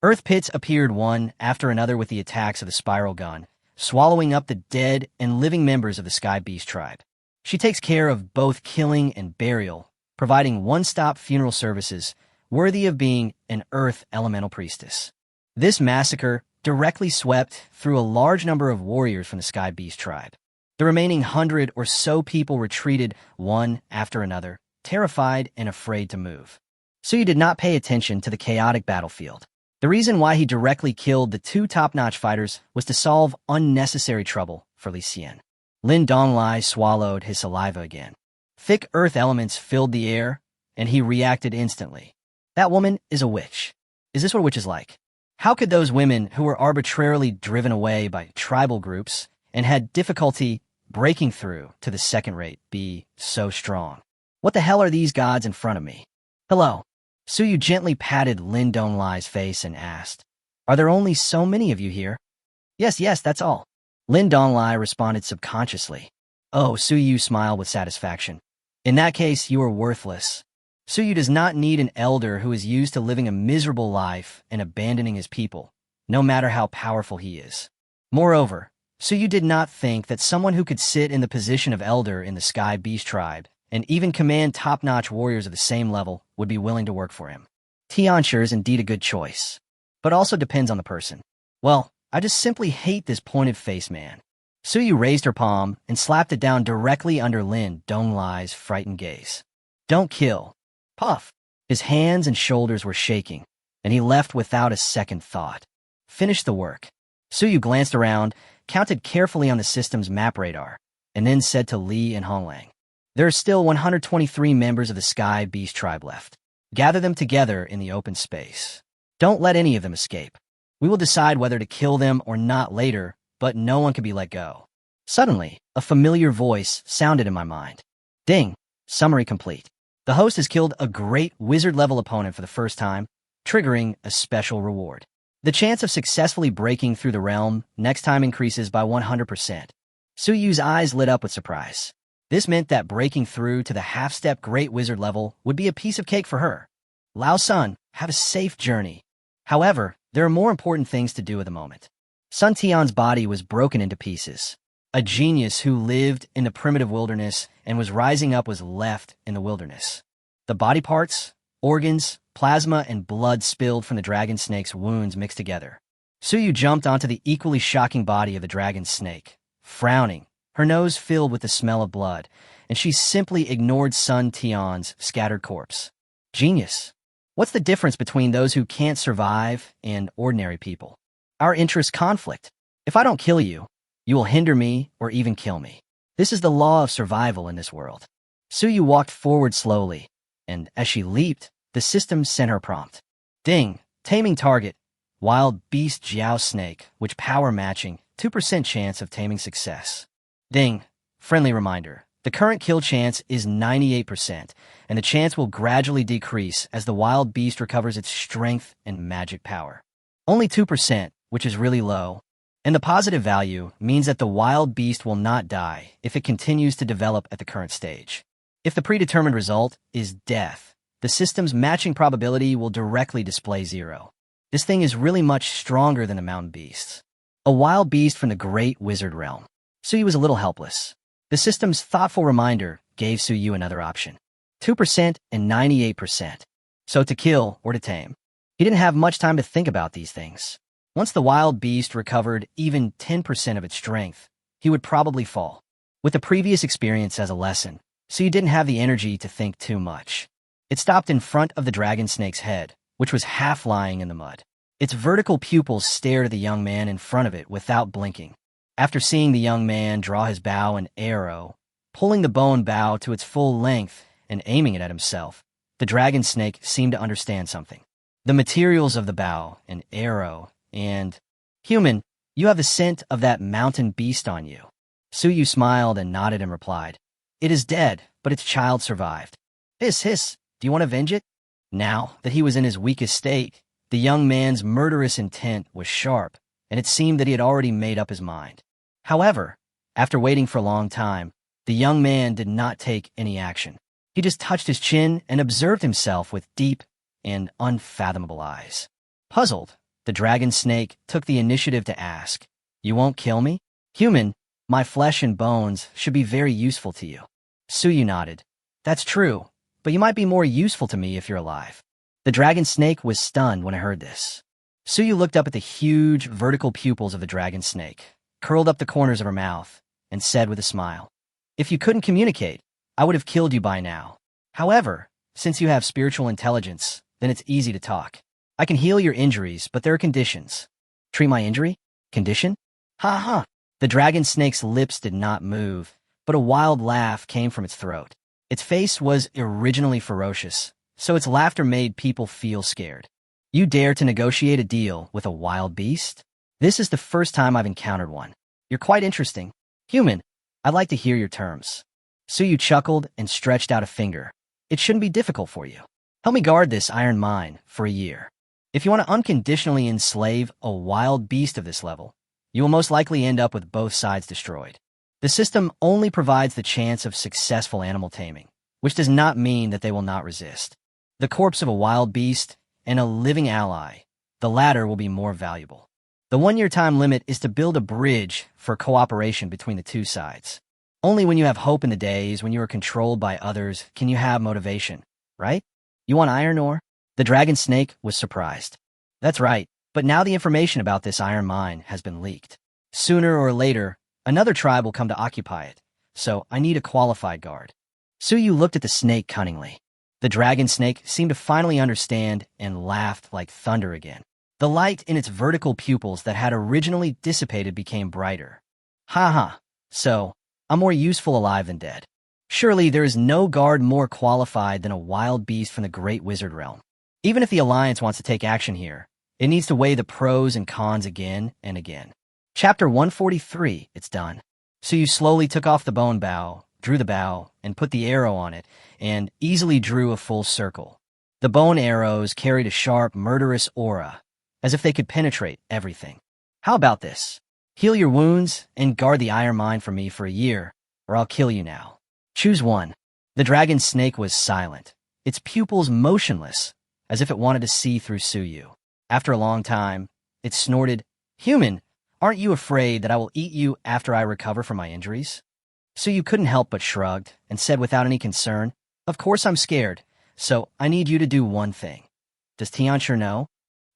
Earth pits appeared one after another with the attacks of the spiral gun, swallowing up the dead and living members of the Sky Beast Tribe. She takes care of both killing and burial, providing one-stop funeral services worthy of being an Earth Elemental Priestess. This massacre directly swept through a large number of warriors from the Sky Beast Tribe. The remaining 100 or so people retreated one after another, terrified and afraid to move. Su Yu did not pay attention to the chaotic battlefield. The reason why he directly killed the two top-notch fighters was to solve unnecessary trouble for Li Xian. Lin Donglai swallowed his saliva again. Thick earth elements filled the air, and he reacted instantly. That woman is a witch. Is this what a witch is like? How could those women who were arbitrarily driven away by tribal groups and had difficulty breaking through to the second rate be so strong? What the hell are these gods in front of me? Hello. Su Yu gently patted Lin Donglai's face and asked, "Are there only so many of you here?" Yes, that's all." Lin Donglai responded subconsciously. Oh, Su Yu smiled with satisfaction. "In that case, you are worthless. Su Yu does not need an elder who is used to living a miserable life and abandoning his people, no matter how powerful he is. Moreover, Su Yu did not think that someone who could sit in the position of elder in the Sky Beast Tribe and even command top-notch warriors of the same level would be willing to work for him. Tianshi is indeed a good choice, but also depends on the person. Well, I just simply hate this pointed-faced man." Su Yu raised her palm and slapped it down directly under Lin Donglai's frightened gaze. "Don't kill." Puff. His hands and shoulders were shaking, and he left without a second thought. Finish the work. Su Yu glanced around, counted carefully on the system's map radar, and then said to Li and Honglang, "There are still 123 members of the Sky Beast tribe left. Gather them together in the open space. Don't let any of them escape. We will decide whether to kill them or not later, but no one can be let go." Suddenly, a familiar voice sounded in my mind. Ding! Summary complete. The host has killed a great wizard-level opponent for the first time, triggering a special reward. The chance of successfully breaking through the realm next time increases by 100%. Suyu's eyes lit up with surprise. This meant that breaking through to the half-step great wizard level would be a piece of cake for her. Lao Sun, have a safe journey. However, there are more important things to do at the moment. Sun Tian's body was broken into pieces. A genius who lived in the primitive wilderness and was rising up was left in the wilderness. The body parts, organs, plasma, and blood spilled from the dragon snake's wounds mixed together. Suyu jumped onto the equally shocking body of the dragon snake, frowning, her nose filled with the smell of blood, and she simply ignored Sun Tian's scattered corpse. Genius. What's the difference between those who can't survive and ordinary people? Our interests conflict. If I don't kill you, you will hinder me or even kill me. This is the law of survival in this world. Suyu walked forward slowly, and as she leaped, the system sent her a prompt. Ding, taming target, wild beast Jiao snake, which power matching, 2% chance of taming success. Ding, friendly reminder. The current kill chance is 98%, and the chance will gradually decrease as the wild beast recovers its strength and magic power. Only 2%, which is really low, and the positive value means that the wild beast will not die if it continues to develop at the current stage. If the predetermined result is death, the system's matching probability will directly display 0. This thing is really much stronger than the mountain beasts. A wild beast from the great wizard realm. Suyu was a little helpless. The system's thoughtful reminder gave Suyu another option. 2% and 98%. So to kill or to tame. He didn't have much time to think about these things. Once the wild beast recovered even 10% of its strength, he would probably fall. With the previous experience as a lesson, Suyu didn't have the energy to think too much. It stopped in front of the dragon snake's head, which was half lying in the mud. Its vertical pupils stared at the young man in front of it without blinking. After seeing the young man draw his bow and arrow, pulling the bow and bow to its full length and aiming it at himself, the dragon snake seemed to understand something. The materials of the bow and arrow and... Human, you have the scent of that mountain beast on you. Suyu smiled and nodded and replied, "It is dead, but its child survived." Hiss, hiss, do you want to avenge it? Now that he was in his weakest state, the young man's murderous intent was sharp, and it seemed that he had already made up his mind. However, after waiting for a long time, the young man did not take any action. He just touched his chin and observed himself with deep and unfathomable eyes. Puzzled, the dragon snake took the initiative to ask, "You won't kill me? Human, my flesh and bones should be very useful to you." Suyu nodded. "That's true, but you might be more useful to me if you're alive." The dragon snake was stunned when it heard this. Suyu looked up at the huge vertical pupils of the dragon snake, curled up the corners of her mouth, and said with a smile, "If you couldn't communicate, I would have killed you by now. However, since you have spiritual intelligence, then it's easy to talk. I can heal your injuries, but there are conditions." "Treat my injury? Condition?" "Ha ha." The dragon snake's lips did not move, but a wild laugh came from its throat. Its face was originally ferocious, so its laughter made people feel scared. "You dare to negotiate a deal with a wild beast? This is the first time I've encountered one. You're quite interesting. Human, I'd like to hear your terms." Suyu chuckled and stretched out a finger. "It shouldn't be difficult for you. Help me guard this iron mine for a year. If you want to unconditionally enslave a wild beast of this level, you will most likely end up with both sides destroyed. The system only provides the chance of successful animal taming, which does not mean that they will not resist. The corpse of a wild beast and a living ally, the latter will be more valuable. The 1-year time limit is to build a bridge for cooperation between the two sides. Only when you have hope in the days when you are controlled by others can you have motivation, right? You want iron ore?" The dragon snake was surprised. "That's right, but now the information about this iron mine has been leaked. Sooner or later, another tribe will come to occupy it, so I need a qualified guard." Suyu looked at the snake cunningly. The dragon snake seemed to finally understand and laughed like thunder again. The light in its vertical pupils that had originally dissipated became brighter. "Ha ha, so I'm more useful alive than dead. Surely there is no guard more qualified than a wild beast from the great wizard realm. Even if the Alliance wants to take action here, it needs to weigh the pros and cons again and again. Chapter 143, it's done. So you slowly took off the bone bow, drew the bow, and put the arrow on it, and easily drew a full circle. The bone arrows carried a sharp, murderous aura, as if they could penetrate everything. How about this? Heal your wounds and guard the iron mine for me for a year, or I'll kill you now. Choose one. The dragon snake was silent, its pupils motionless, as if it wanted to see through Suyu. After a long time, it snorted, "Human, aren't you afraid that I will eat you after I recover from my injuries?" Suyu couldn't help but shrugged and said without any concern, "Of course I'm scared, so I need you to do one thing." Does Tianxia know?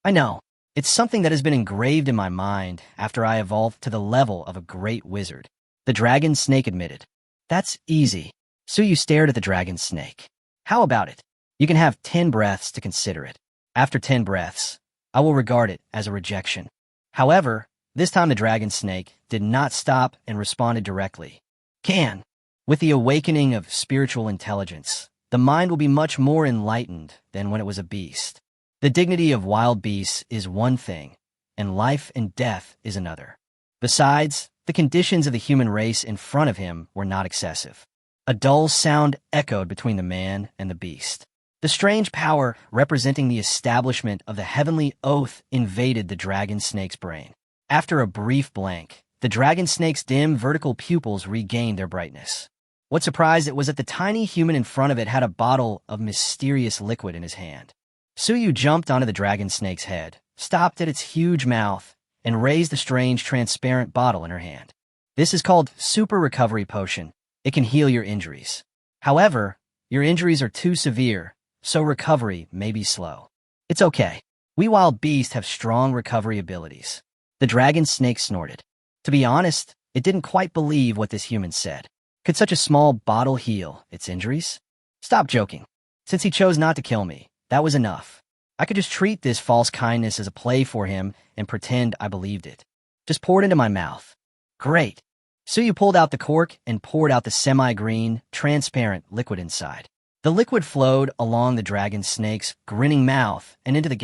I know. It's something that has been engraved in my mind after I evolved to the level of a great wizard. The dragon snake admitted. That's easy. Suyu stared at the dragon snake. How about it? You can have 10 breaths to consider it. After 10 breaths, I will regard it as a rejection. However, this time the dragon snake did not stop and responded directly. Can. With the awakening of spiritual intelligence, the mind will be much more enlightened than when it was a beast. The dignity of wild beasts is one thing, and life and death is another. Besides, the conditions of the human race in front of him were not excessive. A dull sound echoed between the man and the beast. The strange power representing the establishment of the heavenly oath invaded the dragon snake's brain. After a brief blank, the dragon snake's dim vertical pupils regained their brightness. What surprised it was that the tiny human in front of it had a bottle of mysterious liquid in his hand. Suyu jumped onto the dragon snake's head, stopped at its huge mouth, and raised the strange transparent bottle in her hand. This is called Super Recovery Potion. It can heal your injuries. However, your injuries are too severe, so recovery may be slow. It's okay. We wild beasts have strong recovery abilities. The dragon snake snorted. To be honest, it didn't quite believe what this human said. Could such a small bottle heal its injuries? Stop joking. Since he chose not to kill me, that was enough. I could just treat this false kindness as a play for him and pretend I believed it. Just pour it into my mouth. Great. Suyu pulled out the cork and poured out the semi-green, transparent liquid inside. The liquid flowed along the dragon snake's grinning mouth and into the